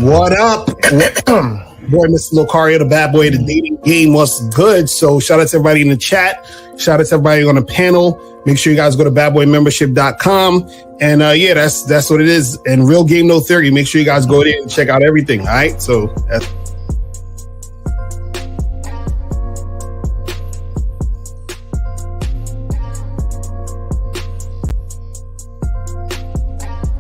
What up? Boy, Mr. Locario, the bad boy of the dating game. What's good? So shout out to everybody in the chat. Shout out to everybody on the panel. Make sure you guys go to badboymembership.com. And yeah, that's what it is. And Real Game No Theory. Make sure you guys go there and check out everything. All right. So that's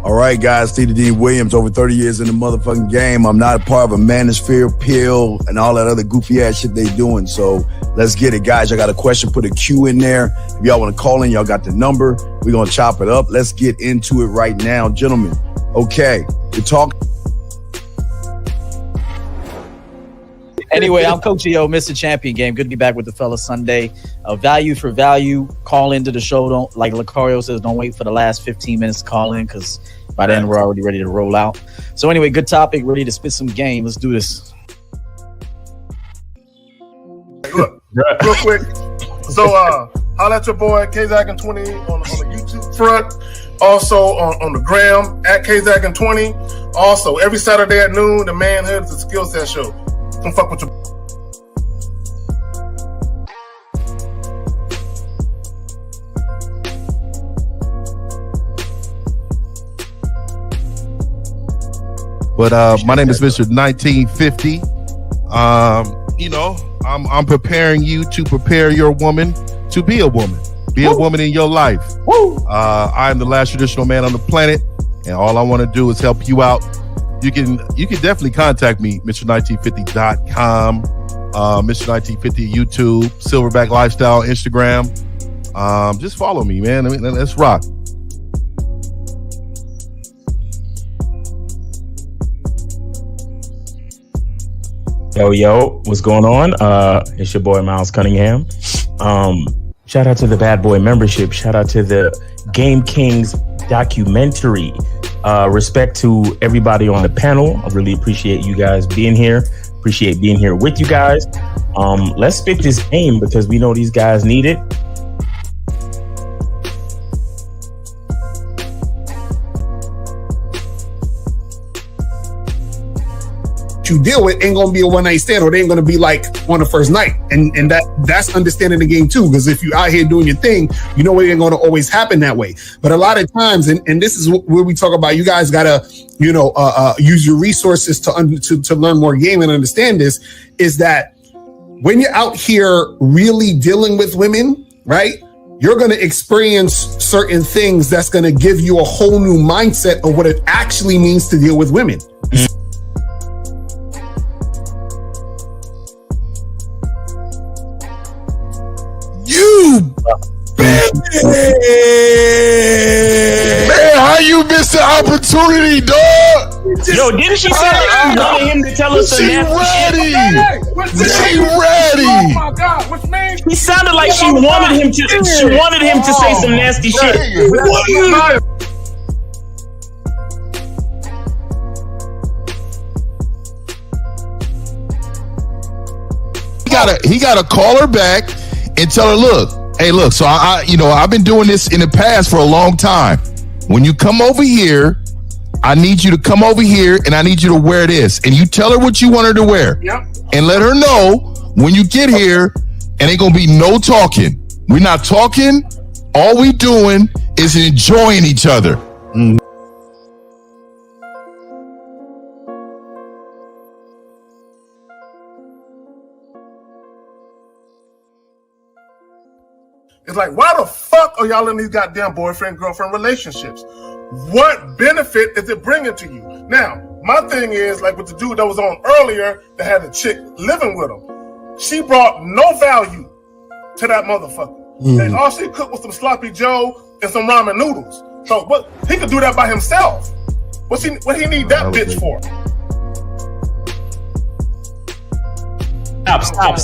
all right, guys, Steve D. Williams, over 30 years in the motherfucking game. I'm not a part of a manosphere pill and all that other goofy ass shit they doing. So let's get it, guys. I got a question. Put a Q in there. If y'all want to call in, y'all got the number. We're going to chop it up. Let's get into it right now, gentlemen. Okay, we're talking. Anyway, I'm Coach EO, Mr. Champion Game. Good to be back with the fellas Sunday. Value for value. Call into the show. Don't, like Locario says, don't wait for the last 15 minutes to call in, because by then we're already ready to roll out. So anyway, good topic. Ready to spit some game. Let's do this. Look, real quick. So holla at your boy KZaggin20 on the YouTube front. Also on the gram at KZaggin20. Also, every Saturday at noon, the Manhood is a skill set show. Don't fuck with your... But my name is Mr. 1950. You know, I'm preparing you to prepare your woman to be a woman. Be a woman in your life. I'm the last traditional man on the planet, and all I want to do is help you out. You can definitely contact me, Mr1950.com, Mr1950 YouTube, Silverback Lifestyle, Instagram. Just follow me, man. I mean, let's rock. Yo, what's going on? It's your boy Miles Cunningham. Shout out to the Bad Boy Membership. Shout out to the Game Kings documentary. Respect to everybody on the panel. I really appreciate you guys being here. Appreciate being here with you guys. Let's spit this game because we know these guys need it. you deal with ain't gonna be a one night stand, or they ain't gonna be like on the first night. And that's understanding the game too. Because if you out here doing your thing, you know it ain't gonna always happen that way. But a lot of times, and this is where we talk about, you guys gotta, use your resources to learn more game and understand this, is that when you're out here really dealing with women, right? You're going to experience certain things that's going to give you a whole new mindset of what it actually means to deal with women. You bitch! Man, how you missed the opportunity, dog? Yo, didn't she say that she wanted him to tell us the nasty shit? She ready. Oh my God, what's name? He sounded like she wanted him to. She wanted him to say some nasty shit. He gotta call her back and tell her, look, so I've been doing this in the past for a long time. When you come over here, I need you to come over here and I need you to wear this. And you tell her what you want her to wear. Yep. And let her know when you get here, and ain't gonna be no talking. We're not talking. All we doing is enjoying each other. Mm. It's like, why the fuck are y'all in these goddamn boyfriend-girlfriend relationships? What benefit is it bringing to you? Now, my thing is, like with the dude that was on earlier that had a chick living with him, she brought no value to that motherfucker. And all she cooked was some sloppy joe and some ramen noodles. So what, he could do that by himself. What he need that bitch for? Stop.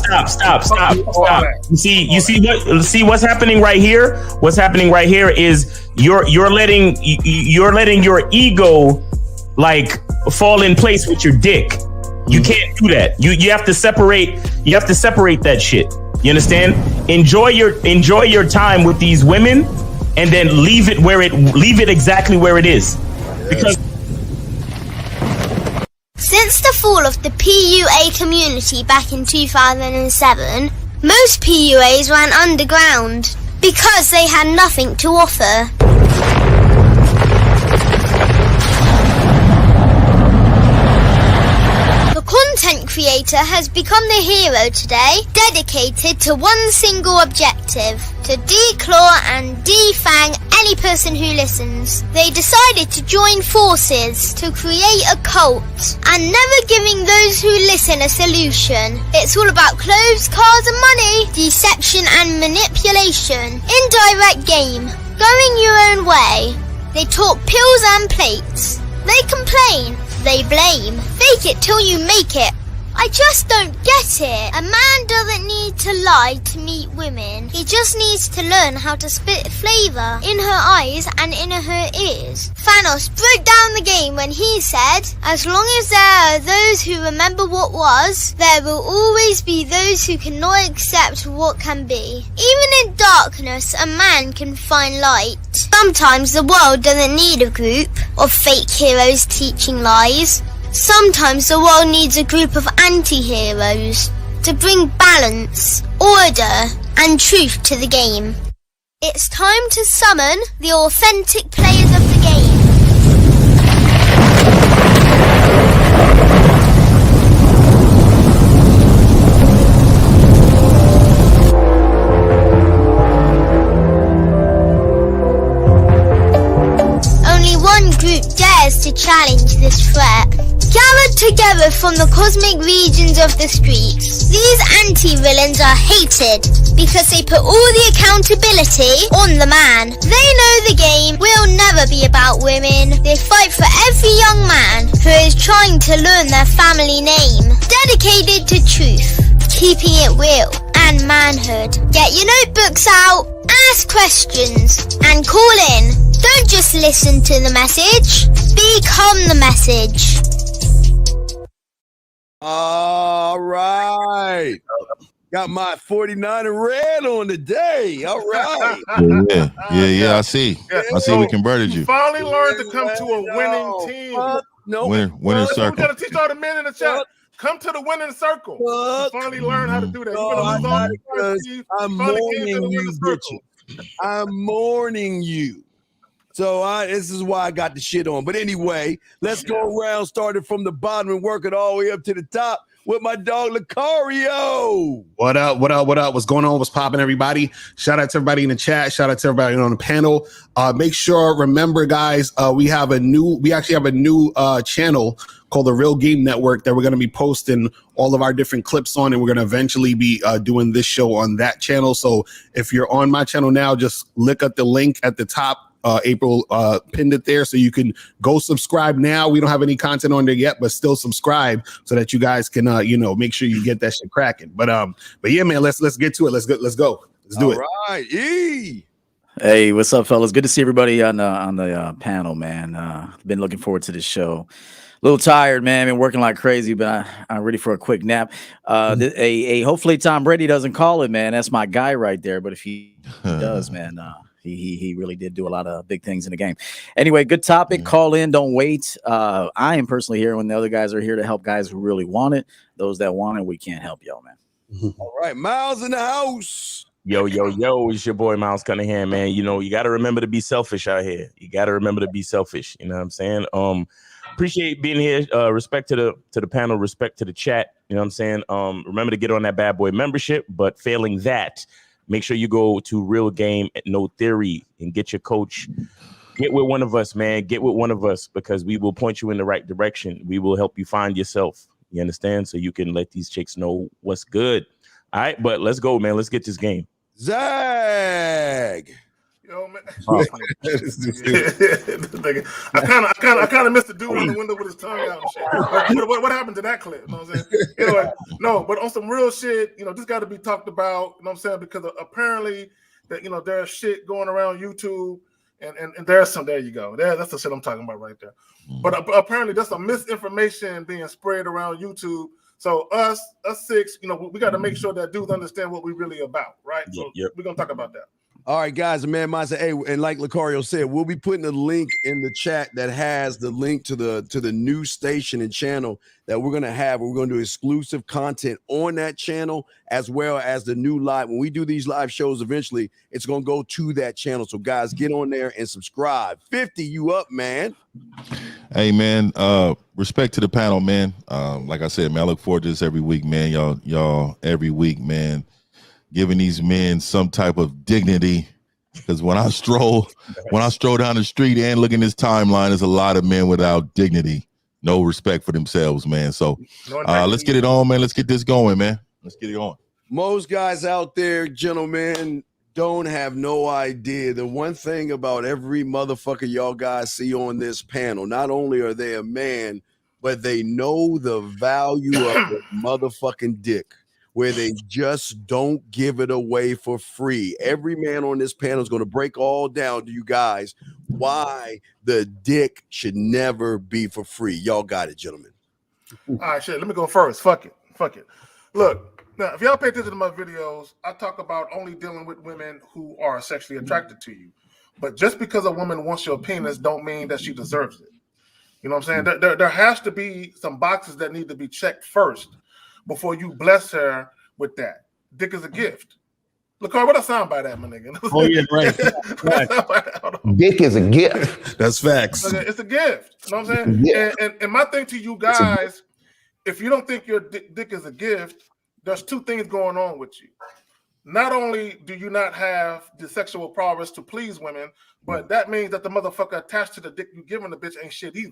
You see what's happening right here? What's happening right here is you're letting your ego like fall in place with your dick. You can't do that. You have to separate that shit. You understand? Enjoy your time with these women and then leave it exactly where it is. Because Since the fall of the PUA community back in 2007, most PUAs ran underground because they had nothing to offer. The content creator has become the hero today, dedicated to one single objective: to declaw and defang any person who listens. They decided to join forces to create a cult, and never giving those who listen a solution. It's all about clothes, cars and money, deception and manipulation, indirect game, going your own way. They talk pills and plates. They complain. They blame. Fake it till you make it. I just don't get it. A man doesn't need to lie to meet women. He just needs to learn how to spit flavour in her eyes and in her ears. Thanos broke down the game when he said, as long as there are those who remember what was, there will always be those who cannot accept what can be. Even in darkness, a man can find light. Sometimes the world doesn't need a group of fake heroes teaching lies. Sometimes the world needs a group of anti-heroes to bring balance, order, and truth to the game. It's time to summon the authentic players of the game. Only one group dares to challenge this threat. Gathered together from the cosmic regions of the streets, these anti-villains are hated because they put all the accountability on the man. They know the game will never be about women. They fight for every young man who is trying to learn their family name. Dedicated to truth, keeping it real and manhood. Get your notebooks out, ask questions, and call in. Don't just listen to the message, become the message. All right. Got my 49 and red on the day. All right. Yeah. I see. We converted you. You finally learned to come to a winning team. Winning circle. We got to teach all the men in the chat. Come to the winning circle. You finally learn how to do that. I'm mourning you, bitches. I'm mourning you. So this is why I got the shit on. But anyway, let's go around, starting from the bottom and working all the way up to the top with my dog Lucario. What up? What's going on? What's popping, everybody? Shout out to everybody in the chat. Shout out to everybody on the panel. Remember, guys, we actually have a new channel called the Real Game Network that we're going to be posting all of our different clips on, and we're going to eventually be doing this show on that channel. So if you're on my channel now, just look at the link at the top. April pinned it there, so you can go subscribe now. We don't have any content on there yet, but still subscribe so that you guys can make sure you get that shit cracking. But yeah, man, let's get to it. Let's go. Let's do it. All right. E. Hey, what's up, fellas? Good to see everybody on the panel, man. Been looking forward to this show. A little tired, man. Been working like crazy, but I'm ready for a quick nap. Hopefully Tom Brady doesn't call it, man. That's my guy right there. But if he does, man, he really did do a lot of big things in the game. Anyway, good topic. Call in, don't wait. I am personally here when the other guys are here to help guys who really want it. Those that want it, we can't help y'all, man. All right, Miles in the house. Yo, it's your boy Miles Cunningham, man. You know, you got to remember to be selfish out here. You got to remember to be selfish. You know what I'm saying? Appreciate being here. Respect to the panel, respect to the chat. You know what I'm saying? Remember to get on that bad boy membership, but failing that, make sure you go to Real Game at No Theory and get your coach. Get with one of us, man. Get with one of us, because we will point you in the right direction. We will help you find yourself. You understand? So you can let these chicks know what's good. All right, but let's go, man. Let's get this game. Zag. Yo, man. I kind of missed the dude in the window with his tongue out and shit. What happened to that clip? You know what I'm saying? Anyway, no, but on some real shit, this got to be talked about. You know what I'm saying? Because apparently, that there's shit going around YouTube, and there's some. There you go. That's the shit I'm talking about right there. But apparently, there's some misinformation being spread around YouTube. So us six, we got to make sure that dudes understand what we really about, right? So we're gonna talk about that. All right, guys, man, hey, and like Lucario said, we'll be putting a link in the chat that has the link to the new station and channel that we're gonna have. We're gonna do exclusive content on that channel as well as the new live. When we do these live shows, eventually it's gonna go to that channel. So, guys, get on there and subscribe. 50, you up, man? Hey, man. Respect to the panel, man. Like I said, man, I look forward to this every week, man. Y'all every week, man, giving these men some type of dignity. Because when I stroll down the street and look in this timeline, there's a lot of men without dignity, no respect for themselves, man. So let's get it on, man. Let's get this going, man. Let's get it on. Most guys out there, gentlemen, don't have no idea. The one thing about every motherfucker y'all guys see on this panel, not only are they a man, but they know the value of the motherfucking dick, where they just don't give it away for free. Every man on this panel is going to break all down to you guys why the dick should never be for free. Y'all got it, gentlemen. All right, shit. Let me go first. Fuck it. Look, now, if y'all pay attention to my videos, I talk about only dealing with women who are sexually attracted to you. But just because a woman wants your penis don't mean that she deserves it. You know what I'm saying? There has to be some boxes that need to be checked first before you bless her with that. Dick is a gift. Look, what I sound by that, my nigga? Oh, yeah, right. Dick is a gift. That's facts. Okay, it's a gift. You know what I'm saying? Yeah. And my thing to you guys, if you don't think your dick is a gift, there's two things going on with you. Not only do you not have the sexual prowess to please women, but that means that the motherfucker attached to the dick you giving the bitch ain't shit either.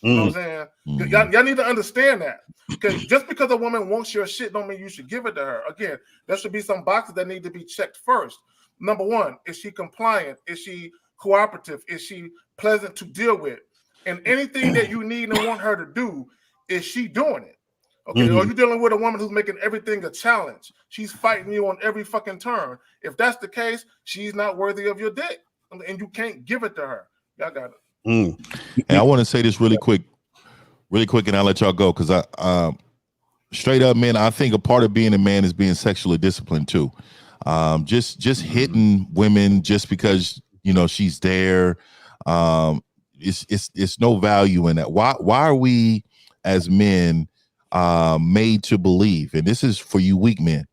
You know what I'm saying? Y'all need to understand that. Because just because a woman wants your shit don't mean you should give it to her. Again, there should be some boxes that need to be checked first. Number one, is she compliant? Is she cooperative? Is she pleasant to deal with? And anything that you need and want her to do, is she doing it? Okay, or you dealing with a woman who's making everything a challenge. She's fighting you on every fucking turn. If that's the case, she's not worthy of your dick. And you can't give it to her. Y'all got it. And I want to say this really quick, and I'll let y'all go, because I straight up, man, I think a part of being a man is being sexually disciplined too. Just hitting women just because she's there. It's no value in that. Why are we as men made to believe, and this is for you weak men,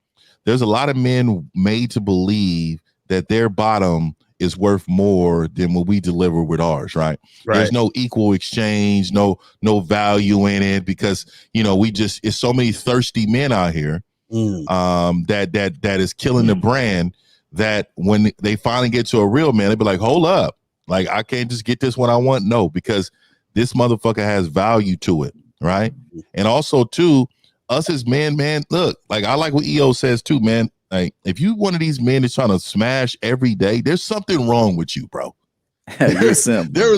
there's a lot of men made to believe that their bottom is worth more than what we deliver with ours, right? There's no equal exchange, no value in it, because it's so many thirsty men out here that is killing the brand, that when they finally get to a real man, they be like, hold up, like I can't just get this when I want. No, because this motherfucker has value to it, right? And also too, us as men, man, look, like I like what EO says too, man. Like, if you one of these men that's trying to smash every day, there's something wrong with you, bro. There is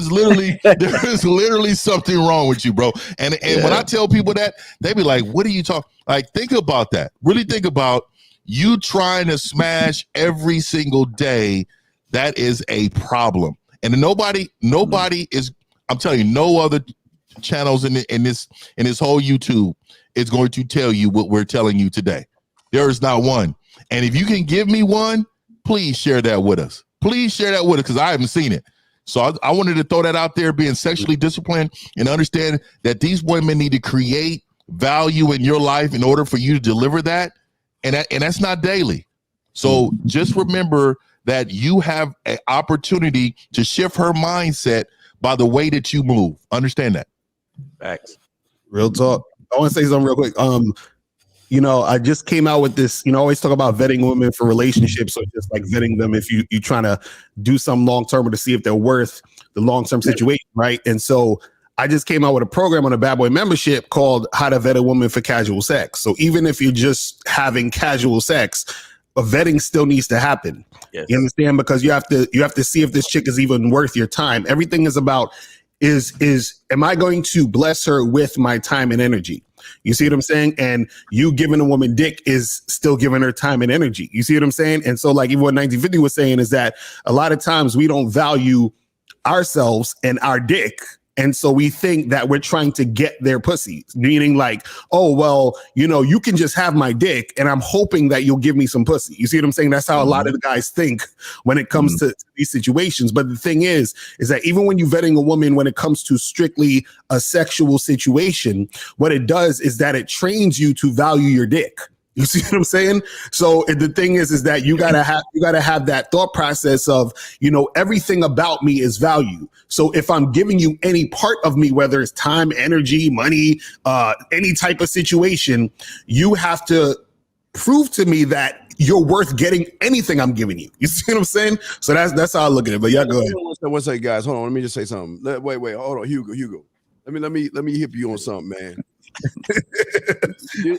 literally something wrong with you, bro. And when I tell people that, they be like, what are you talking? Like, think about that. Really think about you trying to smash every single day. That is a problem. And nobody is, I'm telling you, no other channels in this whole YouTube is going to tell you what we're telling you today. There is not one. And if you can give me one, please share that with us. Please share that with us, because I haven't seen it. So I wanted to throw that out there, being sexually disciplined, and understand that these women need to create value in your life in order for you to deliver that. And that's not daily. So just remember that you have an opportunity to shift her mindset by the way that you move. Understand that. Facts. Real talk. I want to say something real quick. I just came out with this, I always talk about vetting women for relationships. So just like vetting them if you trying to do some long-term, or to see if they're worth the long-term situation, right? And so I just came out with a program on a Bad Boy membership called How to Vet a Woman for Casual Sex. So even if you're just having casual sex, a vetting still needs to happen. Yes. You understand? Because you have to see if this chick is even worth your time. Everything is about am I going to bless her with my time and energy? You see what I'm saying? And you giving a woman dick is still giving her time and energy. You see what I'm saying? And so, like, even what 1950 was saying is that a lot of times we don't value ourselves and our dick And so we think that we're trying to get their pussies, meaning like, oh, well, you know, you can just have my dick and I'm hoping that you'll give me some pussy. You see what I'm saying? That's how a lot of the guys think when it comes to these situations. But the thing is that even when you're vetting a woman, when it comes to strictly a sexual situation, what it does is that it trains you to value your dick. You see what I'm saying? So the thing is that you gotta have that thought process of, you know, everything about me is value. So if I'm giving you any part of me, whether it's time, energy, money, any type of situation, you have to prove to me that you're worth getting anything I'm giving you. You see what I'm saying? So that's how I look at it. But yeah, go ahead. One second, guys. Hold on. Let me just say something. Wait. Hold on, Hugo. Let me hit you on something, man.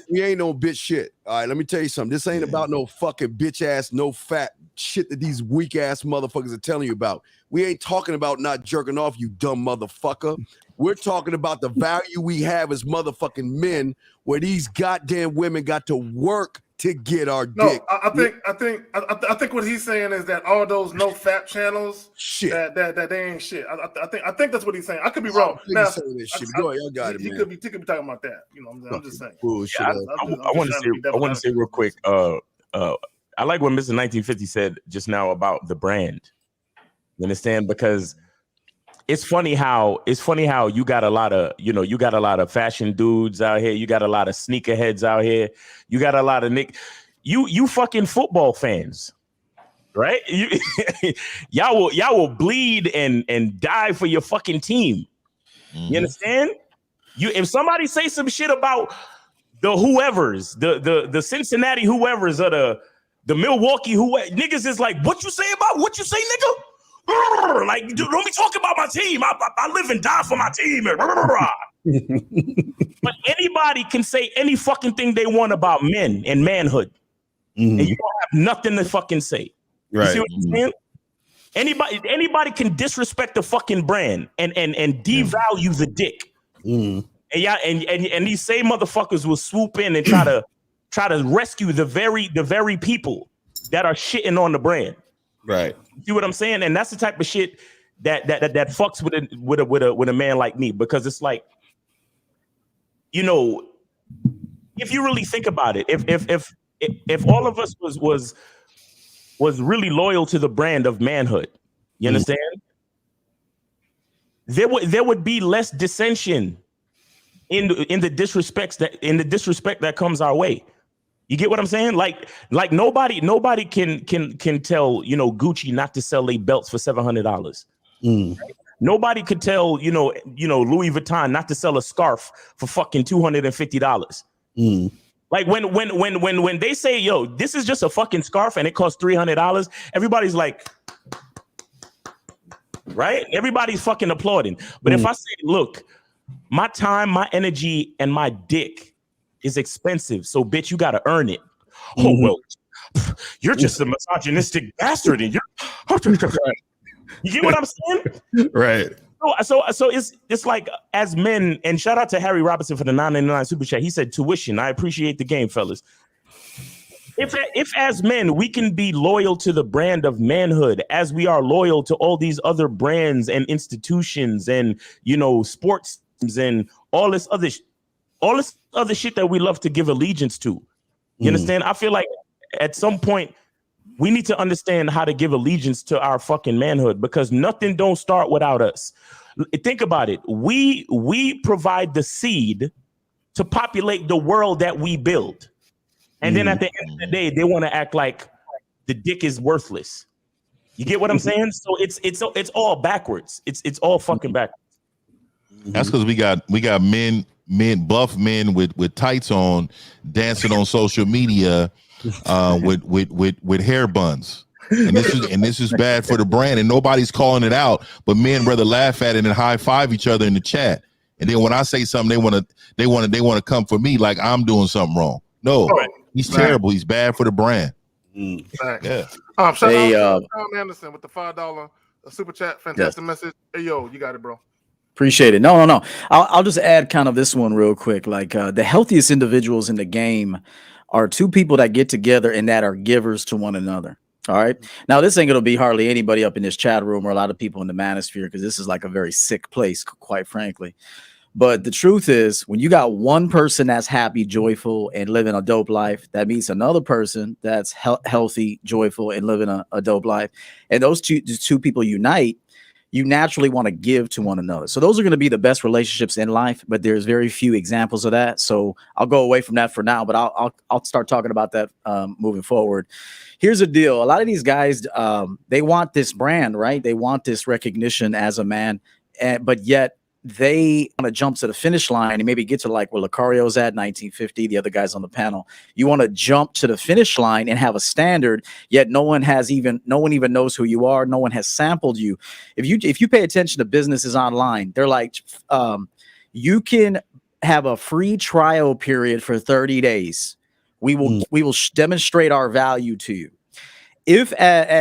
We ain't no bitch shit. All right, let me tell you something. This ain't about no fucking bitch ass, no fat shit that these weak ass motherfuckers are telling you about. We ain't talking about not jerking off, you dumb motherfucker. We're talking about the value we have as motherfucking men, where these goddamn women got to work to get our dick. I think what he's saying is that all those no fap channels, shit, that they ain't shit. I think that's what he's saying. I could be wrong. Now, go ahead, y'all got it, man. He could be talking about that. You know what I'm saying? I'm just saying. I want to say real quick. I like what Mr. 1950 said just now about the brand. You understand? Because it's funny how you got a lot of fashion dudes out here. You got a lot of sneakerheads out here. You got a lot of you fucking football fans, right? Y'all will bleed and die for your fucking team. You understand? If somebody say some shit about the whoever's, the Cincinnati whoever's or the Milwaukee niggas is like, what you say, nigga? Like, don't be talking about my team. I live and die for my team. But anybody can say any fucking thing they want about men and manhood, and you don't have nothing to fucking say. Right. You see what I'm saying? Anybody can disrespect the fucking brand and devalue the dick. And these same motherfuckers will swoop in and try to rescue the very people that are shitting on the brand. Right. See what I'm saying? And that's the type of shit that fucks with a man like me, because it's like, you know, if you really think about it, if all of us was really loyal to the brand of manhood, you understand? There would be less dissension in the disrespect that comes our way. You get what I'm saying? Like nobody can tell, you know, Gucci not to sell their belts for $700. Right? Nobody could tell, you know, Louis Vuitton not to sell a scarf for fucking $250. Like when they say, yo, this is just a fucking scarf and it costs $300, everybody's like, right? Everybody's fucking applauding. But if I say, look, my time, my energy, and my dick is expensive, so bitch, you gotta earn it. Oh well, you're just a misogynistic bastard, and you get what I'm saying? Right. So it's like, as men, and shout out to Harry Robinson for the $9.99 super chat. He said tuition. I appreciate the game, fellas. If as men we can be loyal to the brand of manhood as we are loyal to all these other brands and institutions and, you know, sports and all this other shit that we love to give allegiance to. You understand? I feel like at some point we need to understand how to give allegiance to our fucking manhood, because nothing don't start without us. Think about it. We provide the seed to populate the world that we build. And then at the end of the day, they want to act like the dick is worthless. You get what I'm saying? So it's all backwards. It's all fucking backwards. That's because we got buff men with tights on, dancing on social media with hair buns. And this is bad for the brand, and nobody's calling it out, but men rather laugh at it and high five each other in the chat. And then when I say something, they want to come for me like I'm doing something wrong. No, he's terrible. He's bad for the brand. Yeah. Shout out Tom Anderson with the $5 super chat. Fantastic message. Hey yo, you got it, bro. Appreciate it. No. I'll just add kind of this one real quick. Like the healthiest individuals in the game are two people that get together and that are givers to one another. All right. Now, this ain't going to be hardly anybody up in this chat room or a lot of people in the manosphere because this is like a very sick place, quite frankly. But the truth is, when you got one person that's happy, joyful, and living a dope life, that meets another person that's healthy, joyful, and living a dope life. And those two people unite, you naturally want to give to one another. So those are going to be the best relationships in life, but there's very few examples of that. So I'll go away from that for now, but I'll start talking about that moving forward. Here's the deal. A lot of these guys, they want this brand, right? They want this recognition as a man, but yet they want to jump to the finish line and maybe get to like where Lucario's at, 1950, the other guys on the panel. You want to jump to the finish line and have a standard, yet no one even knows who you are. No one has sampled you. If you pay attention to businesses online, they're like, you can have a free trial period for 30 days. We will demonstrate our value to you. If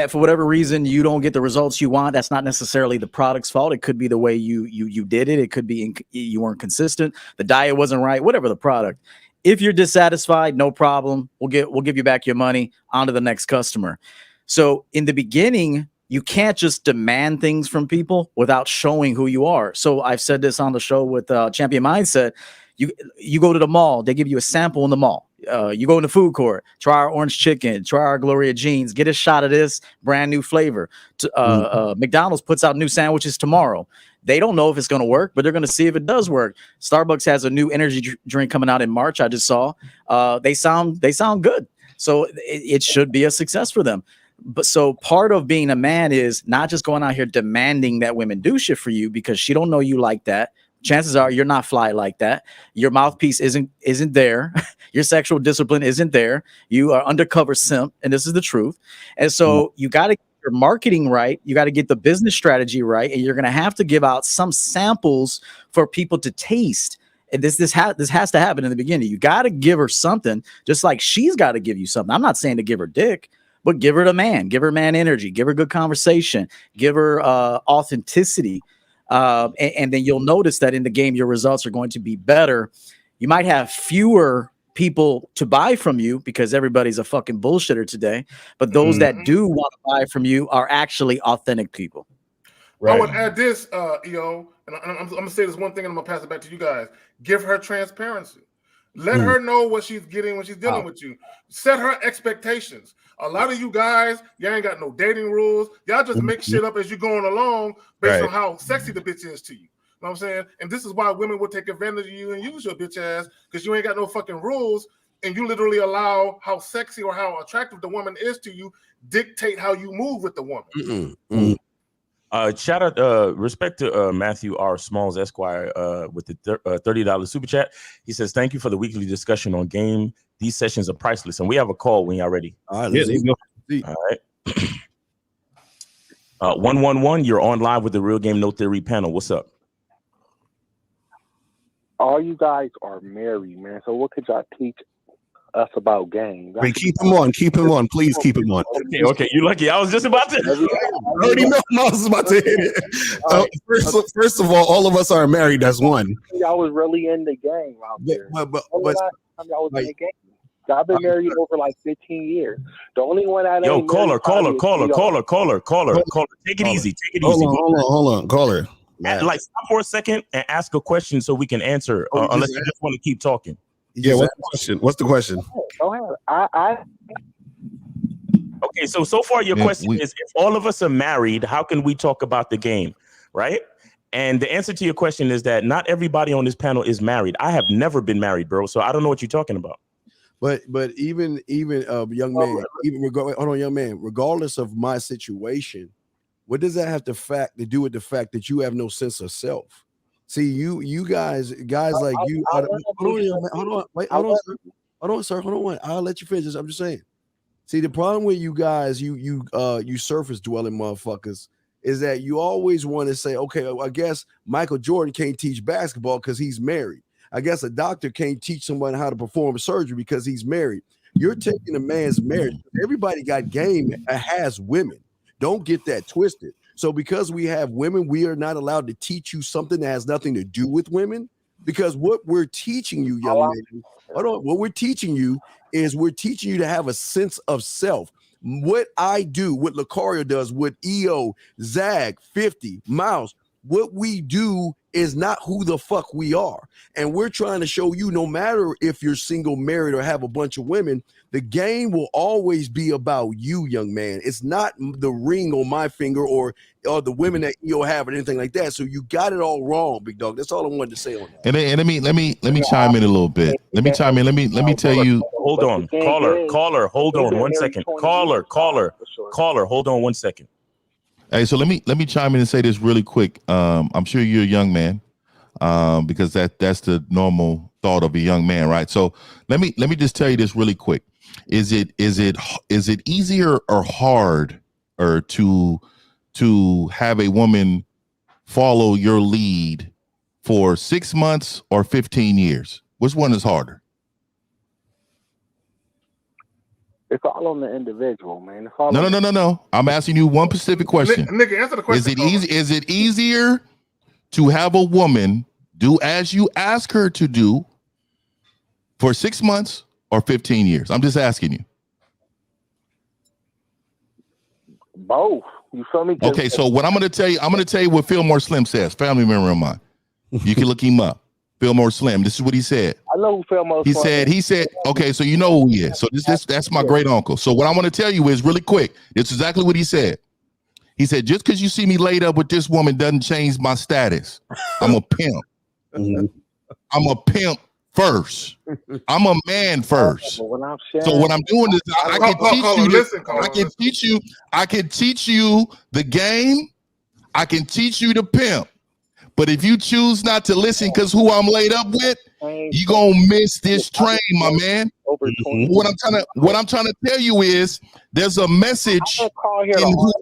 for whatever reason you don't get the results you want, that's not necessarily the product's fault. It could be the way you did it. It could be you weren't consistent. The diet wasn't right. Whatever the product. If you're dissatisfied, no problem. We'll give you back your money. On to the next customer. So in the beginning, you can't just demand things from people without showing who you are. So I've said this on the show with Champion Mindset. You go to the mall, they give you a sample in the mall. You go in the food court, try our orange chicken, try our Gloria jeans, get a shot of this brand new flavor. McDonald's puts out new sandwiches tomorrow. They don't know if it's going to work, but they're going to see if it does work. Starbucks has a new energy drink coming out in March. I just saw. They sound good. So it should be a success for them. But so part of being a man is not just going out here demanding that women do shit for you because she don't know you like that. Chances are you're not fly like that. Your mouthpiece isn't there. Your sexual discipline isn't there. You are undercover simp, and this is the truth. And so you got to get your marketing right. You got to get the business strategy right, and you're going to have to give out some samples for people to taste. And this has to happen in the beginning. You got to give her something, just like she's got to give you something. I'm not saying to give her dick, but give her the man. Give her man energy. Give her good conversation. Give her authenticity. And then you'll notice that in the game, your results are going to be better. You might have fewer people to buy from you because everybody's a fucking bullshitter today. But those that do want to buy from you are actually authentic people. Right. I would add this, EO, and I'm going to say this one thing and I'm going to pass it back to you guys. Give her transparency. Let her know what she's getting when she's dealing with you. Set her expectations. A lot of you guys, y'all ain't got no dating rules. Y'all just make shit up as you're going along based on how sexy the bitch is to you. You know what I'm saying? And this is why women will take advantage of you and use your bitch ass because you ain't got no fucking rules and you literally allow how sexy or how attractive the woman is to you dictate how you move with the woman. Shout out, respect to Matthew R. Smalls Esquire with the $30 super chat. He says, "Thank you for the weekly discussion on game. These sessions are priceless." And we have a call when y'all ready. All right, let's see. All right. 111, you're on live with the Real Game No Theory panel. What's up? All you guys are married, man. So what could y'all teach us about game? Wait, keep him on. Keep him on. Please keep him on. Okay. You lucky. I was just about to. I already know Miles is about to hit it. First of all of us are married. That's one. Y'all was really in the game out there. But y'all was in the game. I've been married over like 15 years. The only one I Yo, caller. Take it easy. Hold on, caller. Like stop for a second and ask a question so we can answer. Unless you just want to keep talking. Yeah, what's the question? Go ahead. Okay, so far your question is, if all of us are married, how can we talk about the game, right? And the answer to your question is that not everybody on this panel is married. I have never been married, bro, so I don't know what you're talking about. But even young man, young man, regardless of my situation, what does that have to do with the fact that you have no sense of self? See, you guys like you. Hold on, sir. I'll let you finish. I'm just saying. See, the problem with you guys, you surface dwelling motherfuckers, is that you always want to say, okay, I guess Michael Jordan can't teach basketball because he's married. I guess a doctor can't teach someone how to perform surgery because he's married. You're taking a man's marriage. Everybody got game has women. Don't get that twisted. So because we have women, we are not allowed to teach you something that has nothing to do with women. Because what we're teaching you, young man, what we're teaching you is we're teaching you to have a sense of self. What I do, what Lucario does, what EO, Zag, 50, Mouse, what we do is not who the fuck we are. And we're trying to show you, no matter if you're single, married, or have a bunch of women, the game will always be about you, young man. It's not the ring on my finger or the women that EO have or anything like that. So you got it all wrong, big dog. That's all I wanted to say on that. And let me chime in a little bit. Let me chime in. Let me tell you. Hold on, caller. Hold on 1 second. Caller. Hold on 1 second. Hey, so let me chime in and say this really quick. I'm sure you're a young man, because that's the normal thought of a young man, right? So let me just tell you this really quick. Is it easier or harder to have a woman follow your lead for 6 months or 15 years? Which one is harder? It's all on the individual, man. No. I'm asking you one specific question. Nigga, answer the question. Is it easier to have a woman do as you ask her to do for 6 months or 15 years? I'm just asking you. Both. You feel me? Okay, so what I'm going to tell you what Fillmore Slim says, family member of mine. You can look him up. Fillmore Slim. This is what he said. I know who Fillmore Slim is. He said, okay, so you know who he is. So that's my great uncle. So what I want to tell you is really quick. It's exactly what he said. He said, just because you see me laid up with this woman doesn't change my status. I'm a pimp. I'm a pimp first. I'm a man first. So what I'm doing is I can teach you the game. I can teach you the pimp. But if you choose not to listen because who I'm laid up with, you're gonna miss this train, my man. What I'm trying to tell you is there's a message in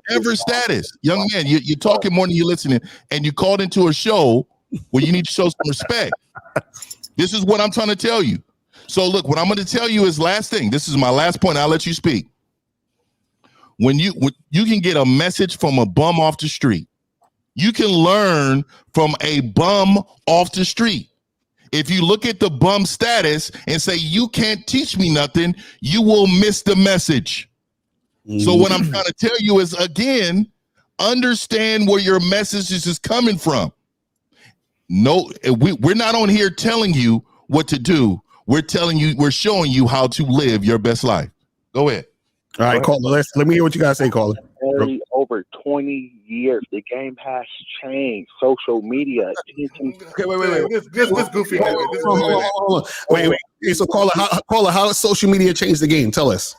whoever status. Young man, you're talking more than you're listening, and you called into a show where you need to show some respect. This is what I'm trying to tell you. So look, what I'm going to tell you is last thing. This is my last point. I'll let you speak. When you can get a message from a bum off the street, you can learn from a bum off the street. If you look at the bum status and say, you can't teach me nothing, you will miss the message. So what I'm trying to tell you is, again, understand where your message is coming from. No, we're not on here telling you what to do. We're showing you how to live your best life. Go ahead. All right, caller. Let me hear what you guys say, caller. Over 20 years, the game has changed. Social media. Okay, wait. This goofy. Hold on. Wait. So, caller, how has social media changed the game? Tell us.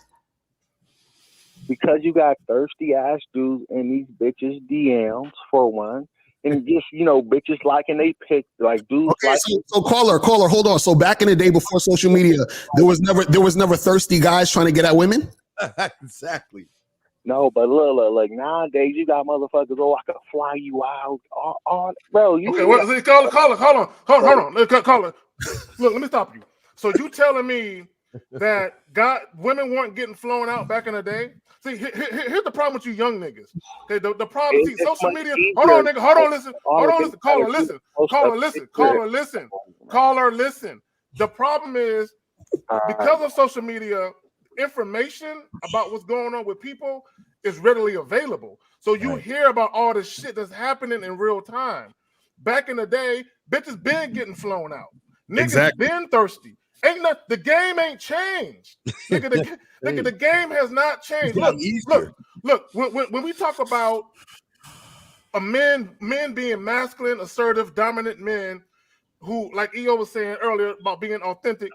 Because you got thirsty ass dudes in these bitches' DMs for one. And just, bitches liking they pick, like dudes. Okay, so caller, hold on. So back in the day before social media, there was never thirsty guys trying to get at women. Exactly. No, but look, like nowadays you got motherfuckers. Oh, I can fly you out, bro. Okay, caller, hold on, caller. Look, let me stop you. So you telling me that women weren't getting flown out back in the day? See, here's the problem with you young niggas. Okay, the problem. See, social media. Hold on, nigga. Hold on, listen. Caller, listen. The problem is because of social media, information about what's going on with people is readily available. So you hear about all the shit that's happening in real time. Back in the day, bitches been getting flown out. Niggas been thirsty. The game ain't changed. Nigga, the game has not changed. Look. When we talk about men being masculine, assertive, dominant men who, like EO was saying earlier about being authentic,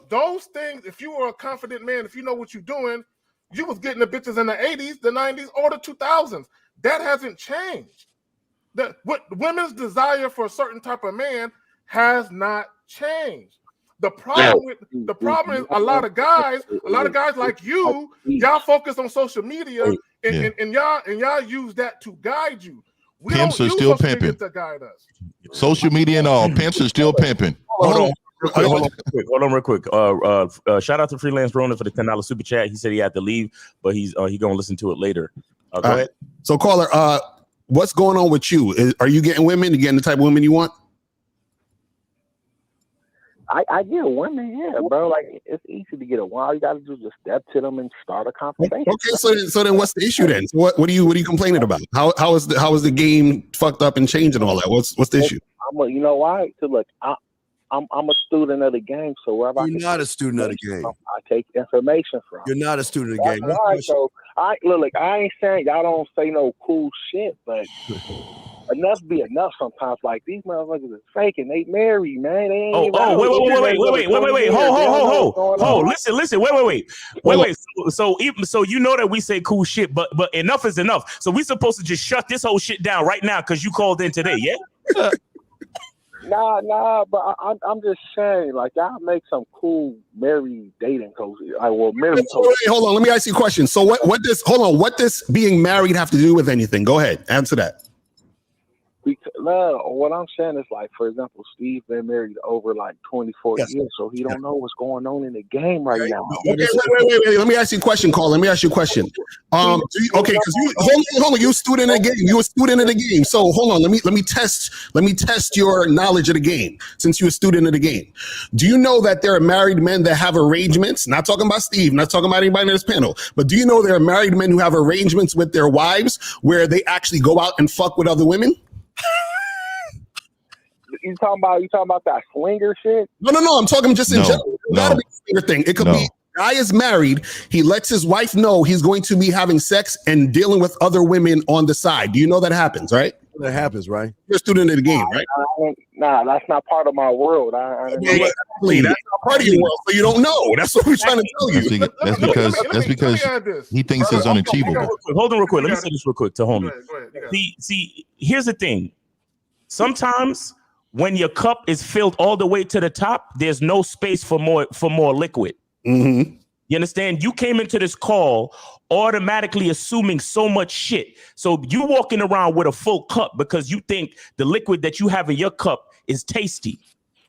those things, if you were a confident man, if you know what you're doing, you was getting the bitches in the 80s, the 90s, or the 2000s. That hasn't changed. What women's desire for a certain type of man has not changed. The problem is a lot of guys like y'all focus on social media and y'all use that to guide you. Pimps are still pimping. To guide us. Social media and all, pimps are still pimping. Hold on real quick. Shout out to Freelance Ronan for the $10 super chat. He said he had to leave, but he's gonna listen to it later. Go ahead. So caller, what's going on with you? Are you getting women? You getting the type of women you want? I get women, yeah, bro. Like it's easy to get a woman. All you gotta do is just step to them and start a conversation. Okay, so then what's the issue then? So what are you complaining about? How is the game fucked up and changed and all that? What's the issue? You know why? So look, I'm a student of the game, so wherever you're not a student of the game. I take information from. You're not a student of the game. Right, so I ain't saying y'all don't say no cool shit, but enough be enough sometimes. Like these motherfuckers is faking. They married, man. They ain't Wait. Hold. Listen. Wait. So you know that we say cool shit, but enough is enough. So we supposed to just shut this whole shit down right now because you called in today, yeah? Nah, but I'm just saying, like, y'all make some cool married dating coaches. Married coaches. Hold on, let me ask you a question. So what does being married have to do with anything? Go ahead, answer that. Because, what I'm saying is, like, for example, Steve been married over like 24 years, so he don't know what's going on in the game right now. Okay, wait. Let me ask you a question, Carl. Okay, because hold on, you're a student in the game. You're a student of the game. So hold on, let me test your knowledge of the game. Since you're a student of the game, do you know that there are married men that have arrangements? Not talking about Steve, not talking about anybody in this panel, but do you know there are married men who have arrangements with their wives where they actually go out and fuck with other women? You talking about that swinger shit? No. I'm talking just in general. It gotta be a swinger thing. It could be guy is married. He lets his wife know he's going to be having sex and dealing with other women on the side. Do you know that happens, right? That happens, right? You're a student of the game, right? Nah, that's not part of my world. Exactly. That's not part of your world, so you don't know. That's what we're trying to tell you. That's because he thinks it's unachievable. Hold on real quick. Let me say this real quick to homie. See, here's the thing. Sometimes when your cup is filled all the way to the top, there's no space for more liquid. Mm-hmm. You understand? You came into this call automatically assuming so much shit. So you walking around with a full cup because you think the liquid that you have in your cup is tasty.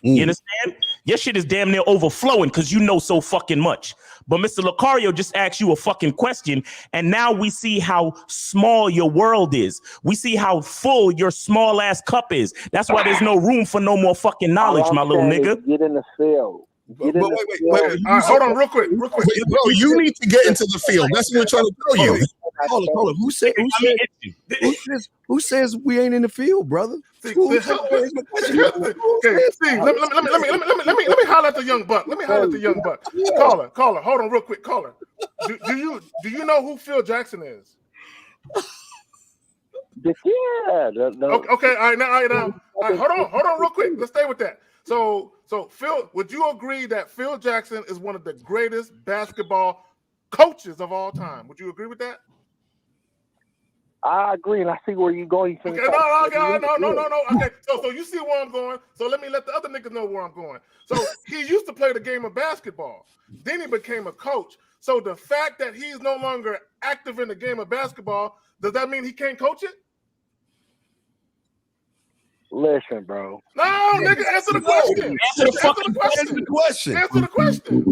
You understand? Your shit is damn near overflowing because you know so fucking much. But Mr. Lucario just asked you a fucking question, and now we see how small your world is. We see how full your small ass cup is. That's why there's no room for no more fucking knowledge, my little nigga. Get in the field. Wait. All right, hold on, real quick. Bro, you need to get into the field. That's what we're trying to tell you. Hold on. Who says we ain't in the field, brother? Okay, see, let me holler at the young buck. Caller, hold on real quick. Caller, do you know who Phil Jackson is? Yeah. Okay. All right. Now. Hold on real quick. Let's stay with that. So Phil, would you agree that Phil Jackson is one of the greatest basketball coaches of all time? Would you agree with that? I agree, and I see where you're going. Okay, no. Okay, so you see where I'm going. So let me let the other niggas know where I'm going. So he used to play the game of basketball. Then he became a coach. So the fact that he's no longer active in the game of basketball, does that mean he can't coach it? Listen, bro. No, nigga, answer the question. Answer the question. Answer the question.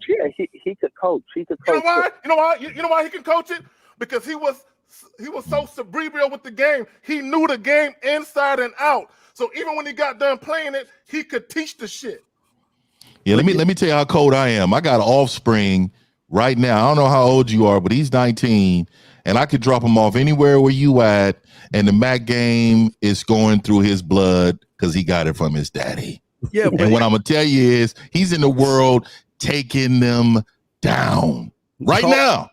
Yeah, he could coach. He could coach. You know why he can coach it? Because he was so cerebral with the game. He knew the game inside and out. So even when he got done playing it, he could teach the shit. Yeah, let me tell you how cold I am. I got an offspring right now. I don't know how old you are, but he's 19, and I could drop him off anywhere where you at, and the Mac game is going through his blood because he got it from his daddy. Yeah, and what I'm gonna tell you is he's in the world taking them down right now.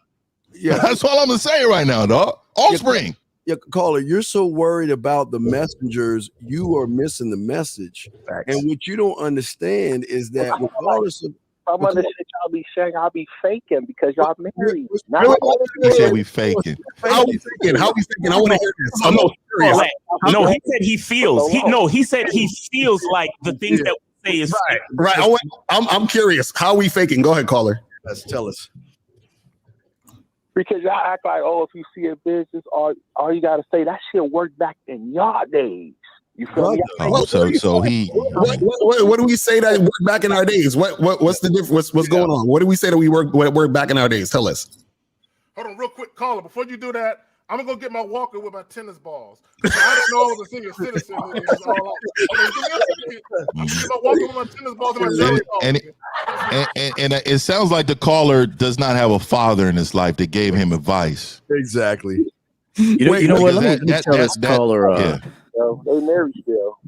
Yeah, that's all I'm gonna say right now, dog. Offspring. Yeah, caller, you're so worried about the messengers, you are missing the message. Facts. And what you don't understand is that regardless of some of the shit y'all be saying, I'll be faking because y'all married. He said we faking. How we faking? I want to hear this. I'm not serious. No, he said he feels. He said he feels like the things that we say is right. I'm curious. How we faking? Go ahead, caller. Let's tell us. Because y'all act like, if you see a business, all you gotta say that shit worked back in y'all days. You feel me? So he. What do we say that worked back in our days? What's the difference? What's going on? What do we say that we worked back in our days? Tell us. Hold on, real quick, caller. Before you do that, I'm gonna go get my walker with my tennis balls. I didn't know I was a senior citizen. It was all like, I'm gonna get my walker with my tennis balls and my jelly balls. And it sounds like the caller does not have a father in his life that gave him advice. Exactly. You know what? Let me tell this caller. They married still.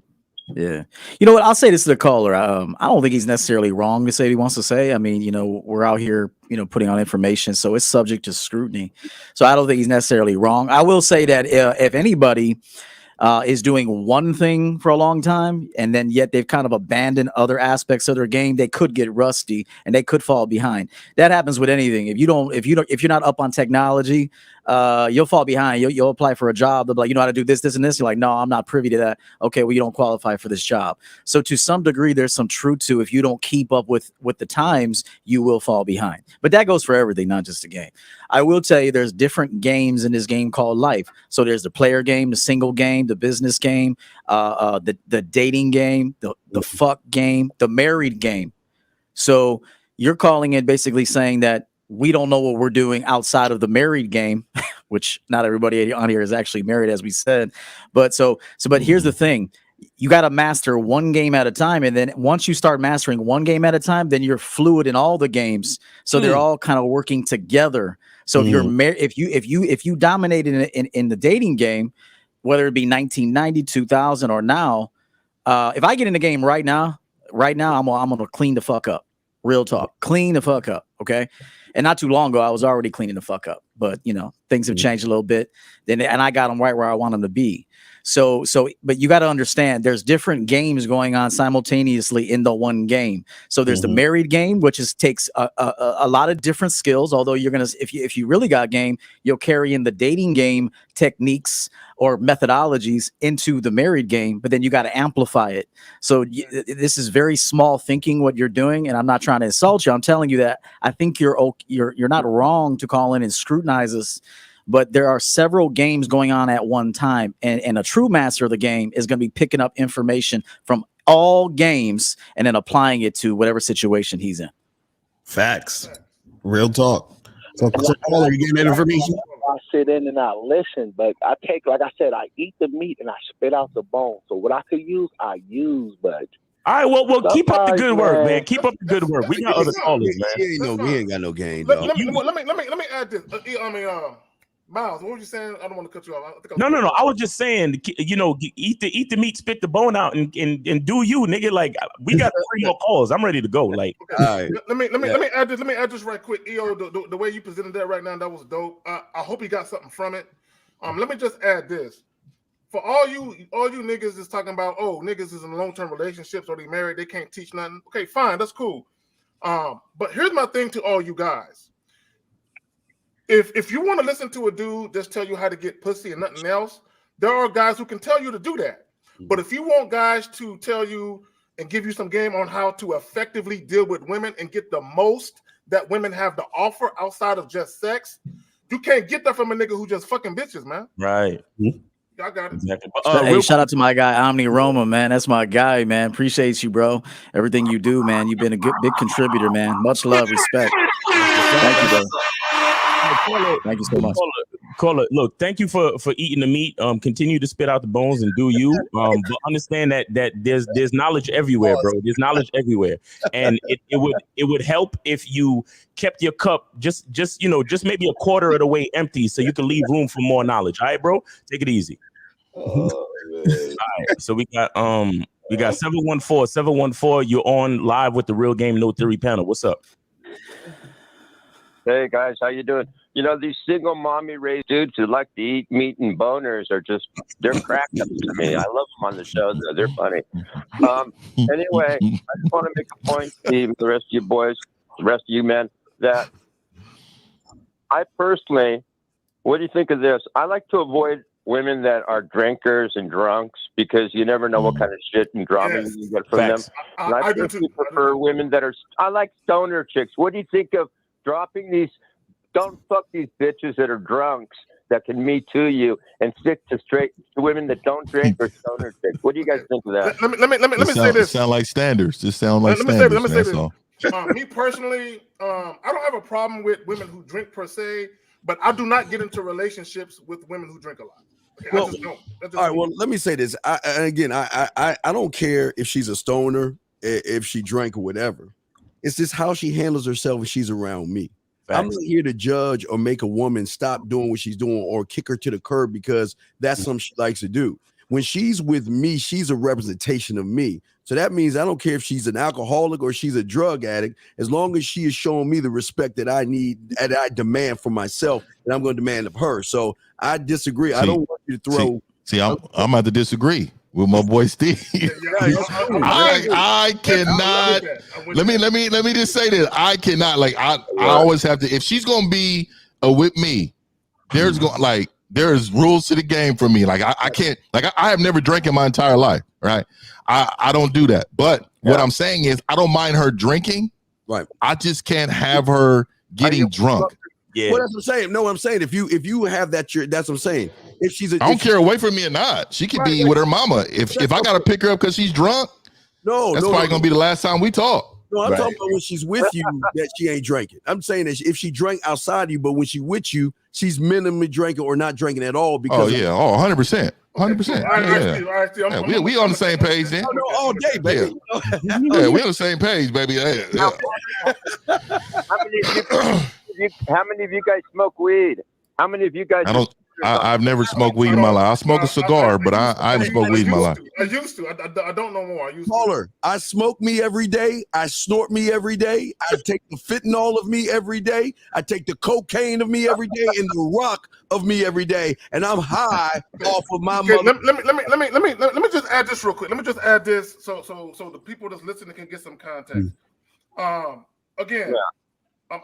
Yeah. You know what? I'll say this to the caller. I don't think he's necessarily wrong to say what he wants to say. I mean, we're out here, putting on information, so it's subject to scrutiny. So I don't think he's necessarily wrong. I will say that if anybody is doing one thing for a long time and then yet they've kind of abandoned other aspects of their game, they could get rusty and they could fall behind. That happens with anything. If you're not up on technology, you'll fall behind. You'll apply for a job. They'll be like, you know how to do this, this, and this. You're like, no, I'm not privy to that. Okay, well, you don't qualify for this job. So to some degree, there's some truth to if you don't keep up with the times, you will fall behind. But that goes for everything, not just the game. I will tell you, there's different games in this game called life. So there's the player game, the single game, the business game, the dating game, the fuck game, the married game. So you're calling it basically saying that we don't know what we're doing outside of the married game, which not everybody on here is actually married, as we said. But here's the thing. You got to master one game at a time. And then once you start mastering one game at a time, then you're fluid in all the games. So they're all kind of working together. So if you're if you dominated in the dating game, whether it be 1990, 2000 or now, if I get in the game right now, I'm going to clean the fuck up. Real talk. Clean the fuck up. Okay. And not too long ago, I was already cleaning the fuck up. But, things have changed a little bit. And I got them right where I want them to be. But you got to understand, there's different games going on simultaneously in the one game. So there's the married game, which takes a lot of different skills. Although you're gonna, if you really got game, you'll carry in the dating game techniques or methodologies into the married game. But then you got to amplify it. So this is very small thinking what you're doing, and I'm not trying to insult you. I'm telling you that I think you're not wrong to call in and scrutinize us. But there are several games going on at one time, and a true master of the game is going to be picking up information from all games and then applying it to whatever situation he's in. Facts. Real talk. So caller, you getting that information? I sit in and I listen, but I take, like I said, I eat the meat and I spit out the bone. So what I could use, I use, but. All right, well, keep up the good work, man. Keep up the good work. We got other callers, man. We ain't got no game, Let dog. me add this. Miles, what were you saying? I don't want to cut you off. No. I was just saying, eat the meat, spit the bone out, and do you, nigga. Like, we got 3 more calls. I'm ready to go. Like, okay. All right. Let me add this. Let me add this right quick. EO, the way you presented that right now, that was dope. I hope you got something from it. Let me just add this. For all you niggas is talking about, niggas is in long-term relationships or they married, they can't teach nothing. Okay, fine, that's cool. But here's my thing to all you guys. If you want to listen to a dude just tell you how to get pussy and nothing else, there are guys who can tell you to do that. But if you want guys to tell you and give you some game on how to effectively deal with women and get the most that women have to offer outside of just sex, you can't get that from a nigga who just fucking bitches, man. Right. I got it. Exactly. Hey, shout out to my guy Omni Roma, man. That's my guy, man. Appreciate you, bro. Everything you do, man. You've been a big contributor, man. Much love, respect. Thank you, bro. Thank you so much. Caller, look, thank you for eating the meat. Continue to spit out the bones and do you. But understand that there's knowledge everywhere, bro. There's knowledge everywhere, and it would help if you kept your cup just maybe a quarter of the way empty, so you can leave room for more knowledge. All right, bro, take it easy. All right, so we got 714. You're on live with the Real Game No Theory panel. What's up? Hey guys, how you doing? These single mommy raised dudes who like to eat meat and boners they're crack ups to me. I love them on the show though. They're funny. Anyway, I just want to make a point, Steve, the rest of you boys, the rest of you men, that I personally, what do you think of this? I like to avoid women that are drinkers and drunks because you never know what kind of shit and drama you get from them. And I personally prefer women that are, I like stoner chicks. What do you think of dropping these? Don't fuck these bitches that are drunks that can me too you and stick to straight women that don't drink or stoner chicks. What do you guys think of that? Let me say this. Sound like standards. Just sound like standards. Let me say this. Me personally, I don't have a problem with women who drink per se, but I do not get into relationships with women who drink a lot. Okay, Well, I just don't. All right. Well, let me say this. I don't care if she's a stoner, if she drank or whatever. It's just how she handles herself when she's around me. Facts. I'm not here to judge or make a woman stop doing what she's doing or kick her to the curb because that's something she likes to do. When she's with me, she's a representation of me. So that means I don't care if she's an alcoholic or she's a drug addict, as long as she is showing me the respect that I need and I demand for myself, and I'm going to demand of her. So I disagree. I don't want you to throw. I'm about to disagree with my boy Steve. I cannot. Let me just say this. I cannot. Like I always have to. If she's gonna be with me, there's rules to the game for me. Like I can't. Like I have never drank in my entire life. Right. I don't do that. But what I'm saying is, I don't mind her drinking. Right. I just can't have her getting drunk. Yeah. Well, that's what I'm saying. No, I'm saying if you have that, that's what I'm saying. If she's I don't care away from me or not. She could be with her mama. If I gotta pick her up because she's drunk, that's probably gonna be the last time we talk. No, I'm talking about when she's with you that she ain't drinking. I'm saying that if she drank outside of you, but when she with you, she's minimally drinking or not drinking at all. Because 100%. 100%. We on the same page then. All day, baby. Yeah, we on the same page, baby. Yeah. How many of you guys smoke weed? How many of you guys? I've never smoked weed in my life. I smoke a cigar, but I haven't smoked weed in my life. I used to. I don't know more. I smoke me every day. I snort me every day. I take the fentanyl of me every day. I take the cocaine of me every day and the rock of me every day. And I'm high off of my mother. Let me just add this real quick. Let me just add this so the people that's listening can get some context. Again.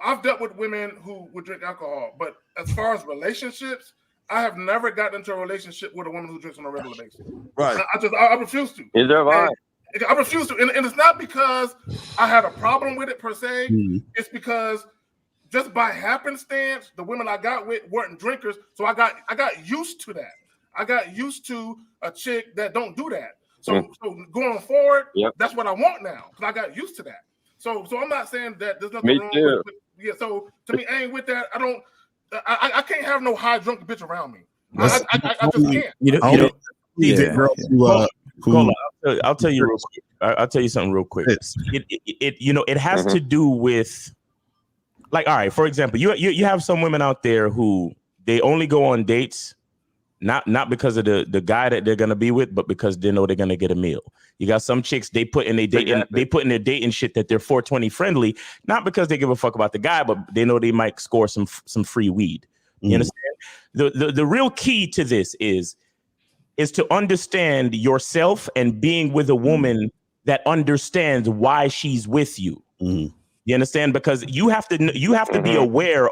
I've dealt with women who would drink alcohol, but as far as relationships, I have never gotten into a relationship with a woman who drinks on a regular basis. Right. I refuse to. Neither have I. I refuse to, and it's not because I had a problem with it per se. It's because just by happenstance, the women I got with weren't drinkers, so I got used to that. I got used to a chick that don't do that. So going forward, that's what I want now because I got used to that. So I'm not saying that there's nothing wrong with it. So to me, I ain't with that. I can't have no high drunk bitch around me. I just can't. I'll tell you real quick. I'll tell you something real quick. It has to do with, like, all right, for example, you have some women out there who they only go on dates not because of the guy that they're gonna be with, but because they know they're gonna get a meal. You got some chicks they put in their dating shit that they're 420 friendly, not because they give a fuck about the guy, but they know they might score some free weed. You understand? The real key to this is to understand yourself and being with a woman that understands why she's with you. You understand? Because you have to be aware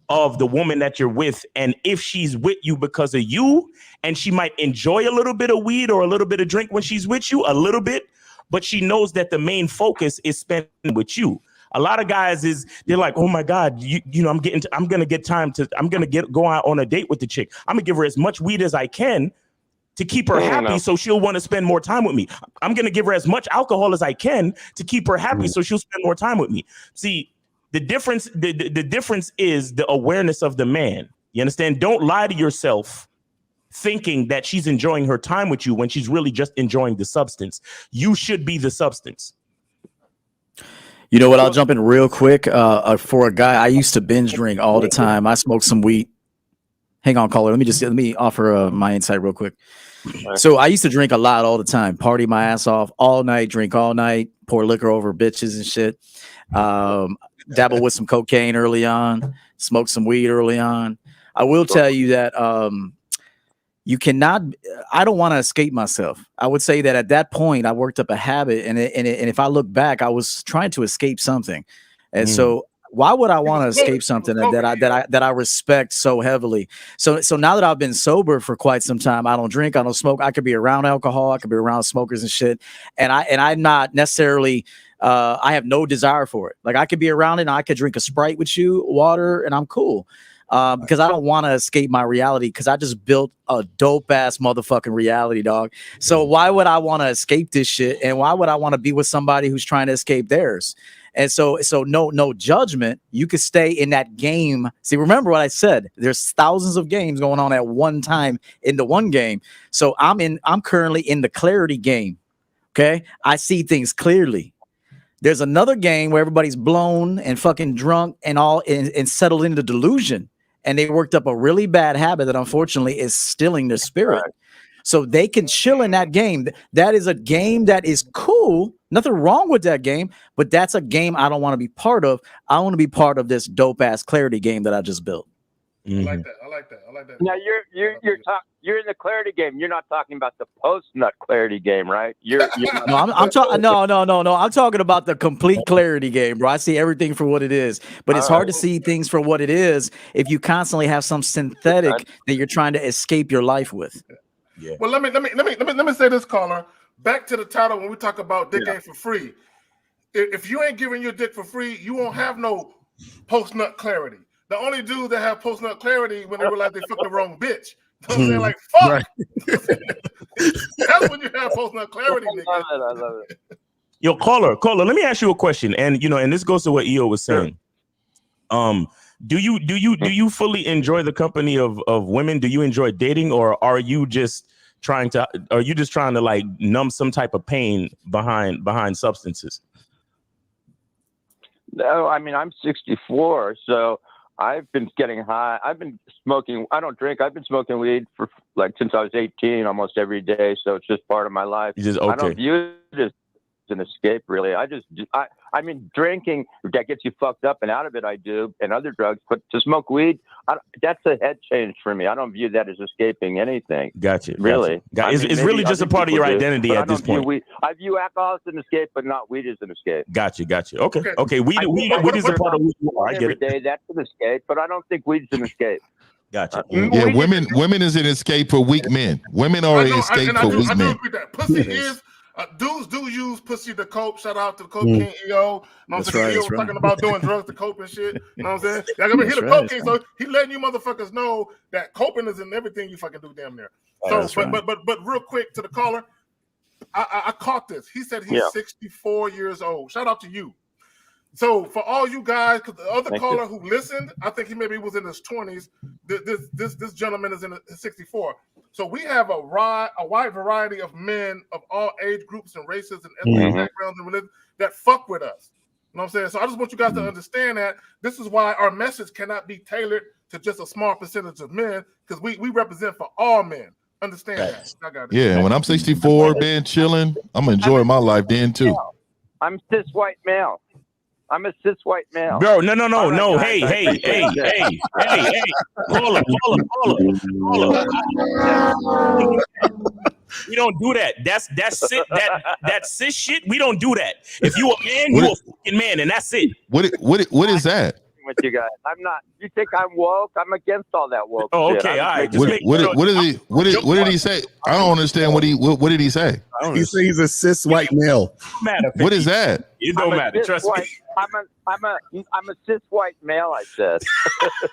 of the woman that you're with, and if she's with you because of you, and she might enjoy a little bit of weed or a little bit of drink when she's with you, a little bit, but she knows that the main focus is spent with you. A lot of guys they're like, oh my God, I'm gonna go out on a date with the chick. I'm gonna give her as much weed as I can to keep her happy, so she'll want to spend more time with me. I'm going to give her as much alcohol as I can to keep her happy, so she'll spend more time with me. See, the difference is the awareness of the man. You understand? Don't lie to yourself thinking that she's enjoying her time with you when she's really just enjoying the substance. You should be the substance. You know what? I'll jump in real quick. For a guy, I used to binge drink all the time. I smoked some weed. Hang on, caller. Let me offer my insight real quick. So I used to drink a lot all the time, party my ass off all night, drink all night, pour liquor over bitches and shit. Dabble with some cocaine early on, smoke some weed early on. I will tell you that you cannot. I don't want to escape myself. I would say that at that point, I worked up a habit, and if I look back, I was trying to escape something, and so. Why would I want to escape something that I respect so heavily? So now that I've been sober for quite some time, I don't drink, I don't smoke. I could be around alcohol, I could be around smokers and shit, and I'm not necessarily. I have no desire for it. Like I could be around it, and I could drink a Sprite with you, water, and I'm cool. Because I don't want to escape my reality. Because I just built a dope ass motherfucking reality, dog. So why would I want to escape this shit? And why would I want to be with somebody who's trying to escape theirs? And so no judgment. You could stay in that game. See, remember what I said. There's thousands of games going on at one time in the one game. So I'm currently in the clarity game. Okay, I see things clearly. There's another game where everybody's blown and fucking drunk and all and settled into delusion. And they worked up a really bad habit that unfortunately is stilling their spirit. Right. So they can chill in that game. That is a game that is cool. Nothing wrong with that game, but that's a game I don't want to be part of. I want to be part of this dope ass clarity game that I just built. I like that. Now you're in the clarity game. You're not talking about the post-nut clarity game, right? You're no, I'm talking. No. I'm talking about the complete clarity game, bro. I see everything for what it is, but it's hard to see things for what it is if you constantly have some synthetic that you're trying to escape your life with. Yeah. Well, let me say this, caller. Back to the title when we talk about dick ain't for free. If you ain't giving your dick for free, you won't have no post-nut clarity. The only dudes that have post-nut clarity when they realize they fucked the wrong bitch. You know what I'm saying? Like, fuck. Right. That's when you have post-nut clarity, nigga. I love it. Yo, caller, let me ask you a question. And and this goes to what EO was saying. Do you fully enjoy the company of women? Do you enjoy dating, or are you just trying to like numb some type of pain behind substances? No, I mean, I'm 64, so I've been getting high. I've been smoking. I don't drink. I've been smoking weed for since I was 18, almost every day. So it's just part of my life. I don't view it as an escape, really. I mean, drinking that gets you fucked up and out of it, I do, and other drugs. But to smoke weed, that's a head change for me. I don't view that as escaping anything. Gotcha. Really, it's really just a part of your identity at this point. I view alcohol as an escape, but not weed as an escape. Gotcha. Okay. Weed is a part of who you are. I get it. Day, that's an escape, but I don't think weed's an escape. Gotcha. Yeah, women is an escape for weak men. Women are an escape for weak men. Pussy is. Dudes do use pussy to cope. Shout out to the Coke King EO. You know what I'm saying? EO was talking about doing drugs to cope and shit. You know what I'm saying? Y'all gonna hit the Coke King, so he letting you motherfuckers know that coping is in everything you fucking do damn near. So, but real quick to the caller, I caught this. He said he's 64 years old. Shout out to you. So for all you guys, because the other caller who listened, I think he maybe was in his 20s. This gentleman is in his 64. So we have a wide variety of men of all age groups and races and ethnic backgrounds and religions that fuck with us. You know what I'm saying? So I just want you guys to understand that this is why our message cannot be tailored to just a small percentage of men, because we represent for all men. Understand that? I got it. Yeah, when I'm 64, man, chilling, I'm enjoying my life then too. I'm cis white male. I'm a cis white male. Bro, no. Hey. Hold up. We don't do that. That's cis shit. We don't do that. If you a man, you a fucking man, and that's it. What is that? With you guys, I'm not. You think I'm woke? I'm against all that woke. Oh, okay, shit. all right. What did he say? I don't understand what did he say? He said he's a cis white male. What is that? It don't matter. Trust me. I'm a cis white male. I said.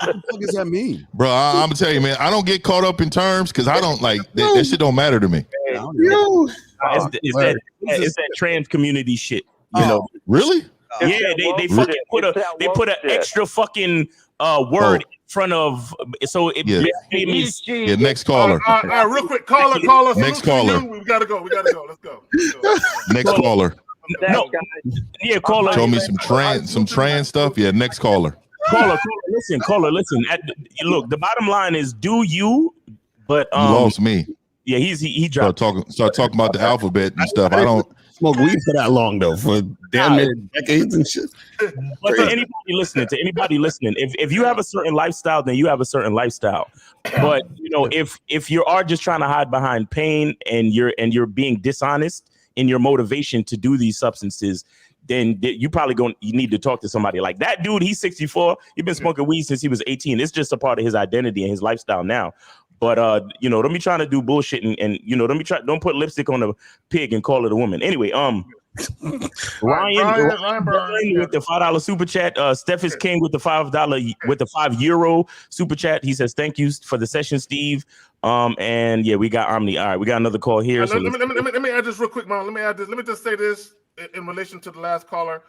What does that mean, bro? I'm gonna tell you, man. I don't get caught up in terms because I don't like that shit. Don't matter to me. It's that trans community shit. You know, really? Yeah, they fucking put an extra fucking word in front of so it means next caller. Real quick, caller. Next caller. We gotta go. Let's go. Next caller. No, caller. Show me some trans stuff. Yeah, next caller. Caller, listen. Look, the bottom line is, do you? But you lost me. Yeah, he dropped. Start talking about the alphabet and stuff. I don't smoke weed for that long though, for damn near decades and shit. But to anybody listening, if you have a certain lifestyle, then you have a certain lifestyle. But if you are just trying to hide behind pain and you're being dishonest in your motivation to do these substances, then you need to talk to somebody. Like that dude. He's 64. He's been smoking weed since he was 18. It's just a part of his identity and his lifestyle now. But don't be trying to do bullshit and don't put lipstick on a pig and call it a woman. Anyway, Ryan with the $5 super chat. Steph is King with the €5 super chat. He says thank you for the session, Steve. And yeah, we got Omni. All right, we got another call here. Let me add this real quick, man. Let me just say this in relation to the last caller.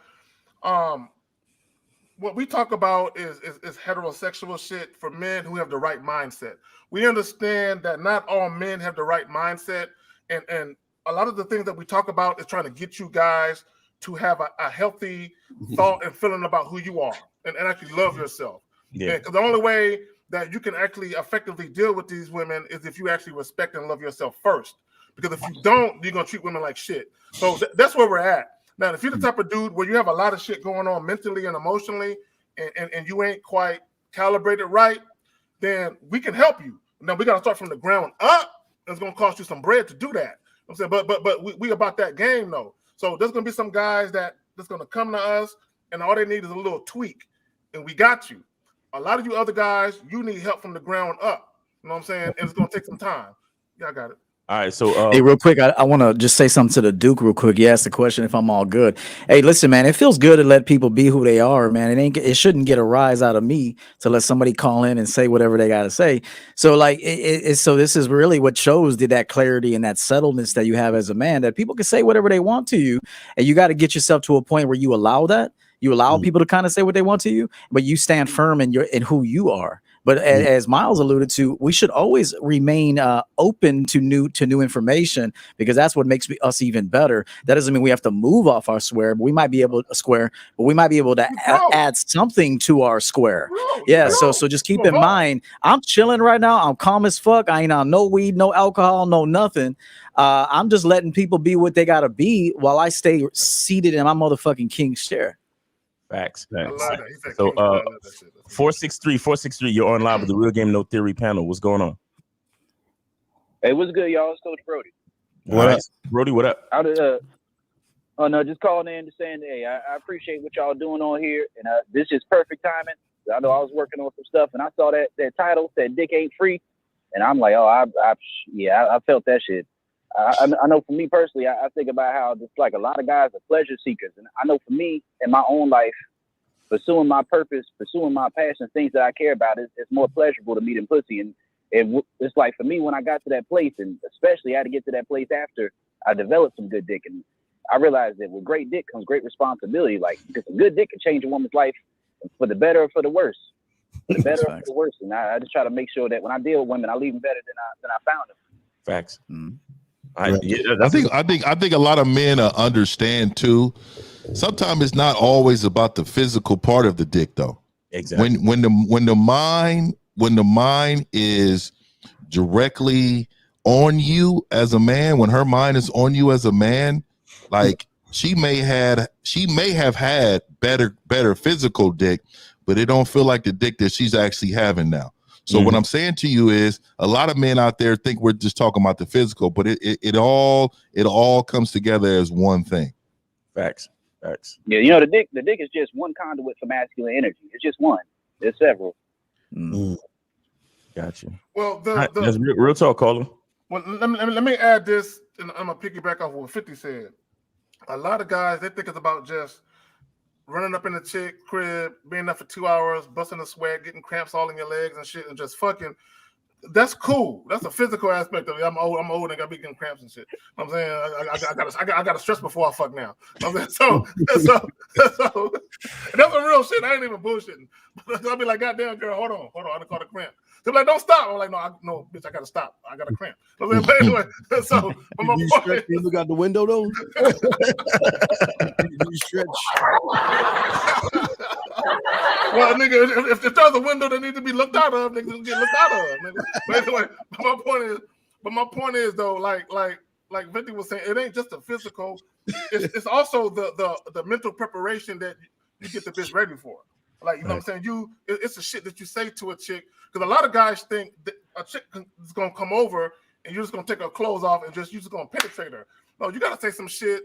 what we talk about is heterosexual shit for men who have the right mindset. We understand that not all men have the right mindset, and a lot of the things that we talk about is trying to get you guys to have a healthy thought and feeling about who you are and actually love yourself. Yeah. Because the only way that you can actually effectively deal with these women is if you actually respect and love yourself first. Because if you don't, you're gonna treat women like shit. So that's where we're at. Now, if you're the type of dude where you have a lot of shit going on mentally and emotionally, and you ain't quite calibrated right, then we can help you. Now we gotta start from the ground up. It's gonna cost you some bread to do that. I'm saying, but we about that game though. So there's gonna be some guys that's gonna come to us, and all they need is a little tweak, and we got you. A lot of you other guys, you need help from the ground up. You know what I'm saying? And it's gonna take some time. Yeah, I got it. All right, so hey, real quick, I want to just say something to the Duke real quick. You asked the question if I'm all good. Hey, listen, man, it feels good to let people be who they are, man. It shouldn't get a rise out of me to let somebody call in and say whatever they got to say. So like, so this is really what shows that clarity and that settledness that you have as a man, that people can say whatever they want to you, and you got to get yourself to a point where you allow that. You allow people to kind of say what they want to you, but you stand firm in who you are. But as Miles alluded to, we should always remain open to new information, because that's what makes us even better. That doesn't mean we have to move off our square, but we might be able to add something to our square. So just keep in mind, I'm chilling right now. I'm calm as fuck. I ain't on no weed, no alcohol, no nothing. I'm just letting people be what they gotta be while I stay seated in my motherfucking king's chair. Facts. So 463, you're on live with the Real Game No Theory panel. What's going on? Hey, what's good, y'all? It's Coach Brody. What up, Brody? What up? Oh no, just calling in to saying, hey, I appreciate what y'all doing on here, and this is perfect timing. I know I was working on some stuff, and I saw that title said "Dick Ain't Free," and I'm like, oh, I felt that shit. I know for me personally, I think about how just like a lot of guys are pleasure seekers. And I know for me in my own life, pursuing my purpose, pursuing my passion, things that I care about, it's more pleasurable to me than pussy. And it's like for me, when I got to that place, and especially I had to get to that place after I developed some good dick. And I realized that with great dick comes great responsibility. Like, because a good dick can change a woman's life for the better or for the worse. For the better or for the worse. And I just try to make sure that when I deal with women, I leave them better than I found them. Facts. Mm-hmm. I think a lot of men understand too. Sometimes it's not always about the physical part of the dick, though. Exactly. When the mind is directly on you as a man, when her mind is on you as a man, like she may have had better physical dick, but it don't feel like the dick that she's actually having now. So what I'm saying to you is, a lot of men out there think we're just talking about the physical, but it all comes together as one thing. Facts. Yeah, you know, the dick is just one conduit for masculine energy. It's just one. There's several. Gotcha. Well, that's real talk, caller. Well, let me add this, and I'm gonna piggyback off what 50 said. A lot of guys, they think it's about just running up in the chick crib, being there for 2 hours, busting a sweat, getting cramps all in your legs and shit, and just fucking. That's cool. That's a physical aspect of it. I'm old and got getting cramps and shit. I'm saying I got to stress before I fuck now. I'm saying, so that's some real shit. I ain't even bullshitting. I'll be like, goddamn girl, hold on, I done caught a cramp. They're like, don't stop. I'm like, no, bitch, I gotta stop. I got a cramp. But anyway, so but my point you look out the window though. You stretch. Well, nigga, if there's a window that needs to be looked out of, niggas get looked out of. Nigga. But anyway, my point is though, like Vinty was saying, it ain't just the physical. It's also the mental preparation that you get the bitch ready for. Like, you know what I'm saying? It's a shit that you say to a chick, because a lot of guys think that a chick is gonna come over and you're just gonna take her clothes off and you're just gonna penetrate her. No, you gotta say some shit.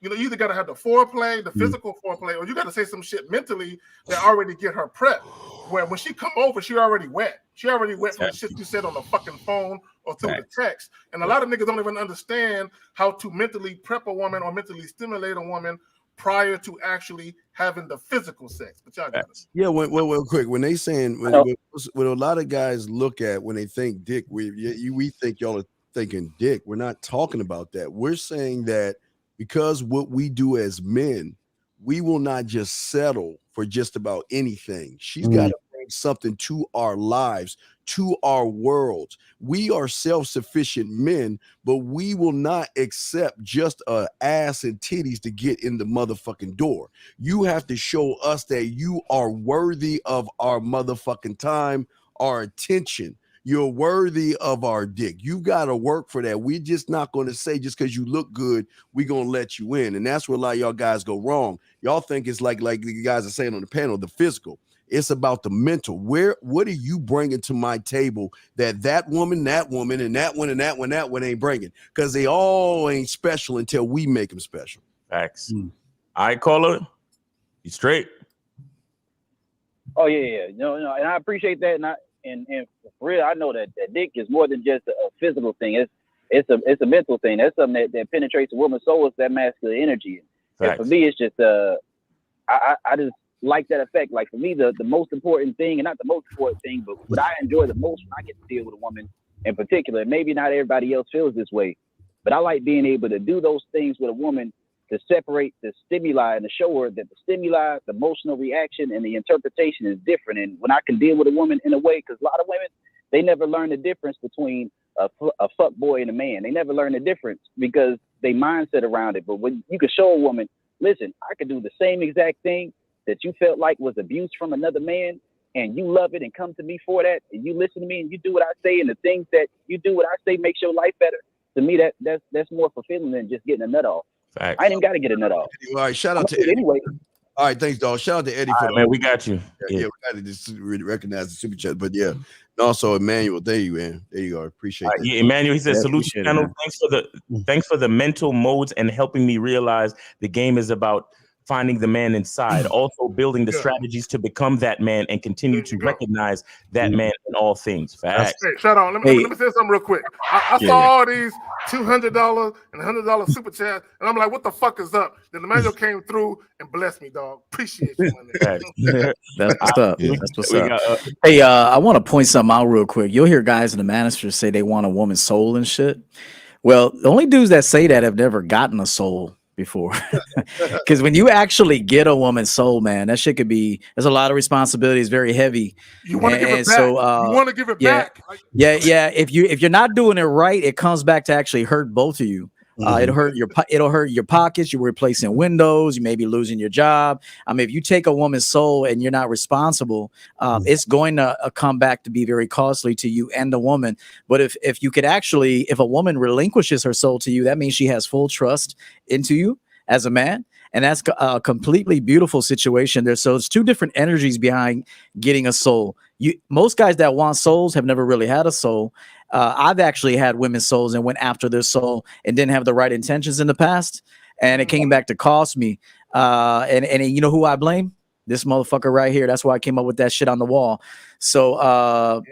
You know, you either gotta have the foreplay, the physical foreplay, or you gotta say some shit mentally that already get her prepped. Where when she come over, she already wet. She already wet from the shit you said on the fucking phone or through the text. And a lot of niggas don't even understand how to mentally prep a woman or mentally stimulate a woman prior to actually having the physical sex. But y'all got it. Yeah, well, quick. When they saying when a lot of guys look at when they think dick, we think y'all are thinking dick. We're not talking about that. We're saying that because what we do as men, we will not just settle for just about anything. She's got to bring something to our lives, to our worlds. We are self-sufficient men, but we will not accept just a ass and titties to get in the motherfucking door. You have to show us that you are worthy of our motherfucking time, our attention. You're worthy of our dick. You got to work for that. We're just not going to say just because you look good, we're going to let you in. And that's where a lot of y'all guys go wrong. Y'all think it's like the guys are saying on the panel, the physical. It's about the mental. What are you bringing to my table that woman, and that one, and that one ain't bringing? Because they all ain't special until we make them special. Facts. All right, caller. You straight. Oh yeah. No, and I appreciate that. And for real, I know that dick is more than just a physical thing. It's a mental thing. That's something that penetrates a woman's soul. It's that masculine energy. And for me, it's just I just like that effect. Like for me, the most important thing, and not the most important thing, but what I enjoy the most when I get to deal with a woman in particular, maybe not everybody else feels this way, but I like being able to do those things with a woman to separate the stimuli and to show her that the stimuli, the emotional reaction, and the interpretation is different. And when I can deal with a woman in a way, because a lot of women, they never learn the difference between a fuck boy and a man. They never learn the difference because they mindset around it. But when you can show a woman, listen, I could do the same exact thing that you felt like was abuse from another man, and you love it and come to me for that, and you listen to me and you do what I say, and the things that you do what I say makes your life better. To me, that's more fulfilling than just getting a nut off. Facts. I ain't even got to get a nut off. All right, shout out to Eddie. Anyway. All right, thanks, dog. Shout out to Eddie for man. We got you. Yeah, we got to just really recognize the super chat. But yeah, and also Emmanuel, there you go. Appreciate that. Yeah, Emmanuel, he says, salute you, channel. Thanks for the mental modes and helping me realize the game is about finding the man inside, also building the strategies to become that man and continue to recognize that man in all things. Facts. Hey, shut on. Let me say something real quick. I saw all these $200 and $100 super chat, and I'm like, what the fuck is up? Then the manual came through and blessed me, dog. Appreciate you. That's what's up. That's what's up. Hey, I want to point something out real quick. You'll hear guys in the manosphere say they want a woman's soul and shit. Well, the only dudes that say that have never gotten a soul before. Because when you actually get a woman's soul, man, that shit could be, there's a lot of responsibilities, very heavy. You want to give it back. You want to give it back. Yeah. If you're not doing it right, it comes back to actually hurt both of you. It'll hurt your pockets. You're replacing windows. You may be losing your job. I mean, if you take a woman's soul and you're not responsible, it's going to come back to be very costly to you and the woman. But if you could actually, if a woman relinquishes her soul to you, that means she has full trust into you as a man. And that's a completely beautiful situation there. So it's two different energies behind getting a soul. Most guys that want souls have never really had a soul. I've actually had women's souls and went after their soul and didn't have the right intentions in the past. And it came back to cost me. And you know who I blame? This motherfucker right here. That's why I came up with that shit on the wall. So,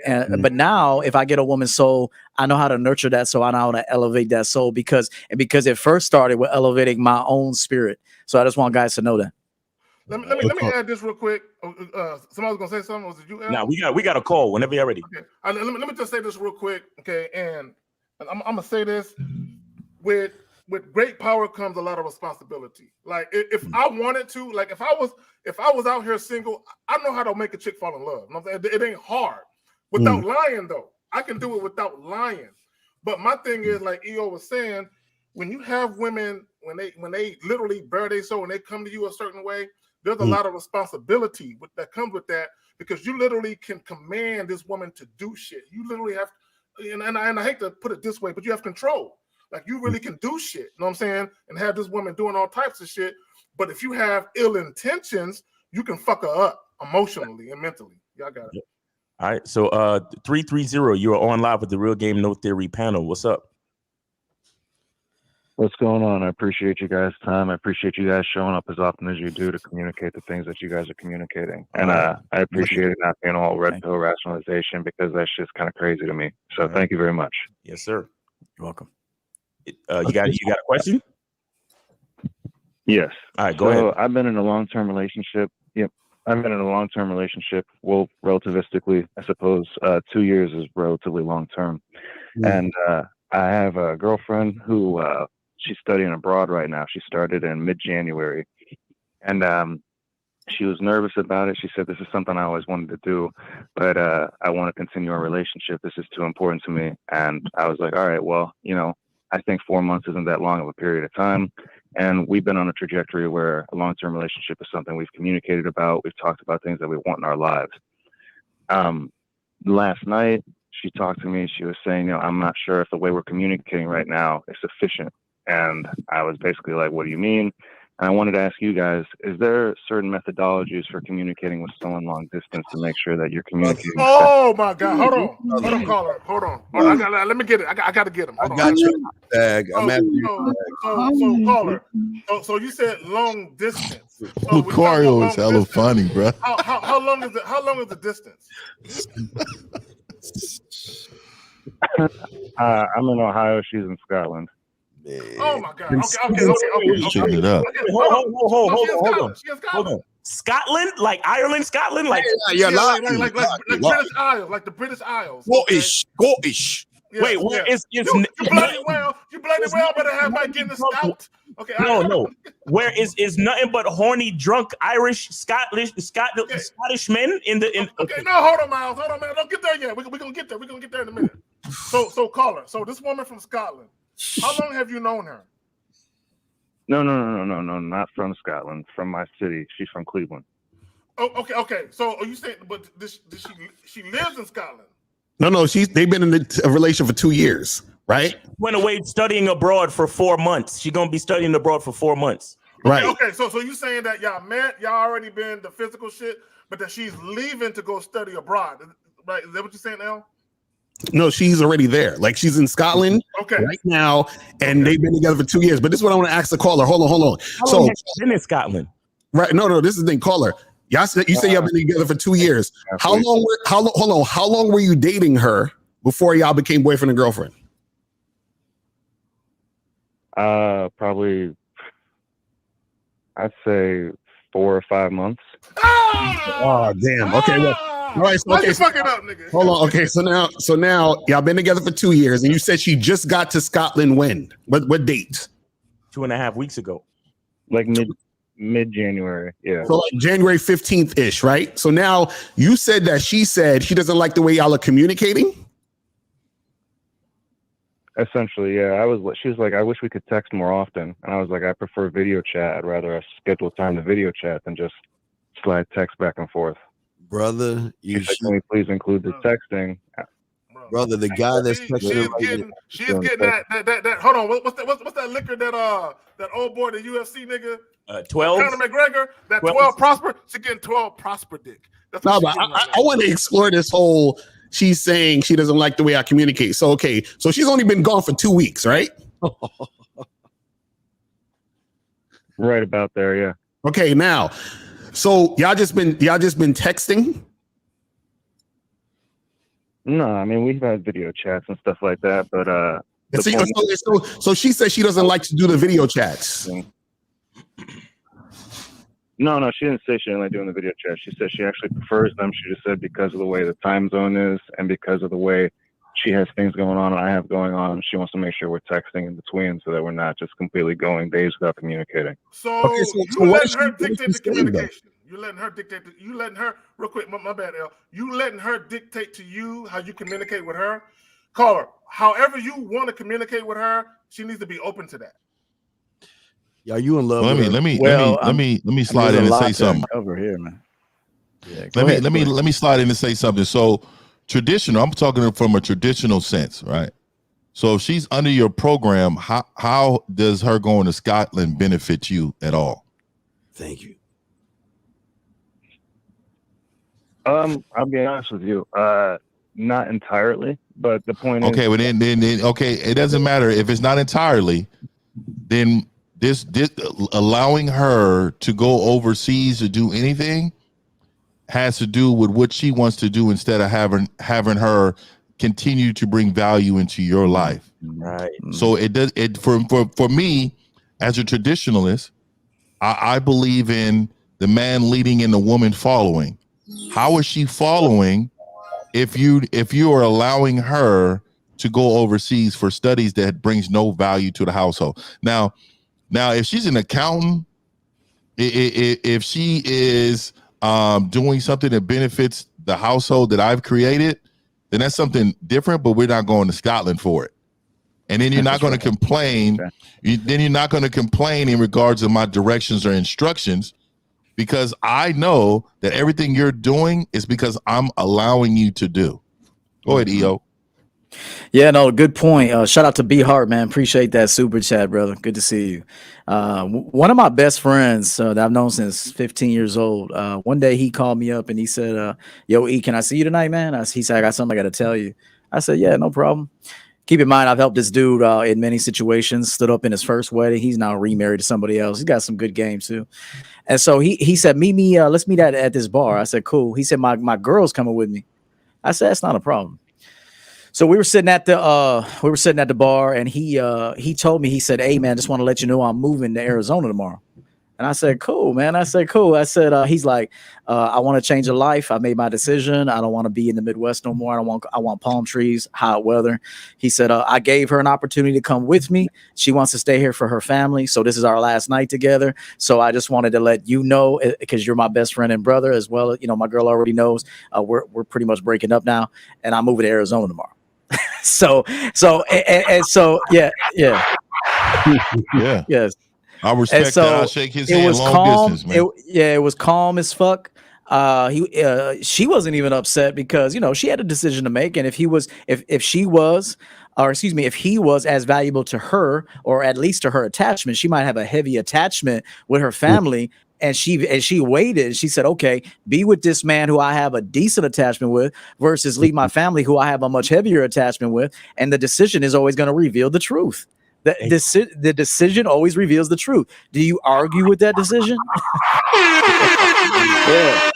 but now if I get a woman's soul, I know how to nurture that. So I know how to elevate that soul because it first started with elevating my own spirit. So I just want guys to know that. Let me add this real quick. Somebody was gonna say something. Was it you? Now we got a call whenever you're ready. Okay. Let me just say this real quick. Okay, and I'm gonna say this: with great power comes a lot of responsibility. Like if I wanted to, like if I was out here single, I know how to make a chick fall in love. You know what I'm saying? It ain't hard without lying though. I can do it without lying. But my thing is, like EO was saying, when you have women when they literally bare their soul and they come to you a certain way. There's a lot of responsibility that comes with that because you literally can command this woman to do shit. You literally have, and I hate to put it this way, but you have control. Like you really can do shit, you know what I'm saying? And have this woman doing all types of shit. But if you have ill intentions, you can fuck her up emotionally and mentally. Y'all got it. All right. So 330, you are on live with the Real Game No Theory panel. What's up? What's going on? I appreciate you guys' time. I appreciate you guys showing up as often as you do to communicate the things that you guys are communicating. And I appreciate it not being all red pill rationalization because that's just kind of crazy to me. So thank you very much. Yes, sir. You're welcome. You got a question? Yes. All right, go ahead. I've been in a long-term relationship. Yep. I've been in a long-term relationship. Well, relativistically, I suppose 2 years is relatively long-term. And I have a girlfriend who she's studying abroad right now. She started in mid-January. And she was nervous about it. She said, "This is something I always wanted to do, but I want to continue our relationship. This is too important to me." And I was like, "All right, well, I think 4 months isn't that long of a period of time. And we've been on a trajectory where a long-term relationship is something we've communicated about. We've talked about things that we want in our lives." Last night, she talked to me. She was saying, "I'm not sure if the way we're communicating right now is sufficient." And I was basically like, "What do you mean?" And I wanted to ask you guys, is there certain methodologies for communicating with someone long distance to make sure that you're communicating? Oh my God! Hold on, caller. Hold on. Let me get it. I got to get him. Hold on. Got you, Tag. I'm after you. So caller. So you said long distance. So Lucario is hella funny, bro. How long is it? How long is the distance? I'm in Ohio. She's in Scotland. Oh my God! Okay. Checking it up. Hold on. Scotland, like Ireland, Scotland, like like British Isles, like the British Isles. Scottish. Yeah, wait, where is you bloody well better have my Guinness stout. Okay. No. Where is nothing but horny, drunk Irish, Scottish men in the. Okay, no, hold on, Miles. Man. Don't get there yet. We're gonna get there. We're gonna get there in a minute. So caller. So this woman from Scotland. How long have you known her? No, not from Scotland. From my city. She's from Cleveland. Oh, okay. So are you saying, but she lives in Scotland? No. They've been in a relation for 2 years, right? Went away studying abroad for 4 months. She's gonna be studying abroad for 4 months. Right. Okay. So you saying that y'all met, y'all already been the physical shit, but that she's leaving to go study abroad, right? Is that what you're saying, Al? No, she's already there. Like she's in Scotland right now, and they've been together for 2 years. But this is what I want to ask the caller. Hold on. How long has she been in Scotland? Right? No. This is the thing, caller. You say y'all been together for 2 years. How long were you dating her before y'all became boyfriend and girlfriend? Probably, I'd say 4 or 5 months. Oh, damn. Okay. Well, all right. So, you fucking up, nigga? Hold on. Okay. So now y'all been together for 2 years, and you said she just got to Scotland when? What date? 2.5 weeks ago. Like mid-January. Yeah. So like January 15th ish, right? So now you said that she said she doesn't like the way y'all are communicating. Essentially, yeah. She was like, "I wish we could text more often," and I was like, "I prefer video chat. I'd rather us schedule time to video chat than just slide text back and forth." Brother, can we please include the texting? Brother, the guy that's texting. She's getting that. Hold on, what's that liquor that old boy, the UFC nigga? 12. Conor McGregor. That 12 Prosper. She's getting 12 Prosper dick. That's no, but I want to explore this whole. She's saying she doesn't like the way I communicate. So so she's only been gone for 2 weeks, right? Right about there, yeah. Okay, now. So y'all just been texting? No, I mean we've had video chats and stuff like that, but so she says she doesn't like to do the video chats. No, she didn't say she didn't like doing the video chat. She said she actually prefers them. She just said because of the way the time zone is and because of the way she has things going on and I have going on, she wants to make sure we're texting in between so that we're not just completely going days without communicating. So you letting her dictate the communication. You letting her real quick, my bad, L. You letting her dictate to you how you communicate with her? Caller, however you want to communicate with her, she needs to be open to that. Yeah, you in love? Let me slide in and say something over here, man. Yeah, let me slide in and say something. So traditional, I'm talking from a traditional sense, right? So if she's under your program, how does her going to Scotland benefit you at all? Thank you. I'll be honest with you. Not entirely, but the point is well, then okay, it doesn't matter if it's not entirely, then this allowing her to go overseas to do anything has to do with what she wants to do instead of having her continue to bring value into your life. Right. So for me as a traditionalist, I believe in the man leading and the woman following. How is she following if you are allowing her to go overseas for studies that brings no value to the household? Now if she's an accountant If she is doing something that benefits the household that I've created, then that's something different, but we're not going to Scotland for it. And then you're not going to complain. Then you're not going to complain in regards to my directions or instructions, because I know that everything you're doing is because I'm allowing you to do. Go ahead, EO. Yeah, no, good point. Shout out to B Hart, man. Appreciate that super chat, brother. Good to see you. One of my best friends that I've known since 15 years old. One day he called me up and he said, "Yo, E, can I see you tonight, man?" He said, "I got something I got to tell you." I said, "Yeah, no problem." Keep in mind, I've helped this dude in many situations. Stood up in his first wedding. He's now remarried to somebody else. He's got some good game too. And so he said, "Meet me. Let's meet at this bar." I said, "Cool." He said, "My girl's coming with me." I said, "That's not a problem." So we were sitting at the bar, and he told me, he said, "Hey man, just want to let you know I'm moving to Arizona tomorrow." And I said, "Cool, man." I said, "Cool." I said, he's like, "I want to change a life. I made my decision. I don't want to be in the Midwest no more. I want palm trees, hot weather." He said, "I gave her an opportunity to come with me. She wants to stay here for her family. So this is our last night together. So I just wanted to let you know, because you're my best friend and brother as well. You know, my girl already knows we're pretty much breaking up now, and I'm moving to Arizona tomorrow." So yeah. Yes. I respect that. I'll shake his hand. It was Long calm. distance, man. It was calm as fuck. She wasn't even upset because, you know, she had a decision to make, and if he was as valuable to her, or at least to her attachment, she might have a heavy attachment with her family. And she waited. She said, "Okay, be with this man who I have a decent attachment with, versus leave my family who I have a much heavier attachment with." And the decision is always going to reveal the truth. The decision always reveals the truth. Do you argue with that decision? Yeah.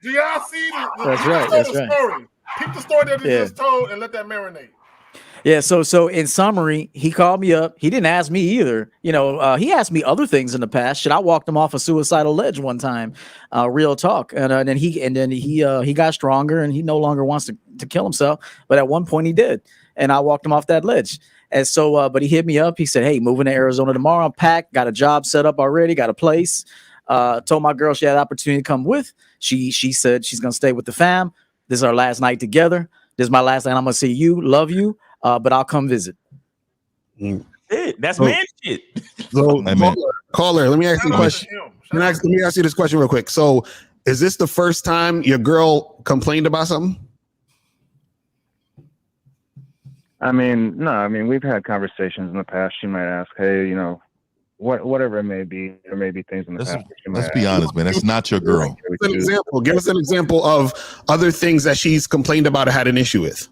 Do y'all see That's right. story? Keep the story that he just told and let that marinate. Yeah, so in summary, he called me up. He didn't ask me either. You know, he asked me other things in the past. Shit, I walked him off a suicidal ledge one time. Real talk. And then he got stronger, and he no longer wants to kill himself. But at one point he did, and I walked him off that ledge. And so, but he hit me up. He said, "Hey, moving to Arizona tomorrow. I'm packed. Got a job set up already. Got a place." Told my girl she had an opportunity to come with. She said she's gonna stay with the fam. This is our last night together. This is my last night. I'm gonna see you. Love you. But I'll come visit. That's man shit. So, caller, let me ask you a question. Let me ask you this question real quick. So, is this the first time your girl complained about something? I mean, no. I mean, we've had conversations in the past. She might ask, "Hey, you know, whatever it may be. There may be things in the past." Let's be honest, man. That's not your girl. Give us an example of other things that she's complained about or had an issue with.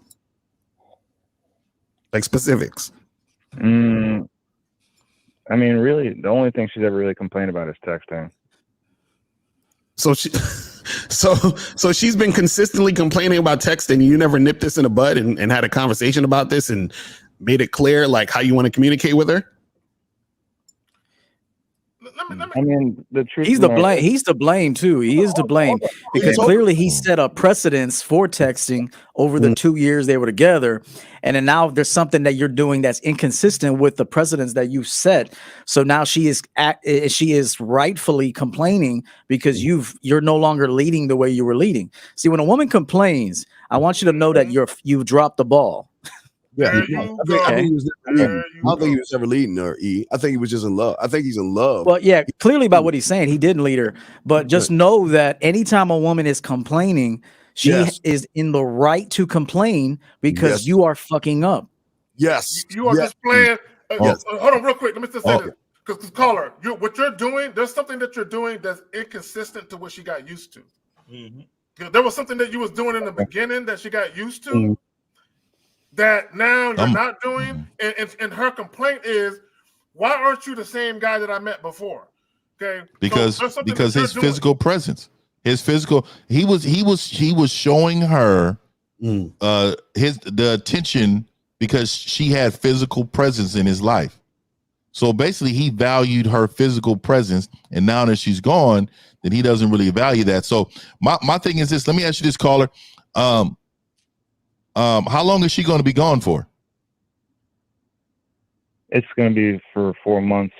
Like specifics. I mean, really, the only thing she's ever really complained about is texting. So she's been consistently complaining about texting. You never nipped this in the bud and had a conversation about this and made it clear, like, how you want to communicate with her? I mean, the truth. He's the blame. He's to blame too. He is to blame because clearly he set a precedence for texting over the 2 years they were together, and then now there's something that you're doing that's inconsistent with the precedence that you set. So now she is rightfully complaining because you're no longer leading the way you were leading. See, when a woman complains, I want you to know that you've dropped the ball. Yeah, I think he was ever leading her. I think he was just in love. I think he's in love. Well, yeah, clearly by what he's saying, he didn't lead her. But just know that anytime a woman is complaining, she is in the right to complain because you are fucking up. Yes, you are just playing. Hold on, real quick. Let me just say this, because caller, what you're doing, there's something that you're doing that's inconsistent to what she got used to. Mm-hmm. There was something that you was doing in the beginning that she got used to. Mm-hmm. That now you're not doing, and her complaint is, why aren't you the same guy that I met before? Okay, because his physical presence, he was showing her the attention because she had physical presence in his life. So basically, he valued her physical presence, and now that she's gone, then he doesn't really value that. So my thing is this: let me ask you this, caller. How long is she going to be gone for? It's going to be for 4 months.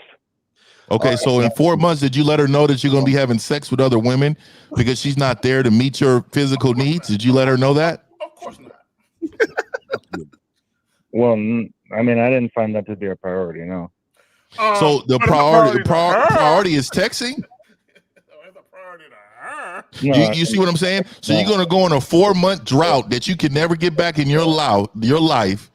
Okay, so in 4 months, did you let her know that you're going to be having sex with other women because she's not there to meet your physical needs? Did you let her know that? Of course not. Well, I mean, I didn't find that to be a priority. No. So the but it's a priority is texting. It's a priority to her. No, You see what I'm saying? So no. you're going to go on a 4-month drought that you can never get back in your life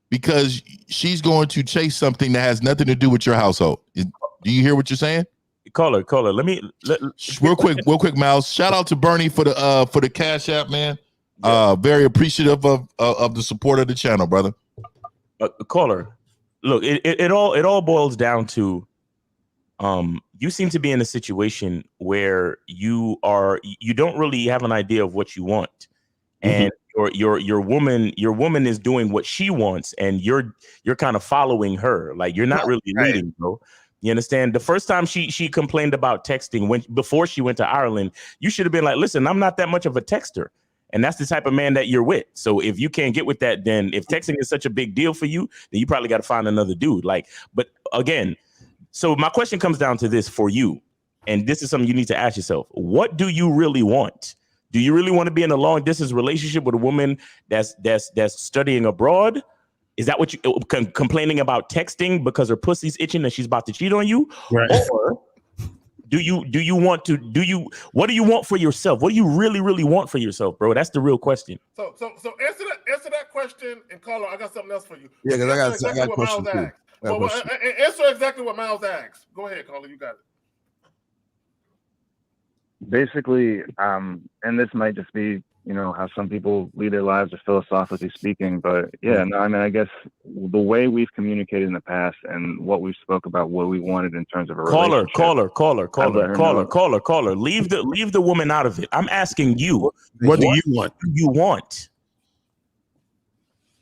because she's going to chase something that has nothing to do with your household. Do you hear what you're saying? Caller. Real quick, Miles. Shout out to Bernie for the Cash App, man. Very appreciative of the support of the channel, brother. Caller, look, it all boils down to you seem to be in a situation where you don't really have an idea of what you want, and your woman is doing what she wants, and you're kind of following her, like you're not really leading, bro. You understand? The first time she complained about texting before she went to Ireland, you should have been like, listen, I'm not that much of a texter. And that's the type of man that you're with. So if you can't get with that, then if texting is such a big deal for you, then you probably got to find another dude. But again, so my question comes down to this for you. And this is something you need to ask yourself. What do you really want? Do you really want to be in a long distance relationship with a woman that's studying abroad? Is that what you complaining about texting because her pussy's itching and she's about to cheat on you? Right. Or what do you want for yourself? What do you really want for yourself, bro? That's the real question. So answer that question, and caller, I got something else for you. Yeah, because I got a question too. Answer exactly what Miles asked. Go ahead, caller, you got it. Basically, and this might just be, how some people lead their lives, or philosophically speaking, but yeah, no, I mean, I guess the way we've communicated in the past and what we spoke about, what we wanted in terms of a relationship. Caller. Leave the woman out of it. I'm asking you, what do you want? Do you want?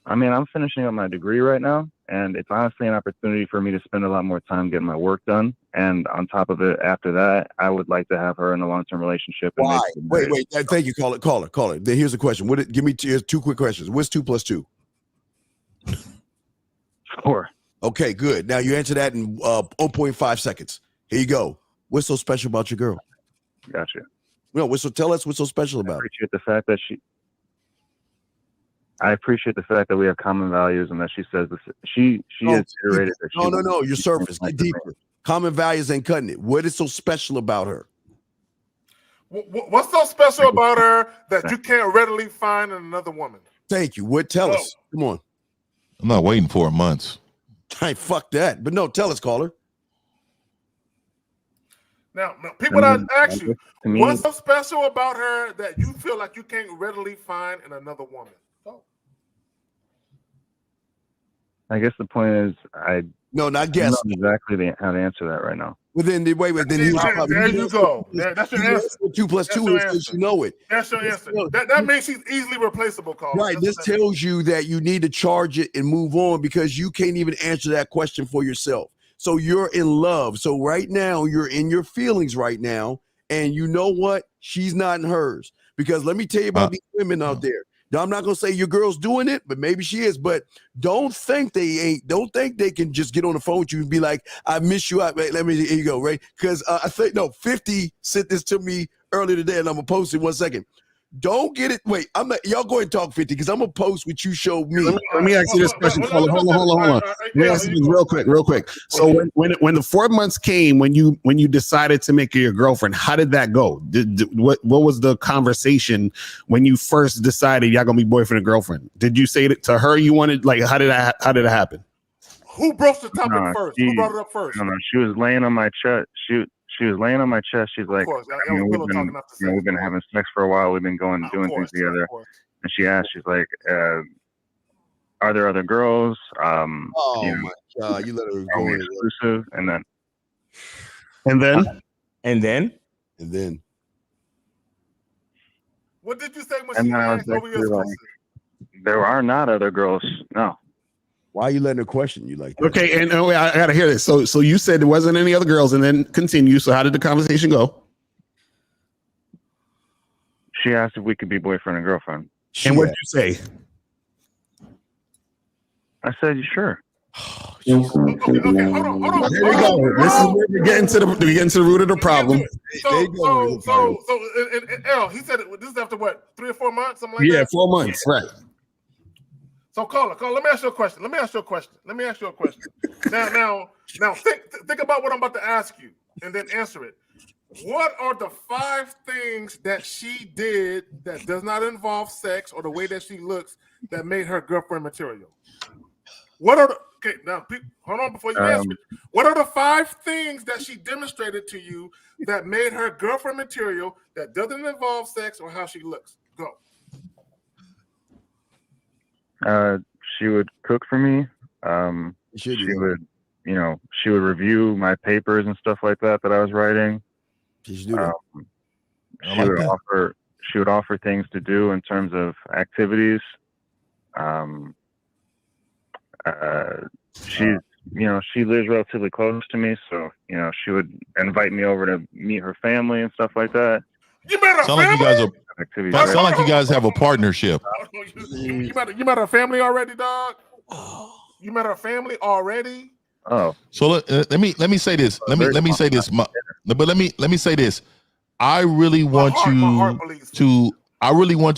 I mean, I'm finishing up my degree right now, and it's honestly an opportunity for me to spend a lot more time getting my work done. And on top of it, after that, I would like to have her in a long-term relationship. And why? Wait. Thank you. Caller. Here's a question. Give me two quick questions. What's 2 + 2? 4. Okay, good. Now you answer that in 0.5 seconds. Here you go. What's so special about your girl? Gotcha. No, tell us what's so special about her. I appreciate the fact that we have common values and that she says this. She is iterated. No. Your surface. Get deeper. Common values ain't cutting it. What is so special about her? What's so special about her that you can't readily find in another woman? Thank you. Tell us. Come on. I'm not waiting 4 months. Hey, fuck that. But no, tell us, caller. Now people that ask you, what's so special about her that you feel like you can't readily find in another woman? I guess the point is, not guess. I don't know exactly how to answer that right now. Well, then there you go. That's your answer. 2 + 2 is because you know it. That's your answer. That means she's easily replaceable, caller. Right. This tells you that you need to charge it and move on because you can't even answer that question for yourself. So you're in love. So right now you're in your feelings right now, and you know what? She's not in hers. Because let me tell you about these women out there. Now, I'm not gonna say your girl's doing it, but maybe she is. But don't think they can just get on the phone with you and be like, "I miss you." Here you go, right? Because I think 50 sent this to me earlier today, and I'm gonna post it 1 second. Don't get it. Wait, y'all go ahead and talk 50 because I'm gonna post what you showed me. Let me ask you this question. Hold on. Let me ask you this real quick. So when the 4 months came, when you decided to make her your girlfriend, how did that go? What was the conversation when you first decided y'all gonna be boyfriend and girlfriend? Did you say it to her? You wanted how did it happen? Who broached the topic first? Who brought it up first? No, she was laying on my chest. She was laying on my chest. She's like, we've been having sex for a while. We've been doing things together. And she asked, she's like, are there other girls? My God, you let her go in exclusive. And then. What did you say when she asked over your exclusive? There are not other girls. No. Why are you letting her question you like that? Okay, and I gotta hear this. So you said there wasn't any other girls, and then continue. So how did the conversation go? She asked if we could be boyfriend and girlfriend. And what did you say? I said, sure. Okay, hold on. There we go. This is where we get into the root of the problem. And L, he said this is after what, 3 or 4 months, something like that. 4 months, right? So caller, let me ask you a question. Now, think about what I'm about to ask you, and then answer it. What are the 5 things that she did that does not involve sex or the way that she looks that made her girlfriend material? What are hold on before you answer it. What are the 5 things that she demonstrated to you that made her girlfriend material that doesn't involve sex or how she looks? Go. She would cook for me. She would, she would review my papers and stuff like that I was writing. She would offer things to do in terms of activities. She lives relatively close to me, so she would invite me over to meet her family and stuff like that. You met her Sound like you guys have a partnership. You met her family already, dog? You met her family already? Oh. So let me say this. Let me say this. Let me say this. I really want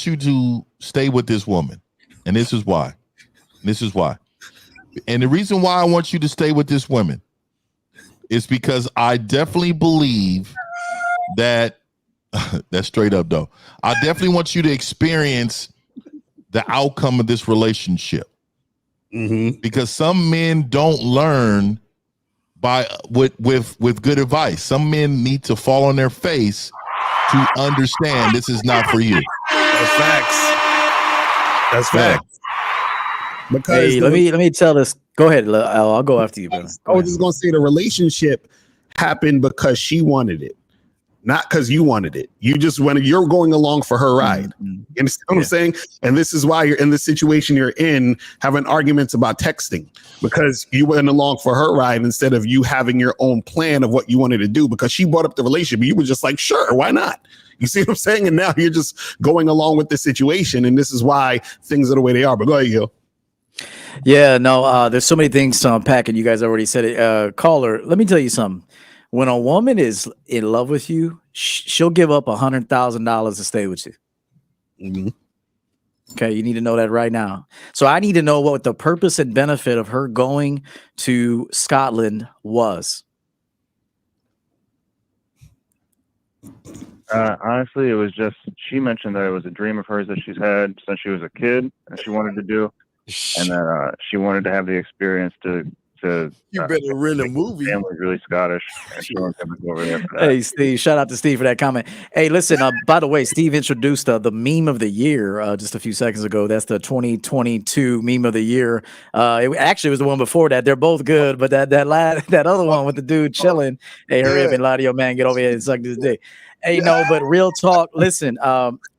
you to stay with this woman. And this is why. And the reason why I want you to stay with this woman is because I definitely believe that that's straight up though. I definitely want you to experience the outcome of this relationship. Because some men don't learn with good advice. Some men need to fall on their face to understand this is not for you. That's facts. Because let me tell this. Go ahead. I'll go after you, brother. I was just gonna say the relationship happened because she wanted it, not because you wanted it. You're going along for her ride. You understand what I'm saying? And this is why you're in the situation you're in, having arguments about texting, because you went along for her ride instead of you having your own plan of what you wanted to do. Because she brought up the relationship, you were just like, sure, why not? You see what I'm saying? And now you're just going along with the situation, and this is why things are the way they are. But go ahead, Gil. Yeah, no, there's so many things to unpack, and you guys already said it. Caller, let me tell you something. When a woman is in love with you, she'll give up $100,000 to stay with you. Okay, you need to know that right now. So I need to know what the purpose and benefit of her going to Scotland was. Honestly, it was just, she mentioned that it was a dream of hers that she's had since she was a kid and she wanted to do, and that she wanted to have the experience to you better rent a movie. Family's really Scottish. And she wants to go over there for that. Hey, Steve, shout out to Steve for that comment. Hey, listen, by the way, Steve introduced the meme of the year just a few seconds ago. That's the 2022 meme of the year. It actually was the one before that. They're both good, but that other one with the dude chilling. Hey, hurry up and lie to your man. Get over here and suck this dick. Hey, no, but real talk. Listen,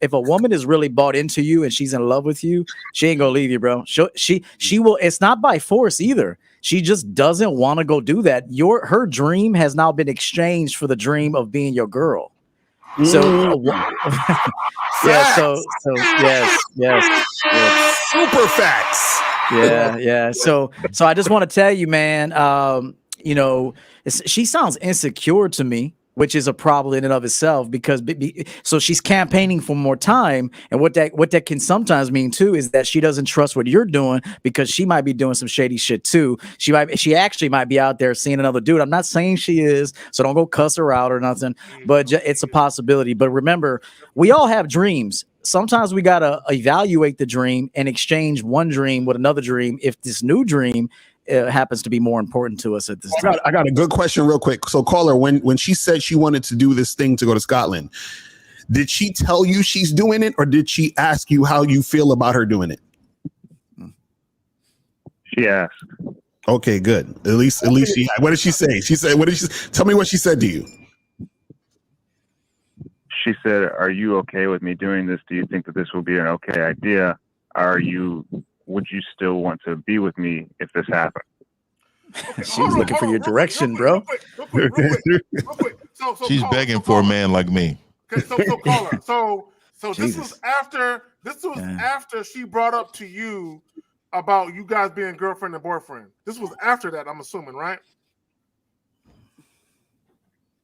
if a woman is really bought into you and she's in love with you, she ain't gonna leave you, bro. She will. It's not by force either. She just doesn't want to go do that. Her dream has now been exchanged for the dream of being your girl. So, yeah. So yes. Super facts. Yeah. So I just want to tell you, man. She sounds insecure to me, which is a problem in and of itself, because so she's campaigning for more time. And what that can sometimes mean too is that she doesn't trust what you're doing, because she might be doing some shady shit too. She actually might be out there seeing another dude. I'm not saying she is, so don't go cuss her out or nothing, but it's a possibility. But remember, we all have dreams. Sometimes we got to evaluate the dream and exchange one dream with another dream if this new dream happens to be more important to us at this time. I got a good question real quick. So caller, when she said she wanted to do this thing to go to Scotland, did she tell you she's doing it, or did she ask you how you feel about her doing it? She asked. Okay, good. At least she. What did she say? She said, "What did she tell me? What she said to you?" She said, "Are you okay with me doing this? Do you think that this will be an okay idea? Would you still want to be with me if this happened?" She's looking for your direction, bro. Real quick. So she's begging for a man like me. Okay, so caller. So this was after she brought up to you about you guys being girlfriend and boyfriend. This was after that, I'm assuming, right?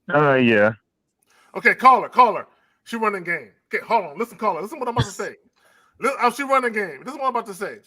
Yeah. Okay, caller. She running game. Okay, hold on. Listen, caller. Listen what I'm about to say. She running game. This is what I'm about to say.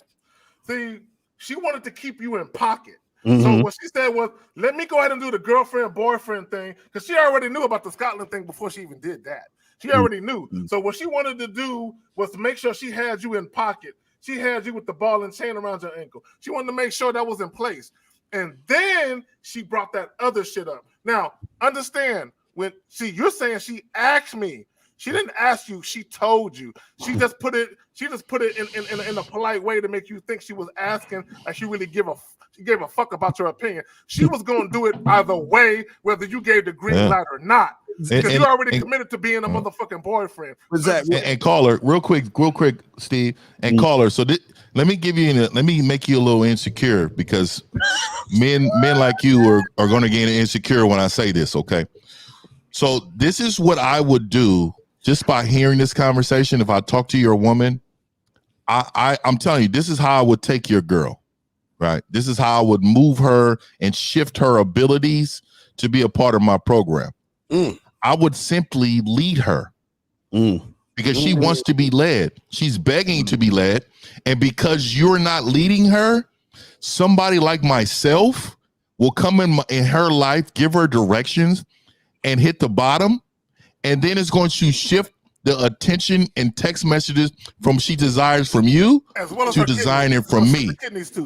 See, she wanted to keep you in pocket. So what she said was, let me go ahead and do the girlfriend-boyfriend thing, because she already knew about the Scotland thing before she even did that. She already knew. So what she wanted to do was to make sure she had you in pocket. She had you with the ball and chain around your ankle. She wanted to make sure that was in place. And then she brought that other shit up. Now, understand, you're saying she asked me. She didn't ask you, she told you. She just put it in a polite way to make you think she was asking, like she really gave a fuck about your opinion. She was gonna do it either way, whether you gave the green light or not. Because you already committed to being a motherfucking boyfriend. And caller, real quick, Steve, and caller. So let me make you a little insecure, because men like you are going to get insecure when I say this. Okay, so this is what I would do just by hearing this conversation. If I talk to your woman, I'm telling you, this is how I would take your girl. Right, this is how I would move her and shift her abilities to be a part of my program. I would simply lead her because she wants to be led. She's begging to be led. And because you're not leading her, somebody like myself will come in her life, give her directions, and hit the bottom. And then it's going to shift the attention and text messages from she desires from you to designing from me.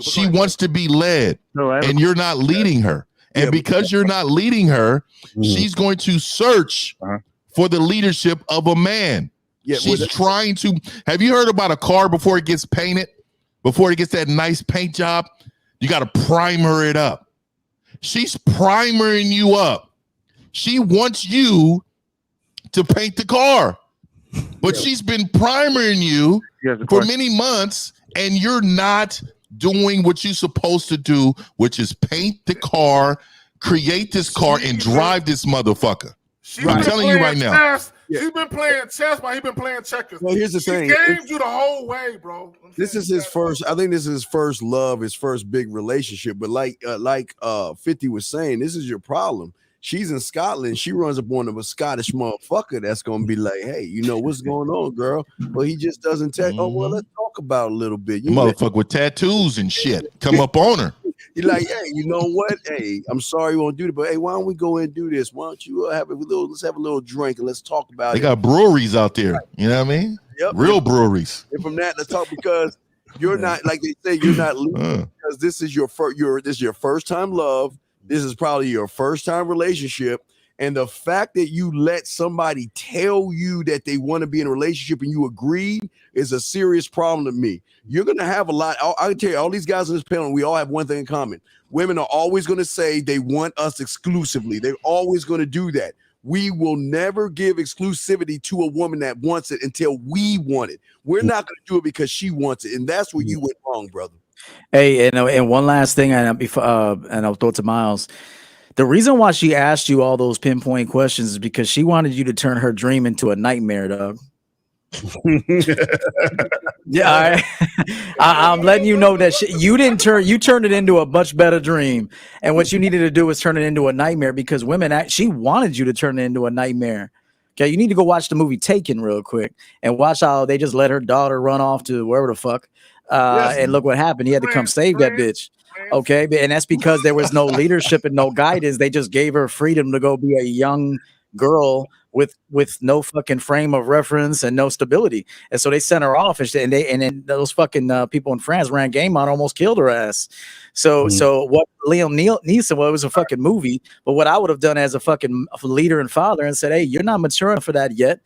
She wants to be led, and you're not leading her. And because you're not leading her, she's going to search for the leadership of a man. She's trying to. Have you heard about a car before it gets painted? Before it gets that nice paint job, you got to primer it up. She's primering you up. She wants you to paint the car, but she's been primering you for many months, and you're not doing what you're supposed to do, which is paint the car, create this car, and drive this motherfucker. I'm telling you right now. She's been playing chess while he's been playing checkers. Well, here's the thing. She gamed you the whole way, bro. This is his first. I think this is his first love, his first big relationship. But like 50 was saying, this is your problem. She's in Scotland. She runs up on a Scottish motherfucker that's gonna be like, "Hey, you know what's going on, girl?" Well, he just doesn't text. Oh, well, let's talk about it a little bit. You motherfucker with tattoos and shit come up on her. You're like, "Hey, you know what? Hey, I'm sorry you won't do it, but hey, why don't we go and do this? Why don't you let's have a little drink and let's talk about it." They got breweries out there. You know what I mean? Yep. Real breweries. And from that, let's talk, because you're not, like they say, you're not leaving because this is your first time love. This is probably your first time relationship. And the fact that you let somebody tell you that they want to be in a relationship and you agreed is a serious problem to me. You're going to have a lot. I can tell you, all these guys on this panel, we all have one thing in common. Women are always going to say they want us exclusively. They're always going to do that. We will never give exclusivity to a woman that wants it until we want it. We're not going to do it because she wants it. And that's where you went wrong, brother. Hey, and one last thing, and I'll throw it to Miles. The reason why she asked you all those pinpoint questions is because she wanted you to turn her dream into a nightmare, dog. Yeah, I'm letting you know that you turned it into a much better dream, and what you needed to do was turn it into a nightmare, because she wanted you to turn it into a nightmare. Okay, you need to go watch the movie Taken real quick and watch how they just let her daughter run off to wherever the fuck. And look what happened. He had to come save that bitch. Okay, and that's because there was no leadership and no guidance. They just gave her freedom to go be a young girl with no fucking frame of reference and no stability. And so they sent her off, and then those fucking people in France ran game on, almost killed her ass. So what Liam Neeson, well, it was a fucking movie, but what I would have done as a fucking leader and father and said, hey, you're not mature enough for that yet.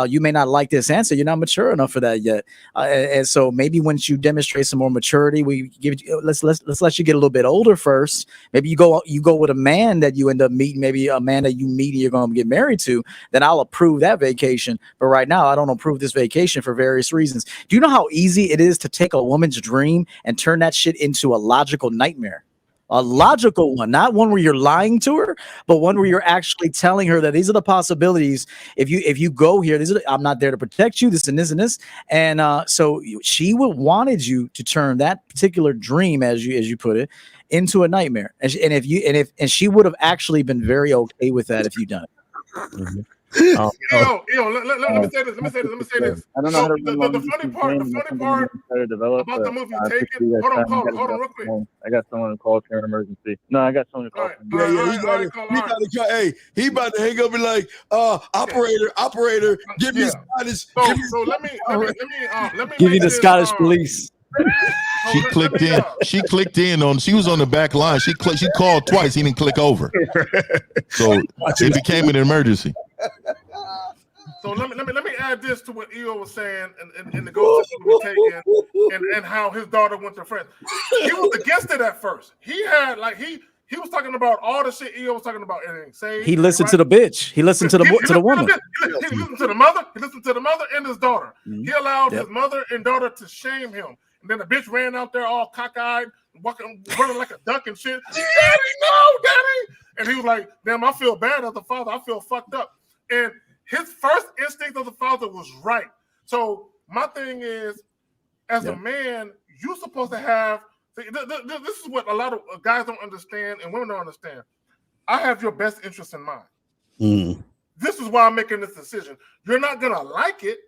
You may not like this answer. You're not mature enough for that yet. And so maybe once you demonstrate some more maturity, we give you, let's let you get a little bit older first. Maybe you go with a man that you end up meeting, maybe a man that you meet and you're going to get married to. Then I'll approve that vacation. But right now, I don't approve this vacation for various reasons. Do you know how easy it is to take a woman's dream and turn that shit into a logical nightmare? a logical one, not one where you're lying to her, but one where you're actually telling her that these are the possibilities. If you go here, I'm not there to protect you. This and this and this, and so she wanted you to turn that particular dream, as you put it, into a nightmare. And she would have actually been very okay with that if you done it. Mm-hmm. Let me say this. I don't know how to the funny part about the movie Taken. Hold on, real quick. I got someone to call for an emergency. No, I got someone to call. He about to hang up and like, operator, give me Scottish. So let me give you the Scottish police. She clicked in. She clicked in on. She was on the back line. She called twice. He didn't click over. So it became an emergency. So let me add this to what EO was saying and the goal system was taken and how his daughter went to friends. He was against it at first. He had he was talking about all the shit EO was talking about. He listened to the bitch. He listened to the woman. He listened to the mother. He listened to the mother and his daughter. Mm-hmm. He allowed his mother and daughter to shame him. And then the bitch ran out there all cockeyed, running like a duck and shit. Daddy, no, Daddy. And he was like, damn, I feel bad as a father. I feel fucked up. And his first instinct as a father was right. So my thing is, as a man, you're supposed to have, this is what a lot of guys don't understand and women don't understand. I have your best interest in mind. Mm. This is why I'm making this decision. You're not going to like it,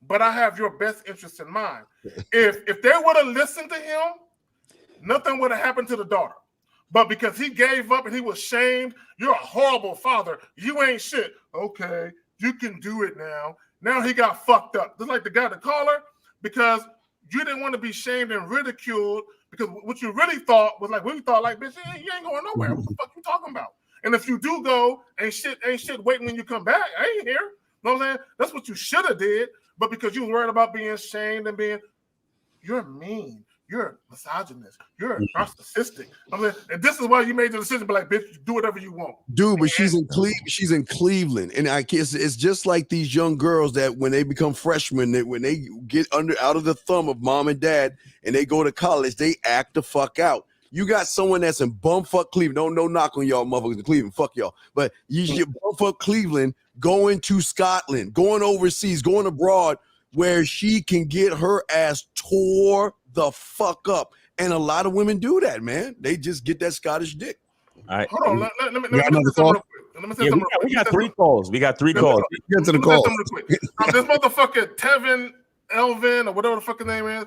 but I have your best interest in mind. If they would have listened to him, nothing would have happened to the daughter. But because he gave up and he was shamed, you're a horrible father. You ain't shit. Okay, you can do it now. Now he got fucked up. Just like the guy, the caller, because you didn't want to be shamed and ridiculed because what you really thought was like, we thought like, bitch, you ain't going nowhere. What the fuck you talking about? And if you do go, ain't shit waiting when you come back. I ain't here. You know what I'm saying? That's what you should have did. But because you were worried about being shamed and you're mean, you're misogynist, you're narcissistic. I mean, and this is why you made the decision, but like, bitch, do whatever you want. Dude, but she's in Cleveland. And I guess it's just like these young girls that when they become freshmen, when they get out of the thumb of mom and dad and they go to college, they act the fuck out. You got someone that's in bumfuck Cleveland. No knock on y'all motherfuckers in Cleveland. Fuck y'all. But you get bumfuck Cleveland going to Scotland, going overseas, going abroad, where she can get her ass tore the fuck up. And a lot of women do that, man. They just get that Scottish dick. All right. Hold on. Let me say something real quick. We got 3 calls. We got 3 calls. Get to the call. This motherfucker Tevin Elvin or whatever the fuck his name is.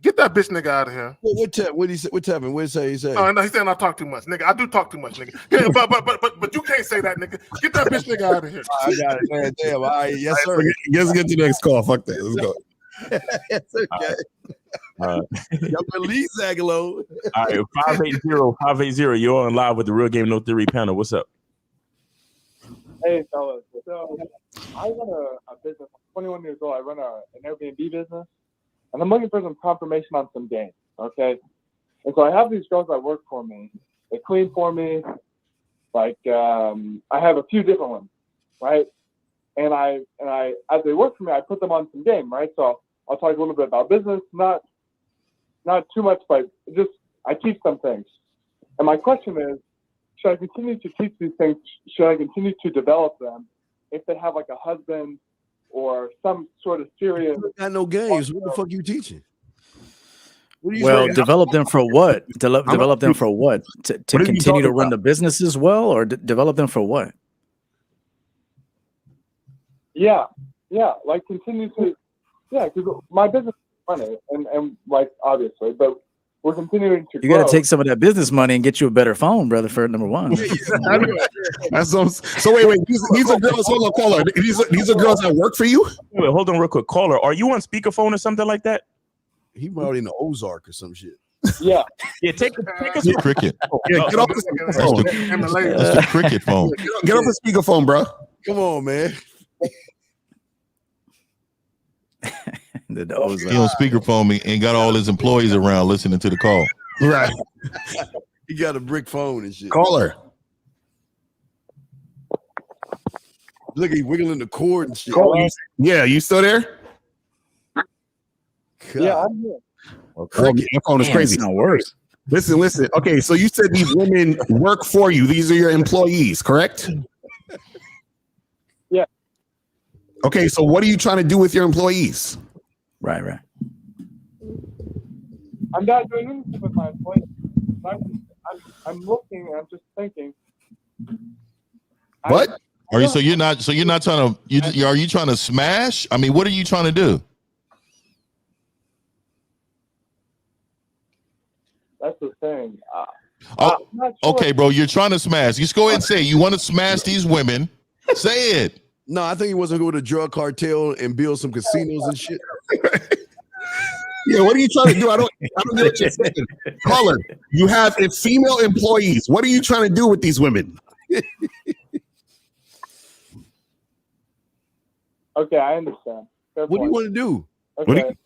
Get that bitch nigga out of here. What did he say? What Tevin? What did he say? Oh, no, he's saying I talk too much, nigga. I do talk too much, nigga. Yeah, but you can't say that, nigga. Get that bitch nigga out of here. I got it, man. Damn. All right, yes, sir. Let's get to the next call. Fuck that. Let's go. It's okay. Y'all release Zagalo. All right, 580. You're on live with the Real Game No Theory panel. What's up? Hey, fellas. So I run a business. I'm 21 years old. I run an Airbnb business. And I'm looking for some confirmation on some games, okay? And so I have these girls that work for me. They clean for me. Like, I have a few different ones, right? And I, as they work for me, I put them on some game, right? So I'll talk a little bit about business, not too much, but just I teach them things. And my question is, should I continue to teach these things? Should I continue to develop them if they have like a husband or some sort of serious? Got no games. What the fuck you teaching? Well, develop them for what? Develop them for what? To continue to run the business as well, or develop them for what? Yeah, like continue to, because my business is running, and like obviously, but we're continuing to. You got to take some of that business money and get you a better phone, brother. For number one. So wait. These are girls. Hold on, caller. These are girls that work for you. Wait, hold on, real quick, caller. Are you on speakerphone or something like that? He probably in the Ozark or some shit. Yeah. Take us. Cricket. Yeah, get off the speakerphone. That's the cricket phone. Get off the speakerphone, bro. Come on, man. He on speakerphone and got all his employees around listening to the call. Right. He got a brick phone and shit. Caller. Look, he wiggling the cord and shit. Yeah, you still there? God. Yeah, I'm here. Okay. Your phone is crazy. It's not worse. Listen. Okay, so you said these women work for you. These are your employees, correct? Yeah. Okay, so what are you trying to do with your employees? Right. I'm not doing anything with my employees. I'm looking. I'm just thinking. What? Are you? So you're not trying to. Are you trying to smash? I mean, what are you trying to do? That's the thing. Okay, bro. You're trying to smash. Just go ahead and say you want to smash these women. Say it. No, I think he wasn't going to go to drug cartel and build some casinos and shit. Yeah, what are you trying to do? I don't get what you're saying. Caller, you have female employees. What are you trying to do with these women? Okay, I understand. What do you want to do? Okay.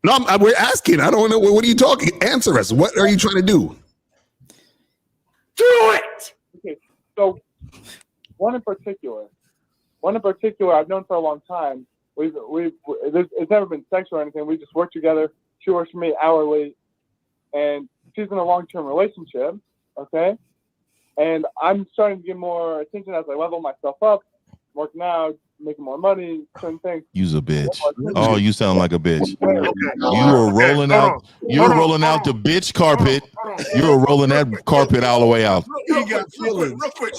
We're asking. I don't know. What are you talking? Answer us. What are you trying to do? Do it. Okay, so one in particular I've known for a long time. It's never been sexual or anything. We just work together. She works for me hourly, and she's in a long-term relationship. Okay, and I'm starting to get more attention as I level myself up, working out, making more money, certain things. You's a bitch. Oh, you sound like a bitch. You were rolling out. You're rolling out the bitch carpet. You were rolling that carpet all the way out. Real quick.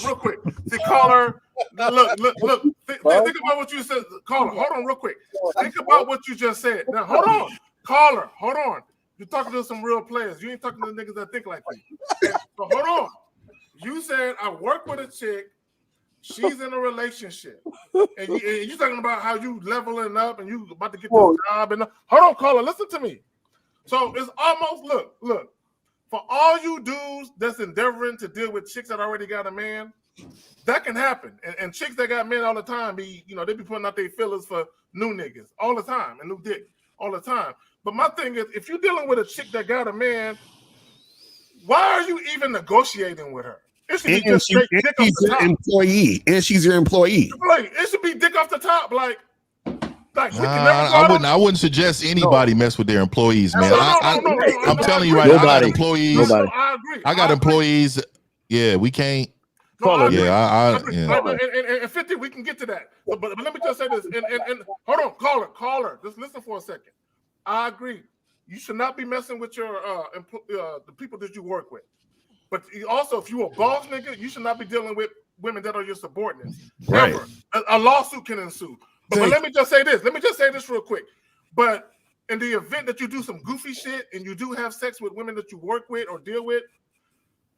See, caller. Now look. Think about what you said, caller. Hold on, real quick. Think about what you just said. Now, hold on, caller. Hold on. You're talking to some real players. You ain't talking to the niggas that think like you. So hold on. You said I work with a chick. She's in a relationship, and you talking about how you leveling up and you about to get this job. And hold on, caller, listen to me. So it's almost look for all you dudes that's endeavoring to deal with chicks that already got a man. That can happen, and chicks that got men all the time they be putting out their fillers for new niggas all the time and new dick all the time. But my thing is, if you're dealing with a chick that got a man, why are you even negotiating with her? It should be just straight dick off the top. Employee, and she's your employee. Like, it should be dick off the top. Like I wouldn't suggest anybody mess with their employees, man. I'm telling you right now, I got employees. Nobody. I agree. I got employees. Yeah, we can't. I agree. And 50, we can get to that. But let me just say this. And hold on, caller. Just listen for a second. I agree. You should not be messing with your the people that you work with. But also, if you're a boss nigga, you should not be dealing with women that are your subordinates. Right. Never. A lawsuit can ensue. But let me just say this. Let me just say this real quick. But in the event that you do some goofy shit and you do have sex with women that you work with or deal with,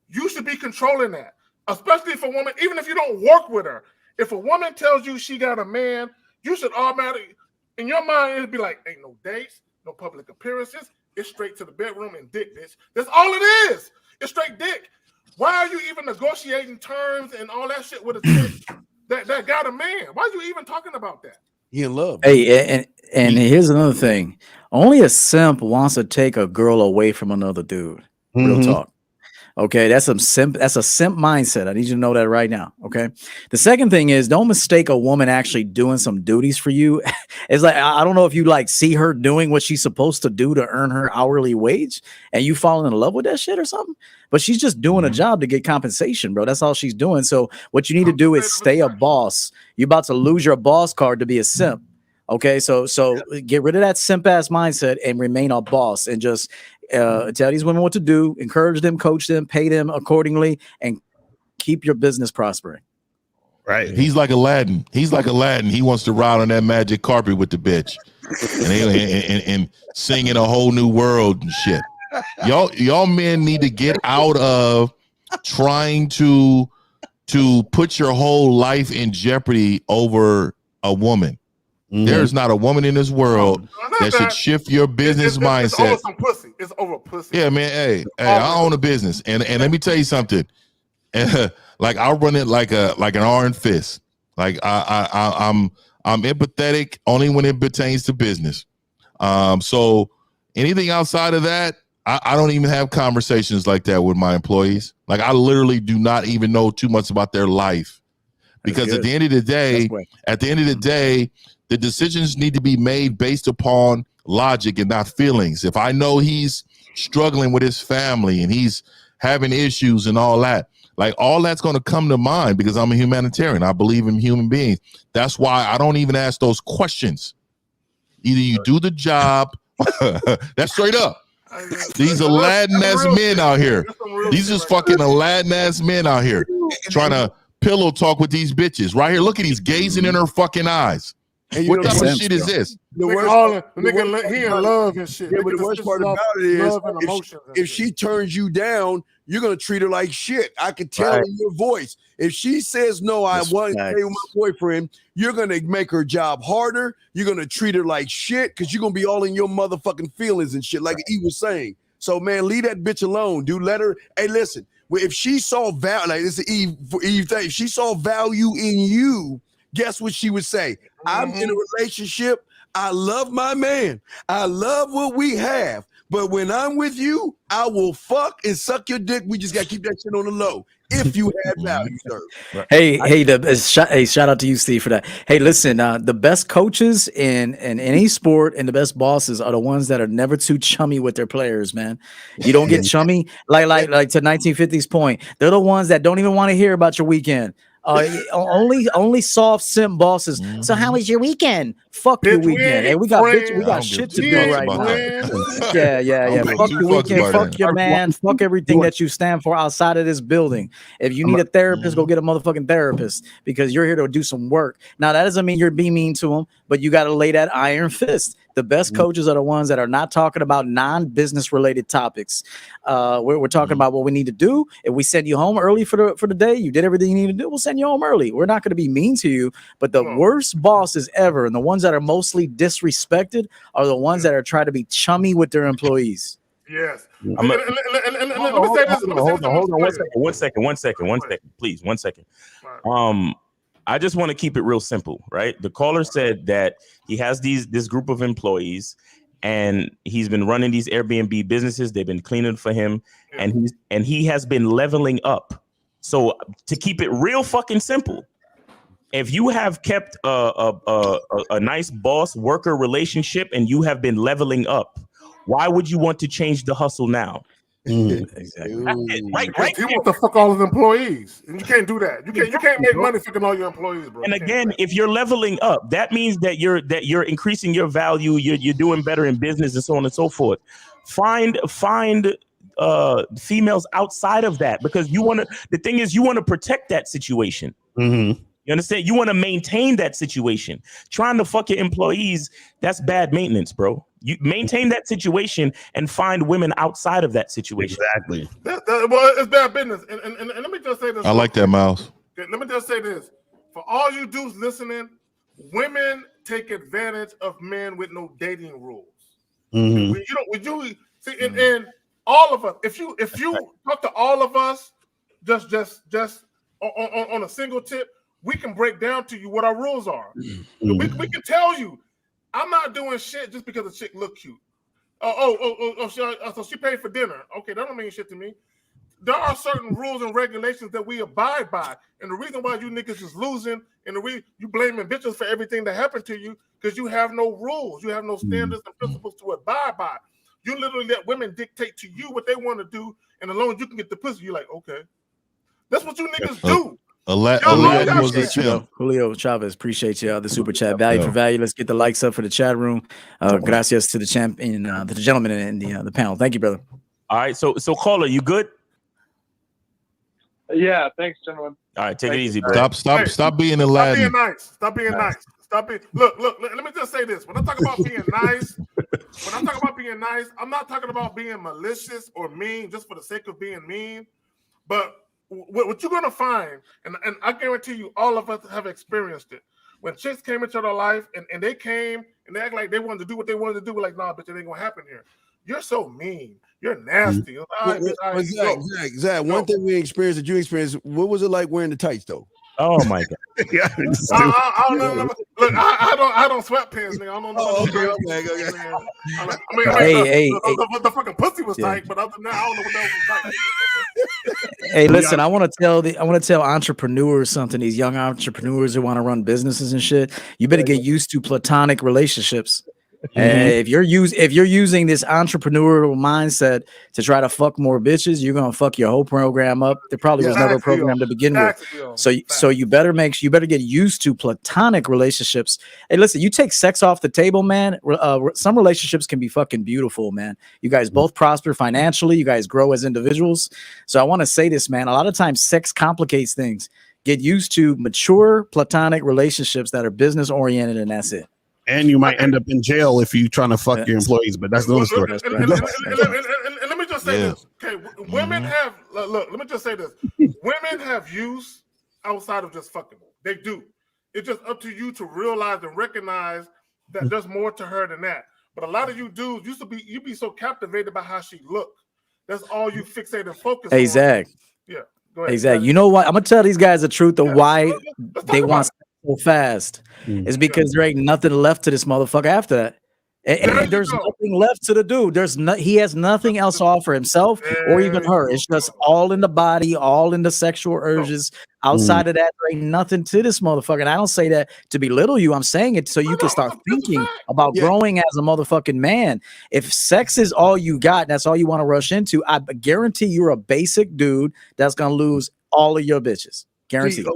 you should be controlling that. Especially if a woman, even if you don't work with her, if a woman tells you she got a man, you should automatically, in your mind, it'd be like, ain't no dates, no public appearances. It's straight to the bedroom and dick, bitch. That's all it is. It's straight dick. Why are you even negotiating terms and all that shit with a chick that got a man? Why are you even talking about that? He in love. Hey, and here's another thing. Only a simp wants to take a girl away from another dude. Real talk. Okay, that's a simp mindset. I need you to know that right now. Okay. The second thing is, don't mistake a woman actually doing some duties for you. It's like, I don't know if you like see her doing what she's supposed to do to earn her hourly wage and you fall in love with that shit or something. But she's just doing a job to get compensation, bro. That's all she's doing. So what you need to do is stay a boss. You're about to lose your boss card to be a simp. Okay, so get rid of that simp ass mindset and remain a boss and just tell these women what to do, encourage them, coach them, pay them accordingly, and keep your business prospering. Right. He's like Aladdin. He wants to ride on that magic carpet with the bitch and sing in a whole new world and shit. Y'all men need to get out of trying to put your whole life in jeopardy over a woman. There's not a woman in this world that should shift your business mindset. It's over some pussy. It's over pussy. Yeah, man. Hey, I own a business, and let me tell you something. Like I run it like an iron fist. Like I'm empathetic only when it pertains to business. So anything outside of that, I don't even have conversations like that with my employees. Like I literally do not even know too much about their life, because at the end of the day, the decisions need to be made based upon logic and not feelings. If I know he's struggling with his family and he's having issues and all that. Like all that's going to come to mind because I'm a humanitarian. I believe in human beings. That's why I don't even ask those questions. Either you do the job. That's straight up. These Aladdin ass men out here. These is fucking Aladdin ass men out here trying to pillow talk with these bitches right here. Look at these gazing in her fucking eyes. What type of shit is this? Nigga, he in love and shit. Yeah, but the worst part about it is if she turns you down, you're gonna treat her like shit. I can tell in your voice. If she says no, I want to stay with my boyfriend, you're gonna make her job harder. You're gonna treat her like shit because you're gonna be all in your motherfucking feelings and shit, like he was saying. So man, leave that bitch alone, dude. Let her. Hey, listen. If she saw value, like this is Eve thing. If she saw value in you, guess what she would say? I'm in a relationship. I love my man. I love what we have. But when I'm with you, I will fuck and suck your dick. We just got to keep that shit on the low. If you had value, sir. Hey, shout out to you, Steve, for that. Hey, listen, the best coaches in any sport and the best bosses are the ones that are never too chummy with their players, man. You don't get chummy, like to 1950's point. They're the ones that don't even want to hear about your weekend. Only soft simp bosses. So how was your weekend? Fuck your weekend. Hey, we got shit to do right now. Yeah. Fuck your weekend. Fuck your man. Fuck everything that you stand for outside of this building. If you need a therapist, go get a motherfucking therapist because you're here to do some work. Now that doesn't mean you're being mean to them, but you got to lay that iron fist. The best coaches are the ones that are not talking about non-business related topics. We're talking about what we need to do. If we send you home early for the day, you did everything you need to do, we'll send you home early. We're not going to be mean to you, but the worst bosses ever and the ones that are mostly disrespected are the ones that are trying to be chummy with their employees. Yes. Let me say this. Hold on. One second, please. 1 second. I just want to keep it real simple, right? The caller said that he has this group of employees and he's been running these Airbnb businesses. They've been cleaning for him and he has been leveling up. So to keep it real fucking simple, if you have kept a nice boss worker relationship and you have been leveling up, why would you want to change the hustle now? Exactly. Right. He wants to fuck all his employees, and you can't do that. You can't make money fucking all your employees, bro. And again, if you're leveling up, that means that you're increasing your value. You're doing better in business and so on and so forth. Find females outside of that because you want to. The thing is, you want to protect that situation. Mm-hmm. You understand? You want to maintain that situation. Trying to fuck your employees, that's bad maintenance, bro. You maintain that situation and find women outside of that situation. Exactly. Well, it's bad business. And let me just say this. I like that, Miles. Let me just say this. For all you dudes listening, women take advantage of men with no dating rules. Mm-hmm. And all of us, if you talk to all of us, just on a single tip, we can break down to you what our rules are. Mm-hmm. We can tell you, I'm not doing shit just because the chick look cute. So she paid for dinner. Okay, that don't mean shit to me. There are certain rules and regulations that we abide by, and the reason why you niggas is losing, and the reason you blaming bitches for everything that happened to you, because you have no rules, you have no standards and principles to abide by. You literally let women dictate to you what they want to do, and as long as you can get the pussy, you're like, okay, that's what you niggas do. Julio Chavez, appreciate you. The super chat, value for value. Let's get the likes up for the chat room. Gracias to the champion, to the gentleman in the panel. Thank you, brother. All right, so caller, you good? Yeah, thanks, gentlemen. All right, take it easy, bro. Stop being Aladdin. Stop being nice. Look. Let me just say this. When I talk about being nice, I'm not talking about being malicious or mean just for the sake of being mean, but what you're gonna find, and I guarantee you, all of us have experienced it. When chicks came into their life and they came and they act like they wanted to do what they wanted to do, we're like, nah, bitch, it ain't gonna happen here. You're so mean. You're nasty. Zach, one thing we experienced that you experienced, what was it like wearing the tights though? Oh my god! I don't know. Look, I don't sweat pants, nigga. I don't know. Okay. The fucking pussy was tight, but other than that, I don't know what else was tight. Hey, listen, I want to tell entrepreneurs something. These young entrepreneurs who want to run businesses and shit, you better get used to platonic relationships. If you're using this entrepreneurial mindset to try to fuck more bitches, you're gonna fuck your whole program up. There probably was never a program to begin with. So you better get used to platonic relationships. Hey, listen, you take sex off the table, man. Some relationships can be fucking beautiful, man. You guys both prosper financially. You guys grow as individuals. So I want to say this, man. A lot of times, sex complicates things. Get used to mature platonic relationships that are business oriented, and that's it. And you might end up in jail if you're trying to fuck your employees, but that's another story. And let me just say this. Okay, women have look. Let me just say this. Women have use outside of just fucking. They do. It's just up to you to realize and recognize that there's more to her than that. But a lot of you dudes you'd be so captivated by how she looked. That's all you fixate and focus on. Zach. Yeah. Go ahead. Exactly. You know what? I'm gonna tell these guys the truth of why they want so fast. It's because there ain't nothing left to this motherfucker after that. And there's nothing left to the dude. He has nothing else to offer himself or even her. It's just all in the body, all in the sexual urges. Outside of that, there ain't nothing to this motherfucker. And I don't say that to belittle you. I'm saying it so you can start thinking about growing as a motherfucking man. If sex is all you got, that's all you want to rush into, I guarantee you're a basic dude that's gonna lose all of your bitches. Guaranteed.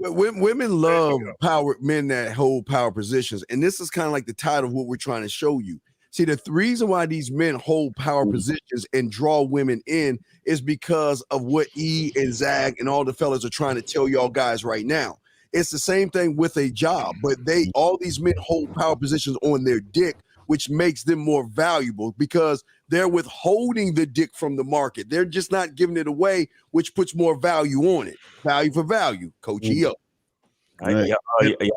Women love power men that hold power positions, and this is kind of like the title of what we're trying to show you. See, the reason why these men hold power positions and draw women in is because of what E and Zag and all the fellas are trying to tell y'all guys right now. It's the same thing with a job, but all these men hold power positions on their dick, which makes them more valuable because they're withholding the dick from the market. They're just not giving it away, which puts more value on it. Value for value. Coach E up. Are you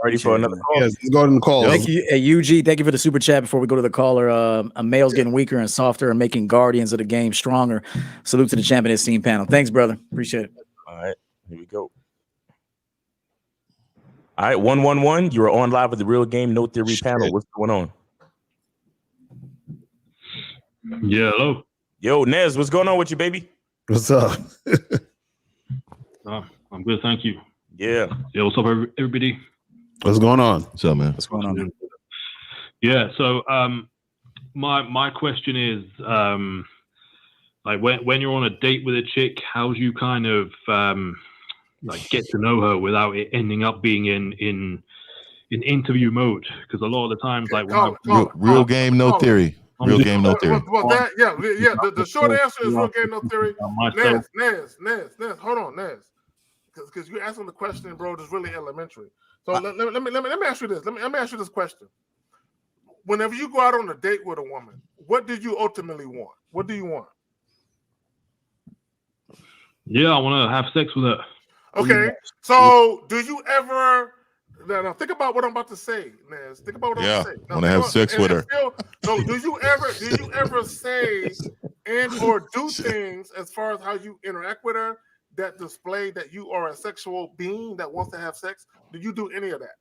ready for another call? Yes, go to the call. Thank you, UG. Thank you for the super chat. Before we go to the caller, a male's getting weaker and softer and making guardians of the game stronger. Salute to the champion team panel. Thanks, brother. Appreciate it. All right, here we go. All right, 111. You are on live with the Real Game No Theory panel. What's going on? Yeah, hello. Yo, Nez, what's going on with you, baby? What's up? I'm good, thank you. Yeah. What's up, everybody? What's going on? What's up, man? What's going on, man? Yeah, so my question is, like when you're on a date with a chick, how do you kind of like get to know her without it ending up being in interview mode? Because a lot of the times, like real game, no theory. Real game, no theory. Well, the short answer is real game, no theory. Nez, hold on, Nez, because you're asking the question, bro. That's really elementary. So let me ask you this. Let me ask you this question. Whenever you go out on a date with a woman, what do you ultimately want? What do you want? Yeah, I want to have sex with her. Okay, so do you ever? Now think about what I'm about to say, Nez. Think about what I'm about to say. I want to have sex with her. So do you ever say and or do things as far as how you interact with her that display that you are a sexual being that wants to have sex? Do you do any of that?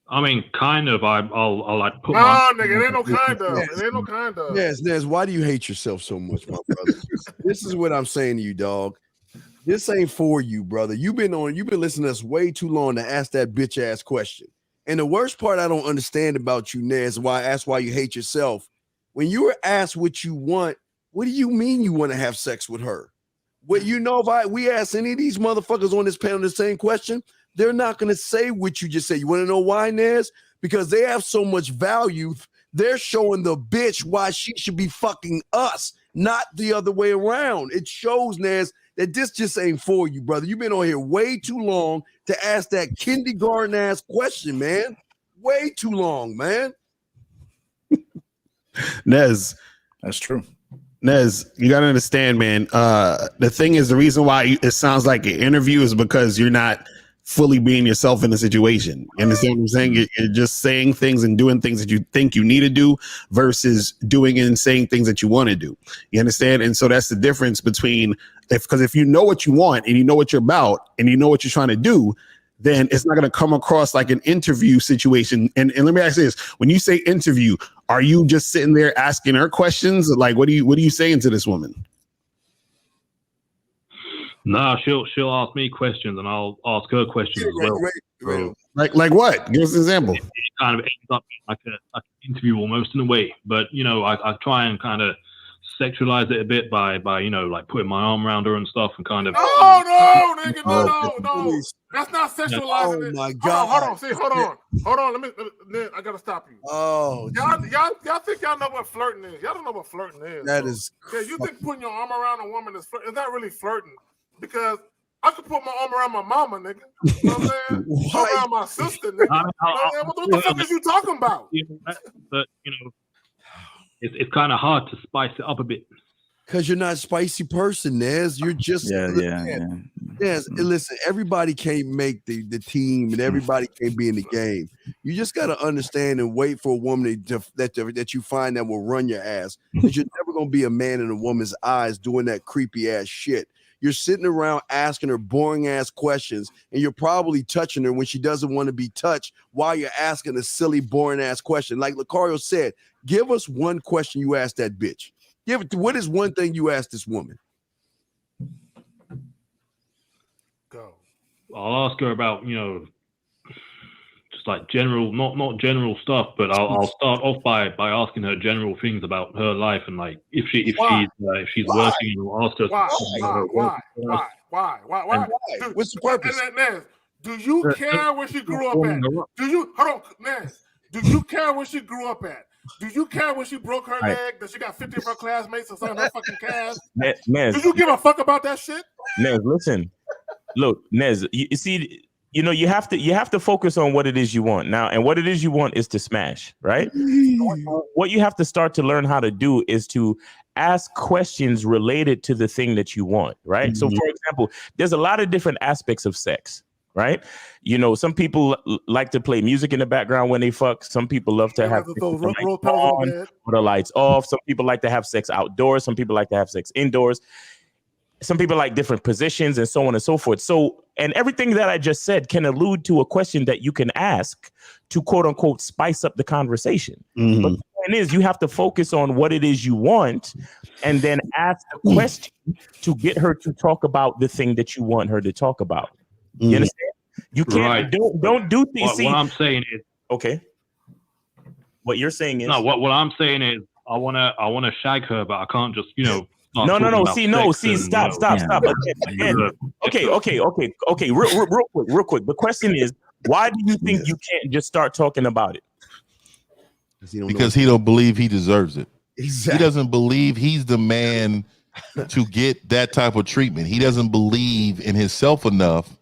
I mean, kind of. I'll like put. Nigga, it ain't no kind of. It ain't no kind of. Nez, why do you hate yourself so much, my brother? This is what I'm saying to you, dog. This ain't for you, brother. You've been listening to us way too long to ask that bitch ass question. And the worst part I don't understand about you, Nez, why you hate yourself. When you were asked what you want, what do you mean you want to have sex with her? What if we ask any of these motherfuckers on this panel the same question, they're not going to say what you just said. You want to know why, Nez? Because they have so much value. They're showing the bitch why she should be fucking us, not the other way around. It shows, Nez, that this just ain't for you, brother. You've been on here way too long to ask that kindergarten ass question, man. Way too long, man. Nez, that's true. Nez, you gotta understand, man. The thing is, the reason why it sounds like an interview is because you're not fully being yourself in the situation. You understand what I'm saying? You're just saying things and doing things that you think you need to do versus doing and saying things that you want to do. You understand? And so that's the difference between if you know what you want and you know what you're about and you know what you're trying to do, then it's not going to come across like an interview situation. And let me ask you this. When you say interview, are you just sitting there asking her questions? Like, what are you saying to this woman? Nah, she'll ask me questions and I'll ask her questions as well. So, like what? Give us an example. It kind of ends up like an interview almost in a way. But I try and kind of sexualize it a bit by like putting my arm around her and stuff and kind of. No, nigga, no. That's not sexualizing it. My God. Hold on. Let me. I gotta stop you. Oh, y'all think y'all know what flirting is? Y'all don't know what flirting is. That is. Yeah, you think putting your arm around a woman is flirting? It's not really flirting because I could put my arm around my mama, nigga. You know what I'm saying? Around my sister, nigga. What the fuck is you talking about? But it's kind of hard to spice it up a bit. Because you're not a spicy person, Nez. You're just Nez. Listen, everybody can't make the team, and everybody can't be in the game. You just got to understand and wait for a woman that you find that will run your ass. Because you're never gonna be a man in a woman's eyes doing that creepy ass shit. You're sitting around asking her boring ass questions, and you're probably touching her when she doesn't want to be touched while you're asking a silly, boring ass question. Like Lucario said, give us one question you asked that bitch. What is one thing you asked this woman? Go. I'll ask her about, just like general, not general stuff, but I'll start off by asking her general things about her life and like if she's working, I'll ask her. Why? What's the purpose? Nez, do you care where she grew up at? Nez, do you care where she grew up at? Do you care when she broke her leg that she got 50 of her classmates sucking her fucking calves? Nez, do you give a fuck about that shit? Nez, listen. Look, Nez, you see, you have to focus on what it is you want now, and what it is you want is to smash, right? What you have to start to learn how to do is to ask questions related to the thing that you want, right? So, for example, there's a lot of different aspects of sex. Right? Some people like to play music in the background when they fuck. Some people love to have sex with the lights on or the lights off. Some people like to have sex outdoors. Some people like to have sex indoors. Some people like different positions and so on and so forth. So, and everything that I just said can allude to a question that you can ask to quote unquote spice up the conversation. Mm-hmm. But the point is, you have to focus on what it is you want and then ask a question to get her to talk about the thing that you want her to talk about. You understand? You can't don't do things. What I'm saying is okay. What you're saying is what I'm saying is I wanna shag her, but I can't just No. Stop. Again. Okay. Real quick. The question is, why do you think you can't just start talking about it? Because he don't believe he deserves it. Exactly. He doesn't believe he's the man to get that type of treatment. He doesn't believe in himself enough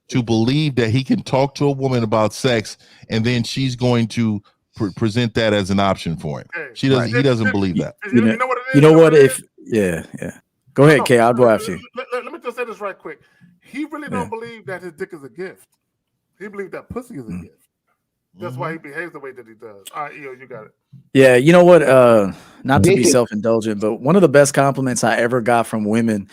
to believe that he can talk to a woman about sex and then she's going to present that as an option for him. She doesn't. He doesn't believe that. You know what it is? You know what? Yeah. Go ahead, Kay. I'll go after you. Let me just say this right quick. He really don't believe that his dick is a gift. He believes that pussy is a gift. That's why he behaves the way that he does. All right, EO, you got it. Yeah, you know what? Not to be self-indulgent, but one of the best compliments I ever got from women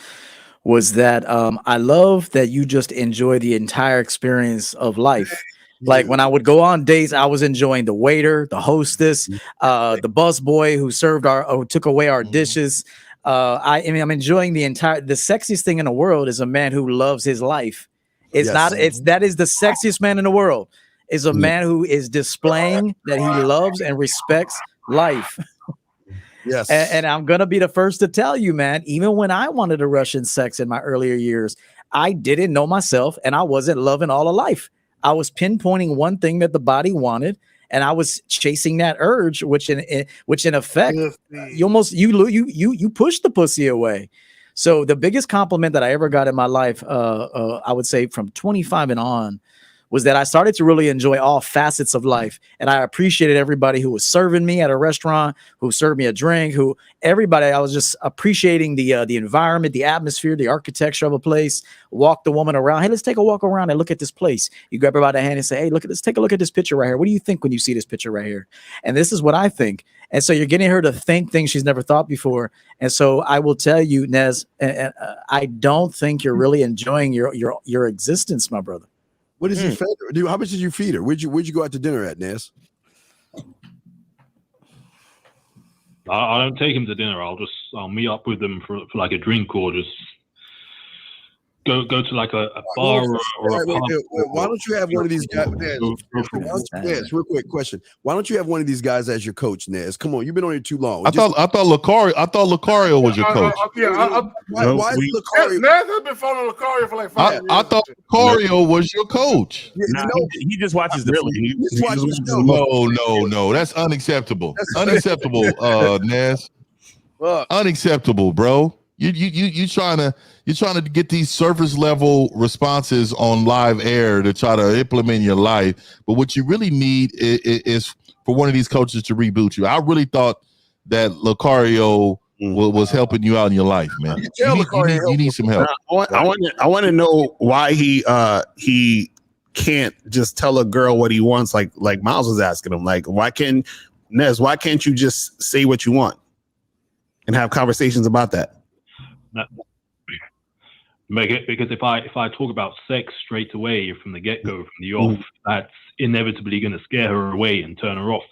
was that I love that you just enjoy the entire experience of life. Like when I would go on dates, I was enjoying the waiter, the hostess, the bus boy who took away our dishes. I'm enjoying the sexiest thing in the world is a man who loves his life. That is the sexiest man in the world. Is a man who is displaying that he loves and respects life. Yes. And I'm going to be the first to tell you, man, even when I wanted to rush in sex in my earlier years, I didn't know myself and I wasn't loving all of life. I was pinpointing one thing that the body wanted and I was chasing that urge, which in effect, you push the pussy away. So the biggest compliment that I ever got in my life, I would say from 25 and on, was that I started to really enjoy all facets of life. And I appreciated everybody who was serving me at a restaurant, who served me a drink, I was just appreciating the environment, the atmosphere, the architecture of a place, walk the woman around. Hey, let's take a walk around and look at this place. You grab her by the hand and say, hey, let's take a look at this picture right here. What do you think when you see this picture right here? And this is what I think. And so you're getting her to think things she's never thought before. And so I will tell you, Nez, I don't think you're really enjoying your existence, my brother. What did you feed her? Dude, how much did you feed her? Where'd you go out to dinner at, Nez? I don't take him to dinner. I'll meet up with them for like a drink or just go to like a bar or a pub. Why don't you have one of these guys? Nez, real quick question. Why don't you have one of these guys as your coach, Nez? Come on, you've been on here too long. I thought Lucario was your coach. Why is Lucario? Nez has been following Lucario for like 5 years. I thought Lucario was your coach. He just watches the No, that's unacceptable. Unacceptable, Nez. Unacceptable, bro. You trying to get these surface level responses on live air to try to implement your life, but what you really need is for one of these coaches to reboot you. I really thought that Lucario was helping you out in your life, man. You need some help. I want to know why he can't just tell a girl what he wants, like Miles was asking him. Like, why can't you just say what you want and have conversations about that? Because if I talk about sex straight away from the get-go, from the off, that's inevitably going to scare her away and turn her off.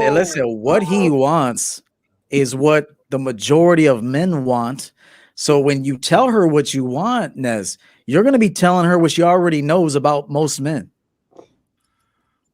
Listen, what he wants is what the majority of men want. So when you tell her what you want, Nez, you're going to be telling her what she already knows about most men.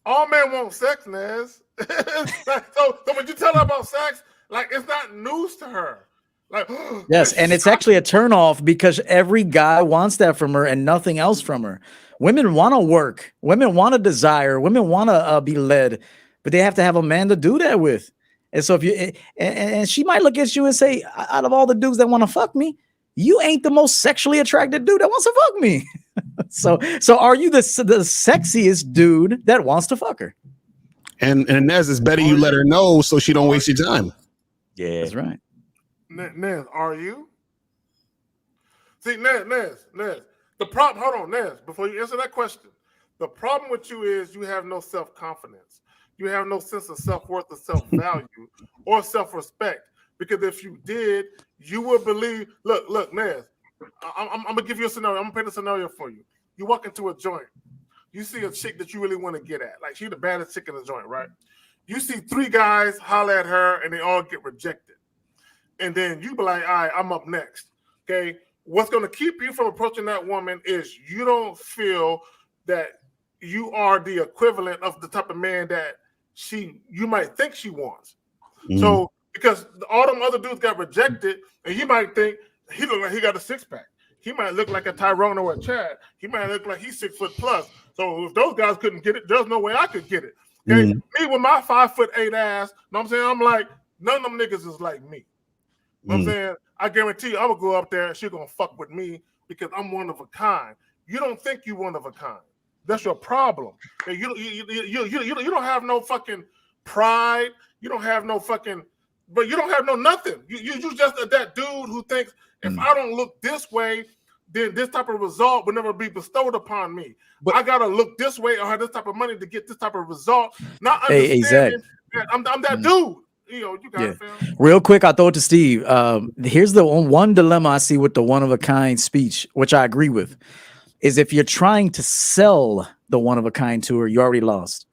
All men want sex, Nez. so when you tell her about sex, like, it's not news to her. Like, yes, and it's actually a turnoff because every guy wants that from her and nothing else from her. Women want to work. Women want to desire. Women want to be led, but they have to have a man to do that with. And so if you and she might look at you and say, out of all the dudes that want to fuck me, you ain't the most sexually attracted dude that wants to fuck me. so are you the sexiest dude that wants to fuck her? And Nez, it's better you let her know so she don't waste your time. Yeah, that's right. Nez, are you? See, Nez. The problem, hold on, Nez, before you answer that question, the problem with you is you have no self-confidence. You have no sense of self-worth or self-value or self-respect. Because if you did, you would believe, look, Nez, I'm going to give you a scenario. I'm going to paint a scenario for you. You walk into a joint. You see a chick that you really want to get at. Like, she's the baddest chick in the joint, right? You see 3 guys holler at her, and they all get rejected. And then you be like, all right, I'm up next. Okay. What's going to keep you from approaching that woman is you don't feel that you are the equivalent of the type of man that you might think she wants. Mm-hmm. So because all them other dudes got rejected, and you might think he look like he got a 6-pack. He might look like a Tyrone or a Chad. He might look like he's 6 foot plus. So if those guys couldn't get it, there's no way I could get it. Okay. Mm-hmm. Me with my 5'8" ass, know what I'm saying? I'm like, none of them niggas is like me. You know what I'm saying? I guarantee you I'm going to go up there and she's going to fuck with me because I'm one of a kind. You don't think you're one of a kind. That's your problem. You don't have no fucking pride. You don't have no fucking, but you don't have no nothing. You just that dude who thinks if I don't look this way, then this type of result will never be bestowed upon me. But I got to look this way or have this type of money to get this type of result. Not understanding that I'm that dude. You got Real quick, I'll throw it to Steve. Here's the one dilemma I see with the one-of-a-kind speech, which I agree with, is if you're trying to sell the one-of-a-kind to her, you already lost.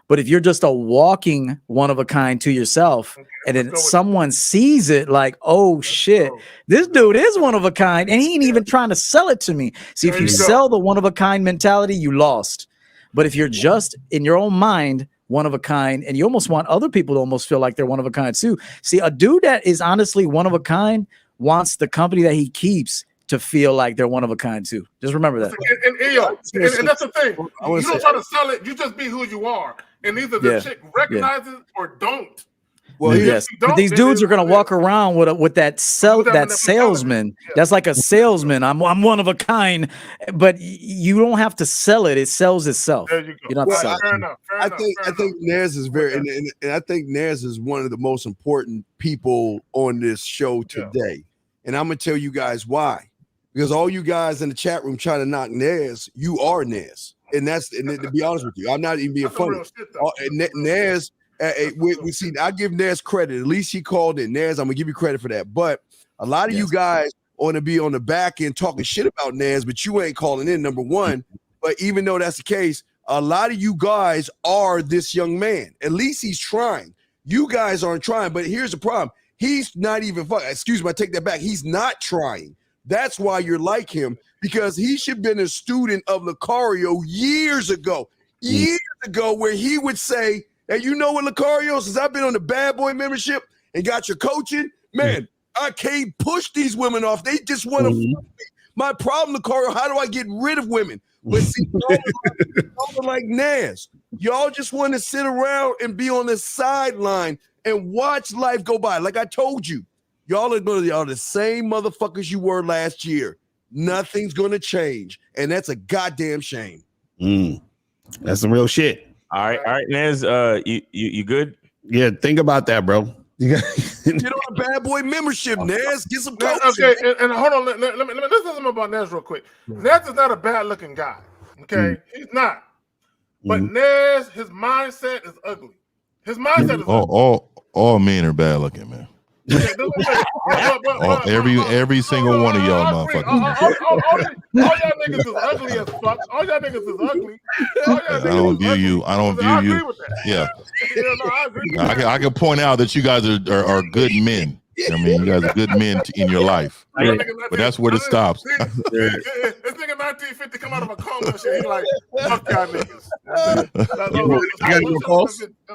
But if you're just a walking one-of-a-kind to yourself, and then someone sees it like, oh, shit, this dude is one-of-a-kind, and he ain't even trying to sell it to me. See, if you sell the one-of-a-kind mentality, you lost. But if you're just in your own mind, one of a kind, and you almost want other people to almost feel like they're one of a kind too. See, a dude that is honestly one of a kind wants the company that he keeps to feel like they're one of a kind too. Just remember that. And that's the thing. You don't try to sell it. You just be who you are. And either the chick recognizes or don't. Well, yes, but these dudes are gonna walk around with that salesman. That's like a salesman. I'm one of a kind, but you don't have to sell it. It sells itself. There you go. You don't have to sell fair enough. I think Nez is very, and I think Nez is one of the most important people on this show today. And I'm gonna tell you guys why. Because all you guys in the chat room trying to knock Nez, you are Nez, and to be honest with you, I'm not even being funny. Nez. We see, I give Nez credit. At least he called in. Nez, I'm gonna give you credit for that. But a lot of you guys want to be on the back end talking shit about Nez, but you ain't calling in, number one. But even though that's the case, a lot of you guys are this young man. At least he's trying. You guys aren't trying. But here's the problem: he's not even. Excuse me, I take that back. He's not trying. That's why you're like him, because he should have been a student of Lucario years ago, where he would say, hey, you know what, Lucario, since I've been on the bad boy membership and got your coaching, man, I can't push these women off. They just want to fuck me. My problem, Lucario, how do I get rid of women? But see, y'all are like Nas. Y'all just want to sit around and be on the sideline and watch life go by. Like I told you, y'all are the same motherfuckers you were last year. Nothing's going to change, and that's a goddamn shame. That's some real shit. All right, Nez, you good? Yeah, think about that, bro. You got get on a bad boy membership, Nez. Get some coaching. Okay, and hold on. Let me say something about Nez real quick. Nez is not a bad looking guy. Okay, he's not. But Nez, his mindset is ugly. His mindset is ugly. All men are bad looking, man. Every single one of y'all motherfuckers. All y'all niggas is ugly as fuck. All y'all niggas is ugly. I don't view you. Yeah. I can point out that you guys are good men. I mean, you guys are good men in your life. But that's where it stops. This nigga 1950 come out of a coma and shit. He like, fuck y'all niggas.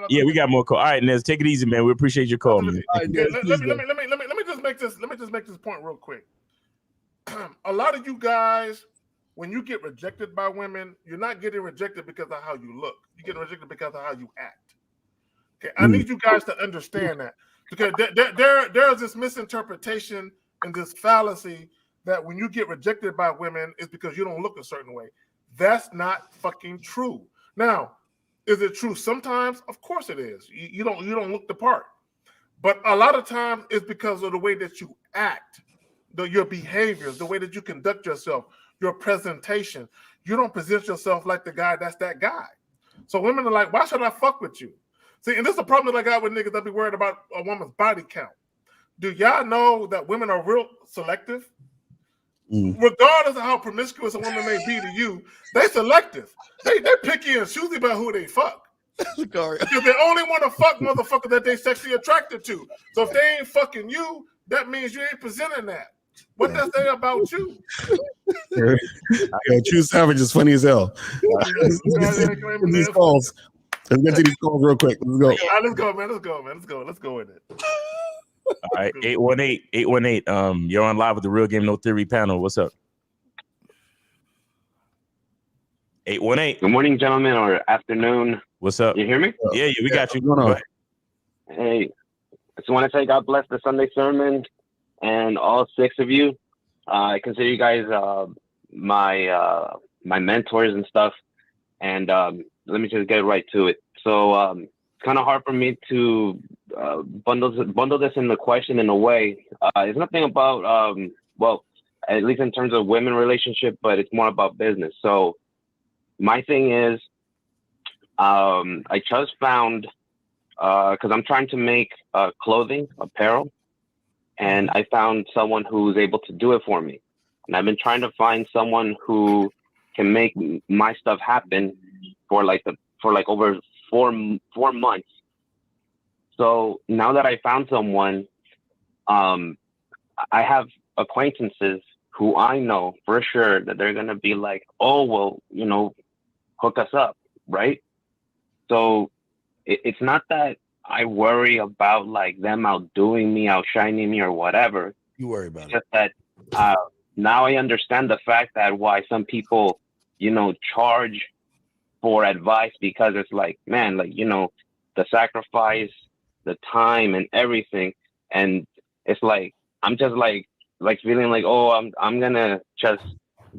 Yeah, we got more calls. All right, Nez, take it easy, man. We appreciate your call, man. Let me just make this point real quick. A lot of you guys, when you get rejected by women, you're not getting rejected because of how you look. You're getting rejected because of how you act. Okay, I need you guys to understand that. Because there's this misinterpretation and this fallacy that when you get rejected by women, it's because you don't look a certain way. That's not fucking true. Now, is it true sometimes? Of course it is. You don't look the part. But a lot of times it's because of the way that you act, your behaviors, the way that you conduct yourself, your presentation. You don't present yourself like the guy that's that guy. So women are like, why should I fuck with you? See, and this is a problem that I got with niggas that be worried about a woman's body count. Do y'all know that women are real selective? Regardless of how promiscuous a woman may be to you, they selective. They picky and choosy about who they fuck. Because they only want to fuck motherfuckers that they sexually attracted to. So if they ain't fucking you, that means you ain't presenting that. What does that say about you? Yo, True Savage is funny as hell. Let's get to these calls real quick. Let's go. Let's go, man. Let's go with it. All right, 818. You're on live with the Real Game No Theory panel. What's up? 818. Good morning, gentlemen, or afternoon. What's up? You hear me? Yeah, we got you. Go ahead. Hey, I just want to say God bless the Sunday sermon and all 6 of you. I consider you guys my mentors and stuff. And let me just get right to it. So it's kind of hard for me to bundle this in the question in a way. It's nothing about, well, at least in terms of women relationship, but it's more about business. So my thing is, I just found, because I'm trying to make clothing, apparel, and I found someone who's able to do it for me. And I've been trying to find someone who can make my stuff happen for over 4 months. So now that I found someone, I have acquaintances who I know for sure that they're going to be like, oh, well, hook us up, right? So it's not that I worry about like them outdoing me, outshining me or whatever. You worry about it. Just that now I understand the fact that why some people, charge for advice, because it's like, man, like, the sacrifice, the time and everything. And it's like, I'm just like feeling like, oh, I'm going to just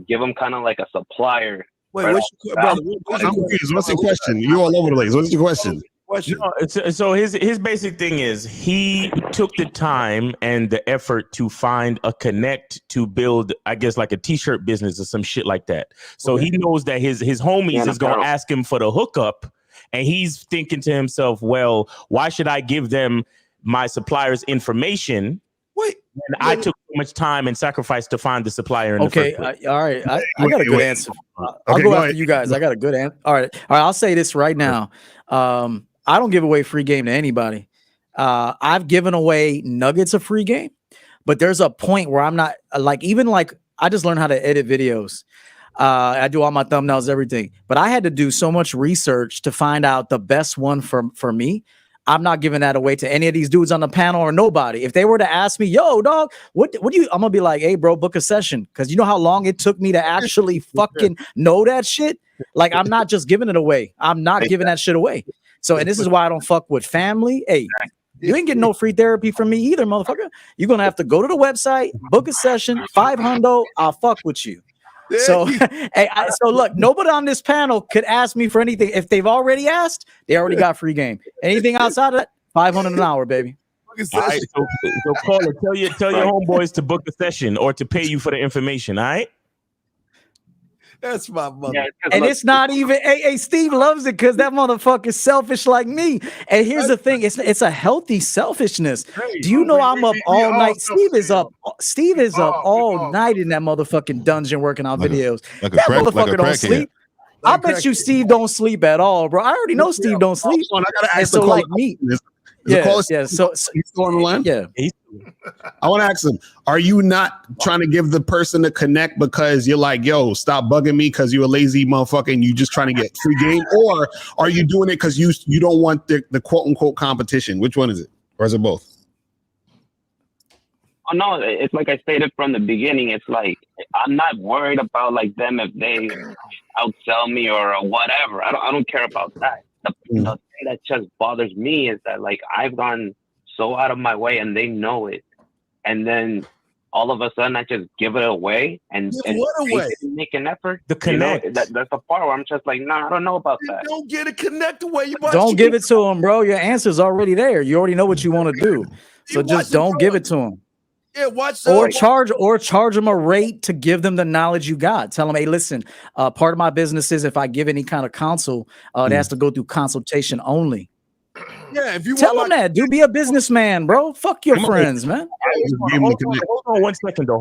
give them kind of like a supplier. Wait, what's your question? You're all over the place. What's your question? So his basic thing is he took the time and the effort to find a connect to build, I guess, like a t-shirt business or some shit like that. So he knows that his homies is going to ask him for the hookup, and he's thinking to himself, well, why should I give them my supplier's information? And I took so much time and sacrifice to find the supplier. All right. I got a good answer. I'll go after you guys. I got a good answer. All right. I'll say this right now. I don't give away free game to anybody. I've given away nuggets of free game, but there's a point where I'm not like, even like I just learned how to edit videos. I do all my thumbnails, everything, but I had to do so much research to find out the best one for me. I'm not giving that away to any of these dudes on the panel or nobody. If they were to ask me, yo, dog, what do you, I'm gonna be like, hey, bro, book a session. Cause you know how long it took me to actually fucking know that shit? Like, I'm not just giving it away. I'm not giving that shit away. So, and this is why I don't fuck with family. Hey, you ain't getting no free therapy from me either, motherfucker. You're gonna have to go to the website, book a session, $500. I'll fuck with you. So, so look, nobody on this panel could ask me for anything. If they've already asked, they already got free game. Anything outside of that, $500 an hour, baby. All right, so caller, tell your homeboys to book a session or to pay you for the information. All right. That's my mother. Yeah, and it's not even. Hey, Steve loves it because that motherfucker's selfish like me. And here's the thing: it's a healthy selfishness. Do you know I'm up all night? Steve is up all night in that motherfucking dungeon working on videos. That motherfucker don't sleep. I bet you Steve don't sleep at all, bro. I already know Steve don't sleep. I gotta ask so like me. So he's still on the line. Yeah, I want to ask him: are you not trying to give the person a connect because you're like, yo, stop bugging me because you're a lazy motherfucker and you just trying to get free game, or are you doing it because you don't want the quote unquote competition? Which one is it, or is it both? Oh no, it's like I stated from the beginning. It's like I'm not worried about like them if they outsell me or whatever. I don't care about that. The thing that just bothers me is that like I've gone so out of my way and they know it, and then all of a sudden I just give it away and make an effort. The connect. You know, that's the part where I'm just like, nah, I don't know about that. Don't get a connect away. Don't give it to him, bro. Your answer's already there. You already know what you want to do, so just don't give it to him. Yeah, watch or charge them a rate to give them the knowledge you got. Tell them, hey, listen, part of my business is if I give any kind of counsel, it has to go through consultation only. Yeah, if you tell them that, dude, be a businessman, bro. Fuck your friends, man. Hold on 1 second though.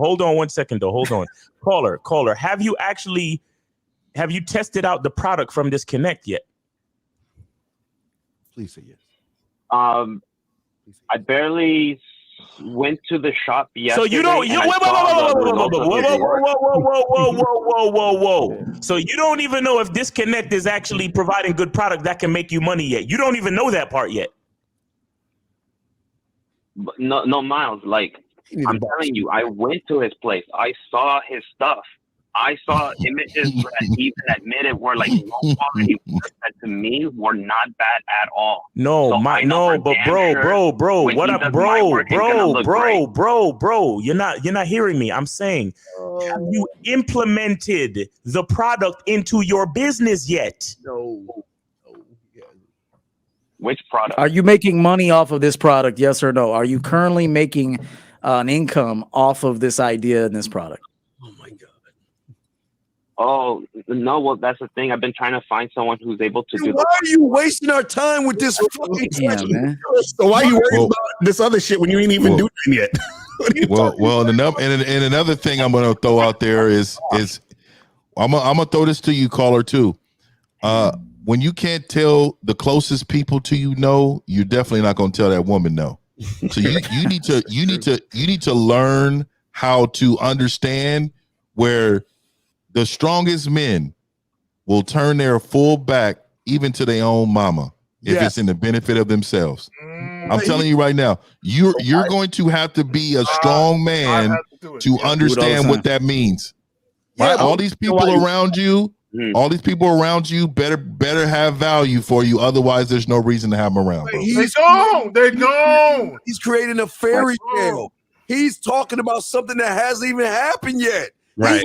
Hold on. Caller, have you tested out the product from this connect yet? Please say yes. I barely went to the shop yesterday. So you don't whoa. So you don't even know if this connect is actually providing good product that can make you money yet. You don't even know that part yet. No, Miles. Like I'm telling you, I went to his place. I saw his stuff. I saw images that even admitted were like low quality work that to me were not bad at all. No, so but bro, what up, bro? You're not hearing me. I'm saying, have you implemented the product into your business yet? No. Which product? Are you making money off of this product? Yes or no? Are you currently making an income off of this idea and this product? Oh, no, well, that's the thing. I've been trying to find someone who's able to do. Why are you wasting our time with this fucking man? So why are you worried about this other shit when you ain't even doing it yet? And another thing I'm going to throw out there is I'm gonna throw this to you, caller, too. When you can't tell the closest people to you no, you're definitely not going to tell that woman no. So you need to learn how to understand where the strongest men will turn their full back even to their own mama if it's in the benefit of themselves. I'm telling you right now, you're going to have to be a strong man to understand what that means. Yeah, all these people around you, better have value for you. Otherwise, there's no reason to have them around. Bro. They're gone. He's creating a fairy tale. He's talking about something that hasn't even happened yet. Right.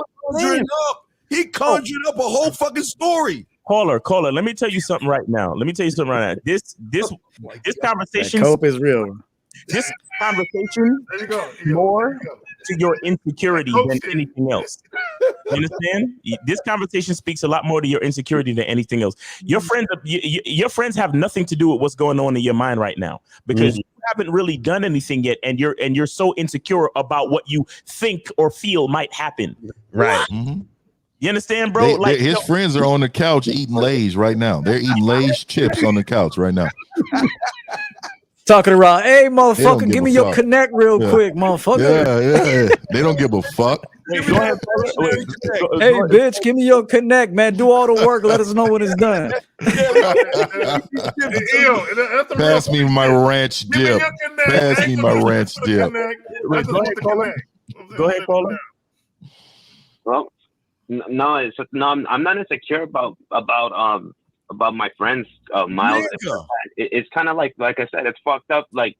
He conjured up a whole fucking story. Caller, let me tell you something right now. This conversation hope is real. This conversation more to your insecurity than anything else. You understand? This conversation speaks a lot more to your insecurity than anything else. Your friends have nothing to do with what's going on in your mind right now because you haven't really done anything yet, and you're so insecure about what you think or feel might happen. Right. Mm-hmm. You understand, bro? His friends are on the couch eating Lay's right now. They're eating Lay's chips on the couch right now. Talking around, hey, They don't motherfucker, give give a me your fuck. connect real Yeah. quick, motherfucker. Yeah. They don't give a fuck. Wait, go ahead. Hey, bitch, give me your connect, man. Do all the work. Let us know when it's done. Pass me my ranch dip. Pass me my ranch dip. Go ahead, caller. Well, no, I'm not insecure about my friends, Miles. It's kind of like I said, it's fucked up. Like,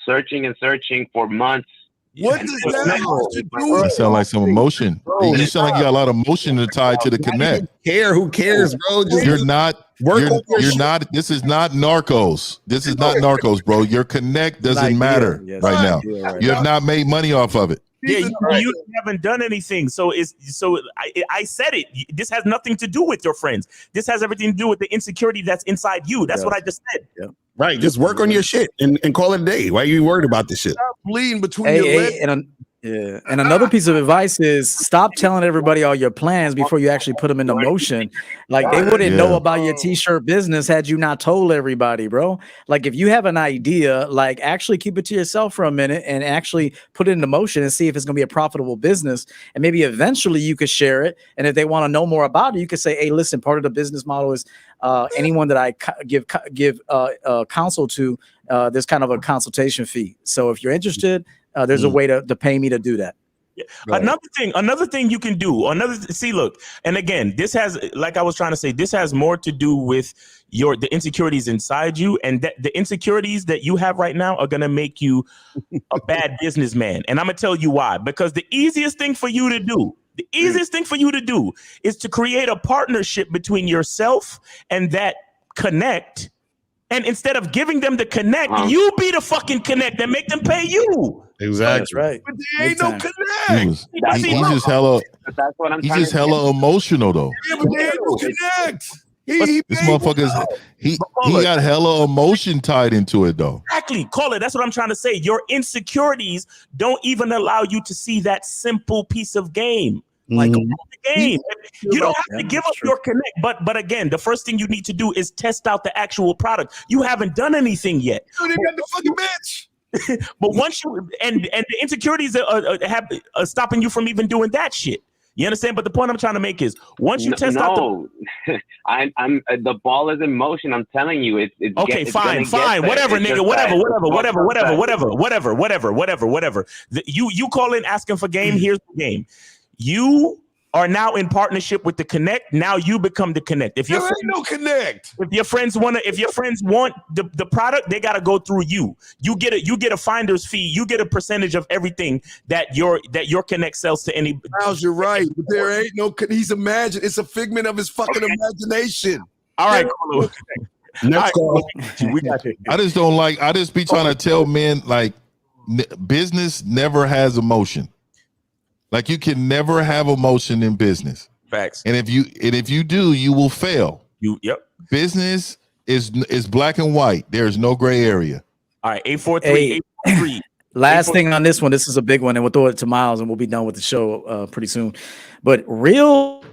searching and searching for months. What does that have to do with You sound like some emotion. You sound like you got a lot of emotion to tie to the connect. Who cares, bro? Just You're not. You're not. This is not Narcos. This is not Narcos, bro. Your connect doesn't matter right now. You have not made money off of it. Yeah, you haven't done anything. So I said it. This has nothing to do with your friends. This has everything to do with the insecurity that's inside you. That's what I just said. Yeah. Right. Just work on your shit and call it a day. Why are you worried about this shit? Bleeding between your legs. And another piece of advice is stop telling everybody all your plans before you actually put them into motion. Like they wouldn't know about your t-shirt business had you not told everybody, bro. Like if you have an idea, like actually keep it to yourself for a minute and actually put it into motion and see if it's going to be a profitable business. And maybe eventually you could share it. And if they want to know more about it, you could say, hey, listen, part of the business model is anyone that I give counsel to, there's kind of a consultation fee. So if you're interested, there's a way to pay me to do that. Yeah. Right. Another thing you can do. Look, and again, this has, like I was trying to say, this has more to do with the insecurities inside you, and that the insecurities that you have right now are gonna make you a bad businessman. And I'm gonna tell you why. Because the easiest thing for you to do is to create a partnership between yourself and that connect. And instead of giving them the connect, you be the fucking connect and make them pay you. Exactly. That's right. But there ain't no connect. He's just hella. He's just hella emotional though. Yeah, but there ain't no connect. This motherfucker's he got hella emotion tied into it though. Exactly. Call it. That's what I'm trying to say. Your insecurities don't even allow you to see that simple piece of game. Like the game. You don't have to give up your connect. But again, the first thing you need to do is test out the actual product. You haven't done anything yet. You ain't got the fucking bitch. But once you and the insecurities are stopping you from even doing that shit. You understand? But the point I'm trying to make is once you test out I'm the ball is in motion. I'm telling you, it's okay. Fine. Whatever, nigga. Whatever. You call in asking for game. Here's the game. You are now in partnership with the connect. Now you become the connect. If there ain't no connect. If your friends want the product, they gotta go through you. You get a finder's fee. You get a percentage of everything that your connect sells to any. Miles, you're right, but there ain't no. He's imagined. It's a figment of his fucking imagination. All right, cool. Next call. I just don't like. I just be trying to tell men like business never has emotion. Like you can never have emotion in business. Facts. And if you do, you will fail. Yep. Business is black and white. There is no gray area. All right, 843. Last thing on this one. This is a big one, and we'll throw it to Miles, and we'll be done with the show pretty soon. But real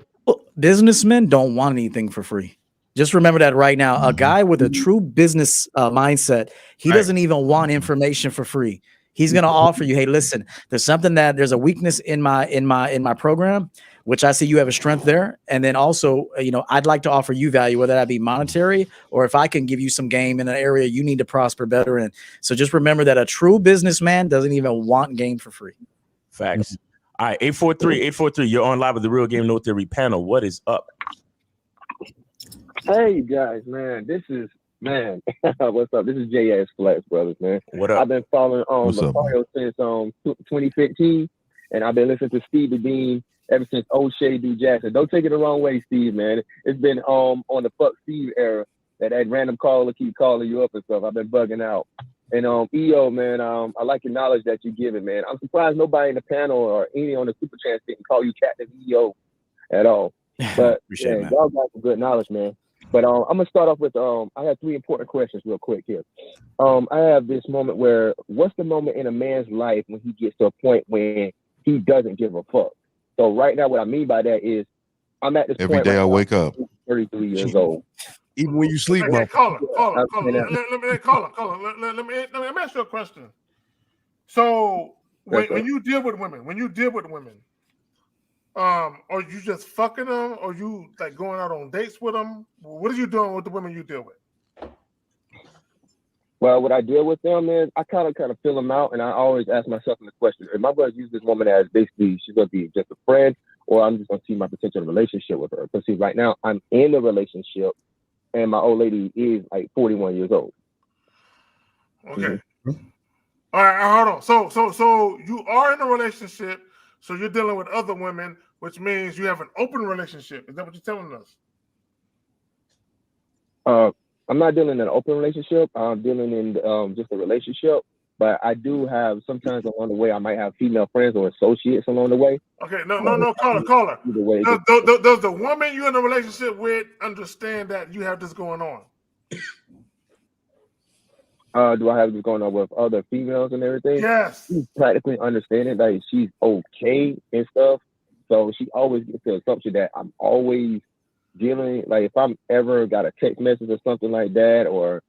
businessmen don't want anything for free. Just remember that right now. A guy with a true business mindset, he doesn't even want information for free. He's going to offer you, hey, listen, there's a weakness in my program, which I see you have a strength there. And then also, I'd like to offer you value, whether that be monetary or if I can give you some game in an area you need to prosper better in. So just remember that a true businessman doesn't even want game for free. Facts. All right, 843. You're on live with the Real Game No Theory panel. What is up? Hey, guys, man, what's up? This is JS Flex Brothers, man. What up? I've been following Macario since 2015, and I've been listening to Steve the Dean ever since O'Shea D. Jackson. Don't take it the wrong way, Steve, man. It's been on the fuck Steve era that random caller keep calling you up and stuff. I've been bugging out. And EO, man, I like your knowledge that you're giving, man. I'm surprised nobody in the panel or any on the Super Chance didn't call you Captain EO at all. But yeah, y'all got some good knowledge, man. But I'm gonna start off with I have 3 important questions real quick here. I have this moment where what's the moment in a man's life when he gets to a point when he doesn't give a fuck? So right now, what I mean by that is I'm at this every point day I wake up. 33 years old, even when you sleep. Hey, caller. Let me ask you a question. So when you deal with women, are you just fucking them, or you like going out on dates with them? What are you doing with the women you deal with? Well, what I deal with them is I kind of fill them out, and I always ask myself the question: if my brother use this woman as basically she's going to be just a friend, or I'm just going to see my potential relationship with her? Because see, right now I'm in a relationship, and my old lady is like 41 years old. Okay. Mm-hmm. All right, hold on. So you are in a relationship, so you're dealing with other women, which means you have an open relationship. Is that what you're telling us? I'm not dealing in an open relationship. I'm dealing in just a relationship. But I do have sometimes along the way, I might have female friends or associates along the way. Okay, no, caller. Does the woman you're in a relationship with understand that you have this going on? Do I have this going on with other females and everything? Yes. She's practically understanding that she's okay and stuff. So she always gets the assumption that I'm always dealing, like if I'm ever got a text message or something like that or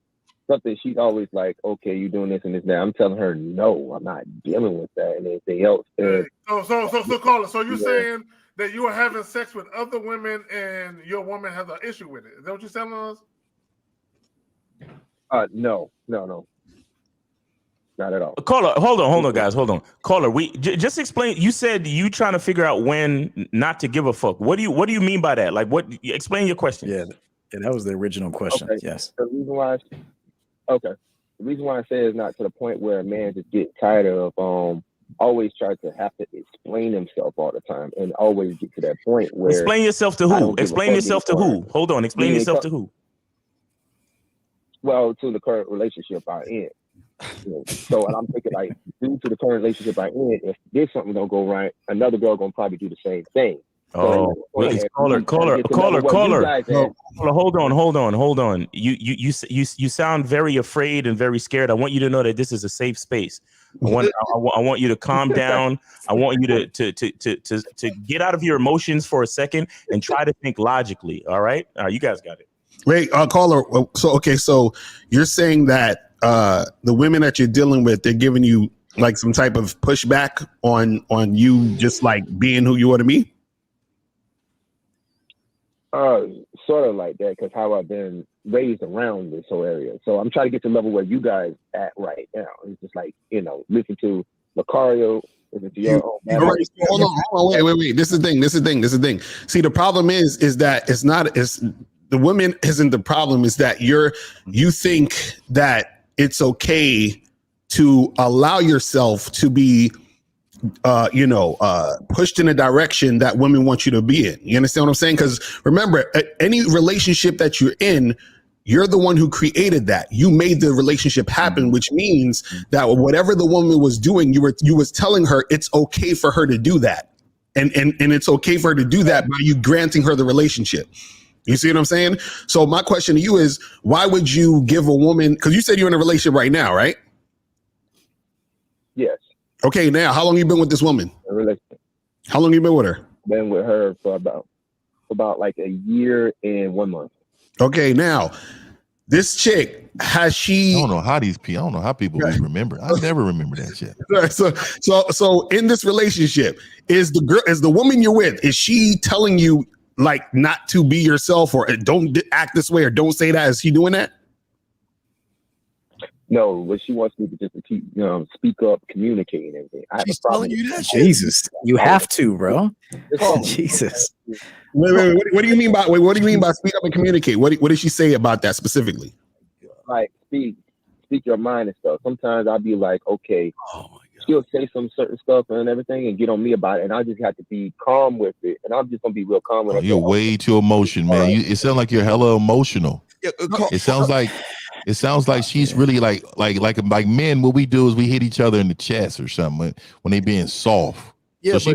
something, she's always like, okay, you're doing this and this and that. I'm telling her, no, I'm not dealing with that and anything else. And, so caller, so you're saying that you are having sex with other women and your woman has an issue with it. Is that what you're telling us? No. Not at all. Caller, hold on, guys, hold on. Caller, just explain. You said you trying to figure out when not to give a fuck. What do you mean by that? Like, what? Explain your question. Yeah, that was the original question. Okay. Yes. The reason why I say is not to the point where a man just get tired of always try to have to explain himself all the time and always get to that point where explain yourself to who? Explain yourself to who? Hold on, explain yourself to who? Well, to the current relationship I'm in. So and I'm thinking like due to the current relationship I'm in, if there's something don't go right, another girl gonna probably do the same thing. Oh, caller. Hold on. You sound very afraid and very scared. I want you to know that this is a safe space. I want you to calm down. I want you to get out of your emotions for a second and try to think logically. All right, you guys got it. Wait, caller. So you're saying that the women that you're dealing with, they're giving you like some type of pushback on you just like being who you want to be? Sort of like that, because how I've been raised around this whole area. So I'm trying to get to the level where you guys at right now. It's just like, listen to Lucario. Listen to your own. Hold on. Wait. This is the thing. See, the problem is that the women isn't the problem. Is that you think that it's okay to allow yourself to be pushed in a direction that women want you to be in. You understand what I'm saying? Because remember, any relationship that you're in, you're the one who created that. You made the relationship happen, which means that whatever the woman was doing, you was telling her it's okay for her to do that. And it's okay for her to do that by you granting her the relationship. You see what I'm saying? So my question to you is, why would you give a woman, because you said you're in a relationship right now, right? Yes. Okay, now, how long you been with this woman? How long you been with her? Been with her for about like a year and 1 month. Okay, now, this chick, has she... I don't know how people remember. I never remember that shit. So in this relationship, is the woman you're with, is she telling you like not to be yourself or don't act this way or don't say that? Is she doing that? No, but she wants me to just keep, speak up, communicate and everything. She's telling you that shit? Jesus, you have to, bro. Jesus. Wait. What do you mean by speak up and communicate? What did she say about that specifically? Like speak your mind and stuff. Sometimes I'll be like, okay, she'll say some certain stuff and everything and get on me about it, and I just have to be calm with it, and I'm just gonna be real calm with it. You're way too emotional, man. It sounds like you're hella emotional. It sounds like she's really like men. What we do is we hit each other in the chest or something when they being soft. Yeah, so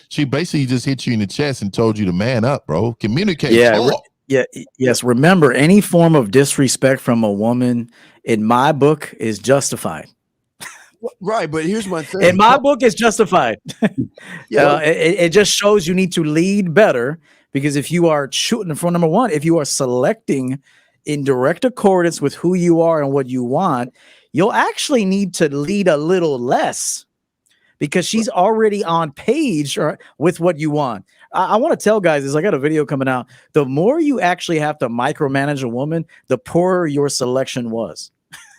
she basically just hit you in the chest and told you to man up, bro. Communicate. Yes. Remember, any form of disrespect from a woman, in my book, is justified. Right, but here's my thing. In my book, it's justified. It just shows you need to lead better, because if you are shooting from number one, if you are selecting in direct accordance with who you are and what you want, you'll actually need to lead a little less because she's already on page with what you want. I want to tell guys this. I got a video coming out. The more you actually have to micromanage a woman, the poorer your selection was.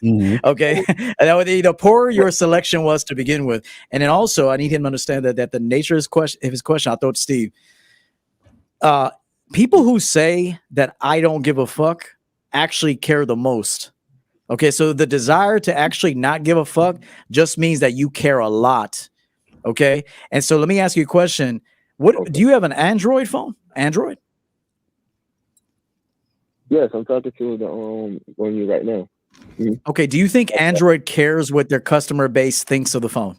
Okay. The poorer your selection was to begin with. And then also I need him to understand that the nature of his question, I'll throw it to Steve. People who say that I don't give a fuck actually care the most. Okay. So the desire to actually not give a fuck just means that you care a lot. Okay. And so let me ask you a question. Do you have an Android phone? Android? Yes, I'm talking to the on you right now. Mm-hmm. Okay. Do you think Android cares what their customer base thinks of the phone?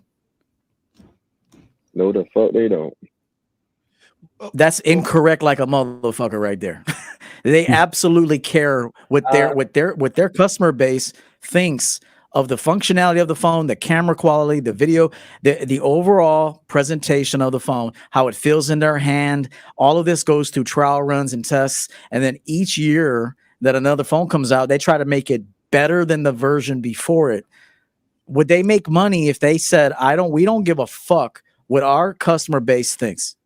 No, the fuck they don't. That's incorrect, like a motherfucker right there. They absolutely care what their customer base thinks of the functionality of the phone, the camera quality, the video, the overall presentation of the phone, how it feels in their hand. All of this goes through trial runs and tests. And then each year that another phone comes out, they try to make it better than the version before it. Would they make money if they said, we don't give a fuck what our customer base thinks?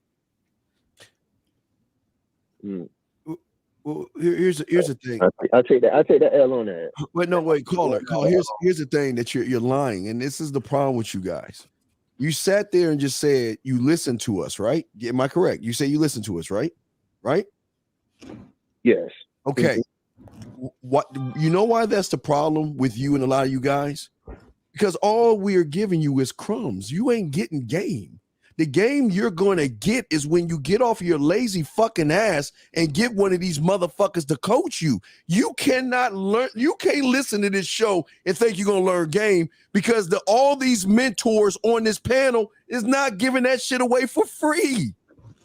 Well, here's the thing. I'll take that L on that. Wait, caller. Here's the thing that you're lying, and this is the problem with you guys. You sat there and just said you listened to us, right? Am I correct? You say you listened to us, right? Right? Yes. Okay. What you know why that's the problem with you and a lot of you guys? Because all we are giving you is crumbs. You ain't getting game. The game you're going to get is when you get off your lazy fucking ass and get one of these motherfuckers to coach you. You cannot learn. You can't listen to this show and think you're going to learn game because all these mentors on this panel is not giving that shit away for free.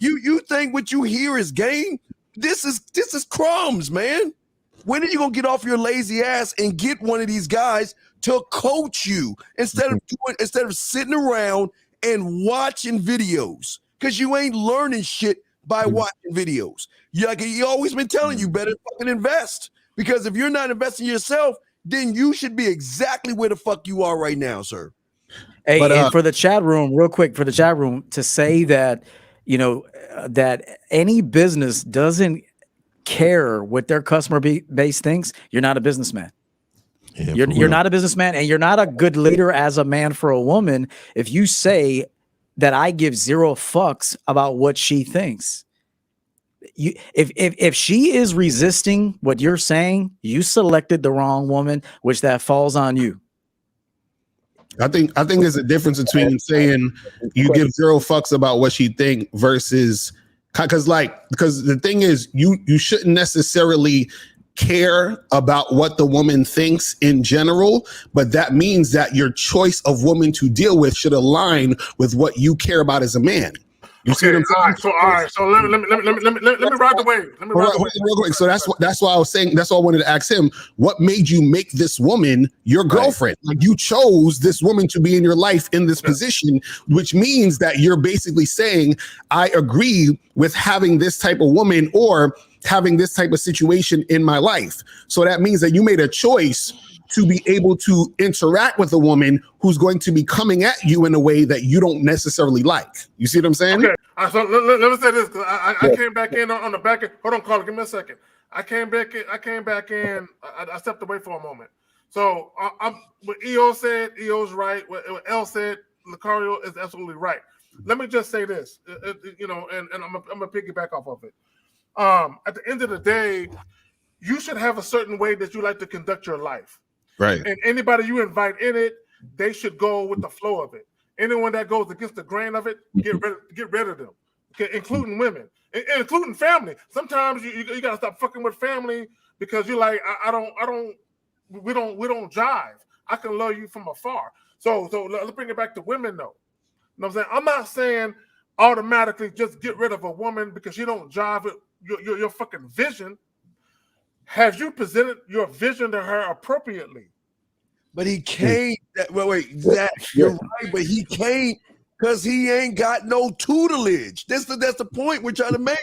You think what you hear is game? This is crumbs, man. When are you going to get off your lazy ass and get one of these guys to coach you instead of sitting around and watching videos? Because you ain't learning shit by watching videos. You always been telling you better fucking invest. Because if you're not investing yourself, then you should be exactly where the fuck you are right now, sir. Hey, and for the chat room, real quick, to say that, that any business doesn't care what their customer base thinks, you're not a businessman. Yeah, you're not a businessman, and you're not a good leader as a man for a woman if you say that I give zero fucks about what she thinks. If she is resisting what you're saying, you selected the wrong woman, which that falls on you. I think there's a difference between saying you give zero fucks about what she think versus because the thing is you shouldn't necessarily care about what the woman thinks in general, but that means that your choice of woman to deal with should align with what you care about as a man. You see what I'm saying? All right. So let me ride the wave. Real quick. So that's why I was saying. That's why I wanted to ask him. What made you make this woman your girlfriend? Like you chose this woman to be in your life in this position, which means that you're basically saying, I agree with having this type of woman or having this type of situation in my life. So that means that you made a choice to be able to interact with a woman who's going to be coming at you in a way that you don't necessarily like. You see what I'm saying? Okay. So let me say this, because I came back in on the back end. Hold on, caller, give me a second. I came back in. I stepped away for a moment. So what EO said, EO's right. What L said, Lucario is absolutely right. Let me just say this, and I'm gonna piggyback off of it. At the end of the day, you should have a certain way that you like to conduct your life. Right. And anybody you invite in it, they should go with the flow of it. Anyone that goes against the grain of it, get rid of them. Okay, including women, including family. Sometimes you gotta stop fucking with family because you're like, we don't jive. I can love you from afar. So let's bring it back to women though. You know what I'm saying? I'm not saying automatically just get rid of a woman because you don't jive with your fucking vision. Have you presented your vision to her appropriately? But he can't. You're right, but he can't because he ain't got no tutelage. That's the point we're trying to make.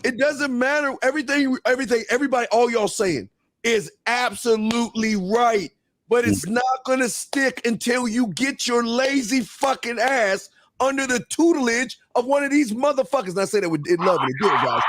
It doesn't matter. Everybody, all y'all saying, is absolutely right. But it's not going to stick until you get your lazy fucking ass under the tutelage of one of these motherfuckers. And I say that with love and it, guys.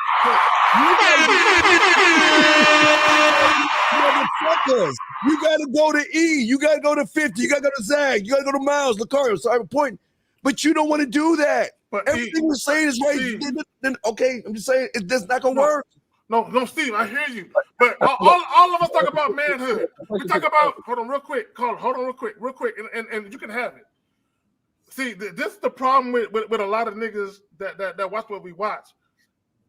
Motherfuckers, you got to go to E. You got to go to 50. You got to go to Zag. You got to go to Miles, Lucario. Sorry, I'm pointing. But you don't want to do that. But everything we're saying is right. Then, okay, I'm just saying that's not going to work. No, Steve, I hear you. But all of us talk about manhood. We talk about, hold on real quick, and you can have it. See, this is the problem with a lot of niggas that watch what we watch.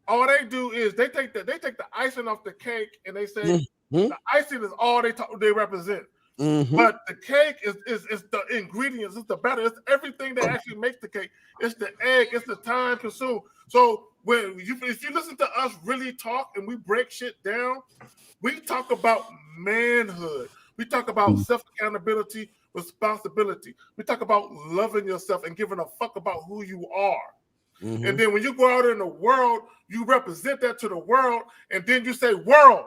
All they do is they take the icing off the cake and they say the icing is all they represent. But the cake is the ingredients, it's the batter, it's everything that actually makes the cake. It's the egg, it's the time consumed. So if you listen to us really talk and we break shit down, we talk about manhood. We talk about self-accountability, responsibility. We talk about loving yourself and giving a fuck about who you are. And then when you go out in the world, you represent that to the world, and then you say, world,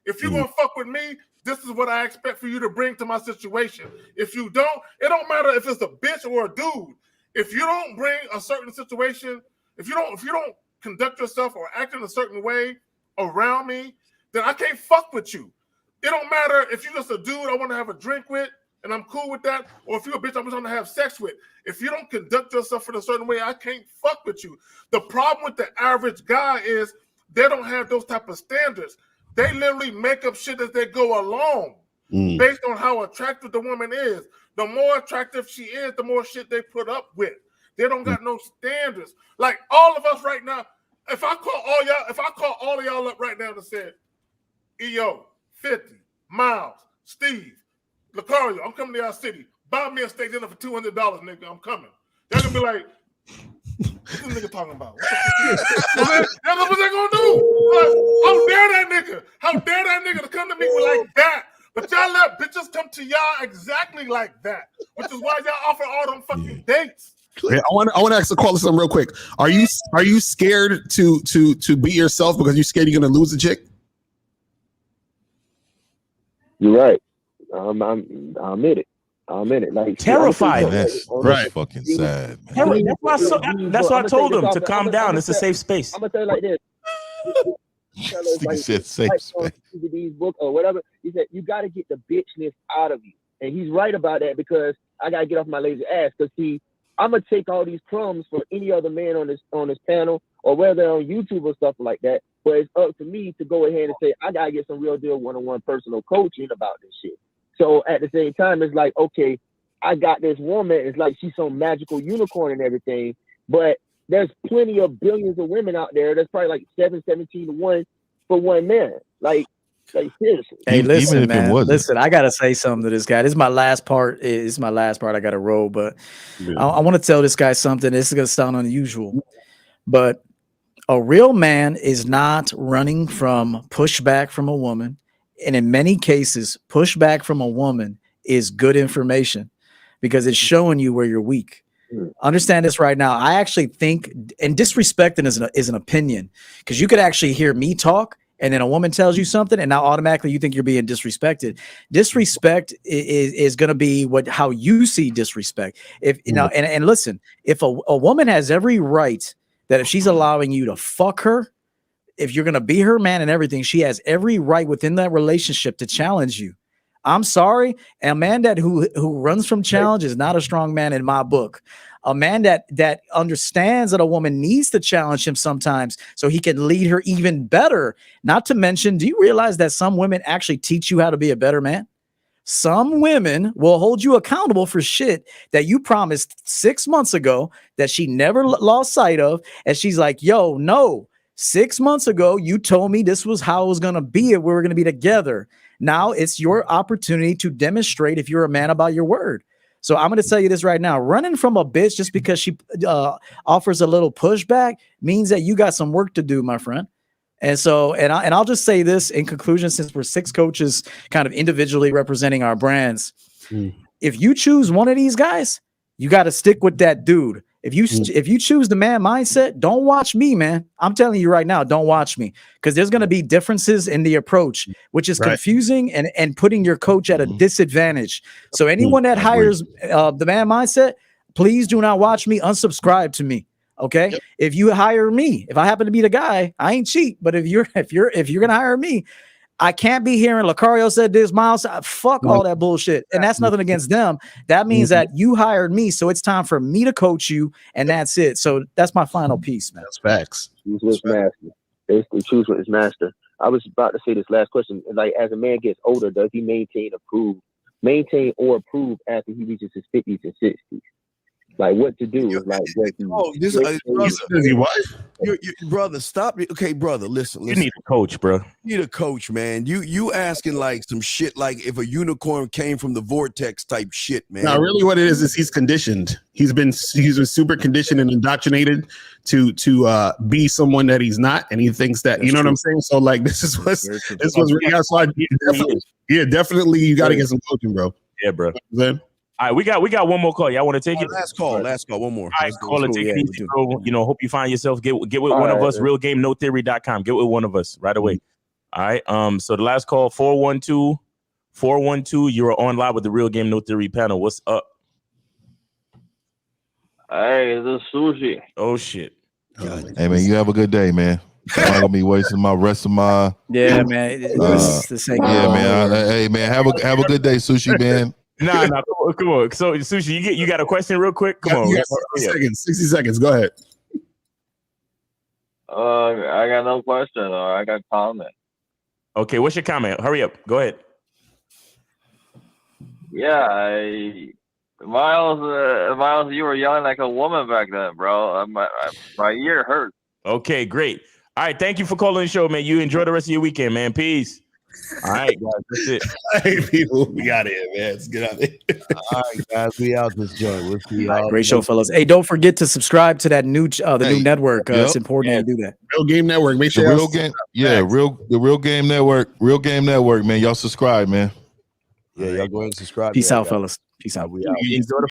if you're gonna fuck with me, this is what I expect for you to bring to my situation. If you don't, it don't matter if it's a bitch or a dude. If you don't bring a certain situation, if you don't conduct yourself or act in a certain way around me, then I can't fuck with you. It don't matter if you're just a dude I want to have a drink with and I'm cool with that, or if you're a bitch I'm just want to have sex with. If you don't conduct yourself in a certain way, I can't fuck with you. The problem with the average guy is they don't have those type of standards. They literally make up shit as they go along based on how attractive the woman is. The more attractive she is, the more shit they put up with. They don't got no standards. Like all of us right now, if I call all of y'all up right now and said, EO, 50, Miles, Steve, Lucario, I'm coming to y'all city. Buy me a steak dinner for $200, nigga. I'm coming. They're gonna be like, what's this nigga talking about? That's what they're gonna do. Like, how dare that nigga? How dare that nigga to come to me like that? But y'all let bitches come to y'all exactly like that, which is why y'all offer all them fucking dates. I want to ask the caller something real quick. Are you scared to be yourself because you're scared you're gonna lose a chick? You're right. I'm in it. I'm in it. Like Terrified. That's fucking sad, man. That's why I told him to calm down. It's a safe space. I'm gonna tell you like this. He said safe space. DVD's book or whatever. He said you got to get the bitchness out of you, and he's right about that because I gotta get off my lazy ass. Because see, I'm gonna take all these crumbs from any other man on this panel or whether they're on YouTube or stuff like that. But it's up to me to go ahead and say I gotta get some real deal one-on-one personal coaching about this shit. So at the same time, it's like, okay, I got this woman. It's like she's some magical unicorn and everything. But there's plenty of billions of women out there. There's probably like 17 to 1 for one man. Like seriously. Hey, listen, man. Listen, I gotta say something to this guy. This is my last part. It's my last part. I gotta roll, but I want to tell this guy something. This is gonna sound unusual, but a real man is not running from pushback from a woman. And in many cases, pushback from a woman is good information because it's showing you where you're weak. Understand this right now. I actually think, and disrespecting is an opinion, because you could actually hear me talk and then a woman tells you something and now automatically you think you're being disrespected. Disrespect is going to be how you see disrespect. If you know, and listen, if a woman has every right that if she's allowing you to fuck her, if you're going to be her man and everything, she has every right within that relationship to challenge you. I'm sorry. A man who runs from challenge is not a strong man in my book. A man that understands that a woman needs to challenge him sometimes so he can lead her even better. Not to mention, do you realize that some women actually teach you how to be a better man? Some women will hold you accountable for shit that you promised 6 months ago that she never lost sight of. And she's like, yo, no. 6 months ago, you told me this was how it was going to be if we were going to be together. Now it's your opportunity to demonstrate if you're a man about your word. So I'm going to tell you this right now. Running from a bitch just because she offers a little pushback means that you got some work to do, my friend. And so, and I'll just say this in conclusion, since we're 6 coaches kind of individually representing our brands. If you choose one of these guys, you got to stick with that dude. If you choose the man mindset, don't watch me, man. I'm telling you right now, don't watch me, because there's going to be differences in the approach, which is confusing and putting your coach at a disadvantage. So anyone that hires the man mindset, please do not watch me. Unsubscribe to me. Okay. Yep. If you hire me, if I happen to be the guy, I ain't cheap. But if you're gonna hire me, I can't be hearing Lucario said this, Miles. Fuck all that bullshit. And that's nothing against them. That means that you hired me. So it's time for me to coach you. And that's it. So that's my final piece, man. That's facts. Choose his master. Basically, choose what his master. I was about to say this last question. Like, as a man gets older, does he maintain or improve after he reaches his 50s and 60s? Like, what to do? Like, brother, stop it. Okay, brother, listen. You need a coach, bro. You need a coach, man. You asking like some shit like if a unicorn came from the vortex type shit, man. No, really what it is he's conditioned. He's been super conditioned and indoctrinated to be someone that he's not, and he thinks that what I'm saying. So like this was really hard. So definitely you got to get some coaching, bro. Yeah, bro. All right, we got one more call. Y'all want to take it? Last call, one more. All right, call it. Take it easy, bro. Hope you find yourself. Get with one of us. RealGameNoTheory.com. Get with one of us right away. All right. So the last call, 412. You are on live with the Real Game No Theory panel. What's up? Hey, this is Sushi. Oh shit. Hey man, you have a good day, man. I'm not gonna be wasting my rest of my. Yeah, man. This ain't man. Hey man, have a good day, Sushi, man. Nah, come on. So, Sushi, you got a question real quick? Come on. 60 seconds. Go ahead. I got no question. I got comment. Okay, what's your comment? Hurry up. Go ahead. Yeah, Miles, you were yelling like a woman back then, bro. My ear hurts. Okay, great. All right, thank you for calling the show, man. You enjoy the rest of your weekend, man. Peace. All right, guys, that's it. Hey, people, we got it, man. Let's get out of here. All right, guys, we out this joint. We'll see y'all. Great show, fellas. Hey, don't forget to subscribe to that new new network. It's important to do that. Real Game Network. Make sure the Real Game Network. Real Game Network, man. Y'all subscribe, man. Yeah, y'all go ahead and subscribe. Peace out, fellas. Peace out. We out. Enjoy the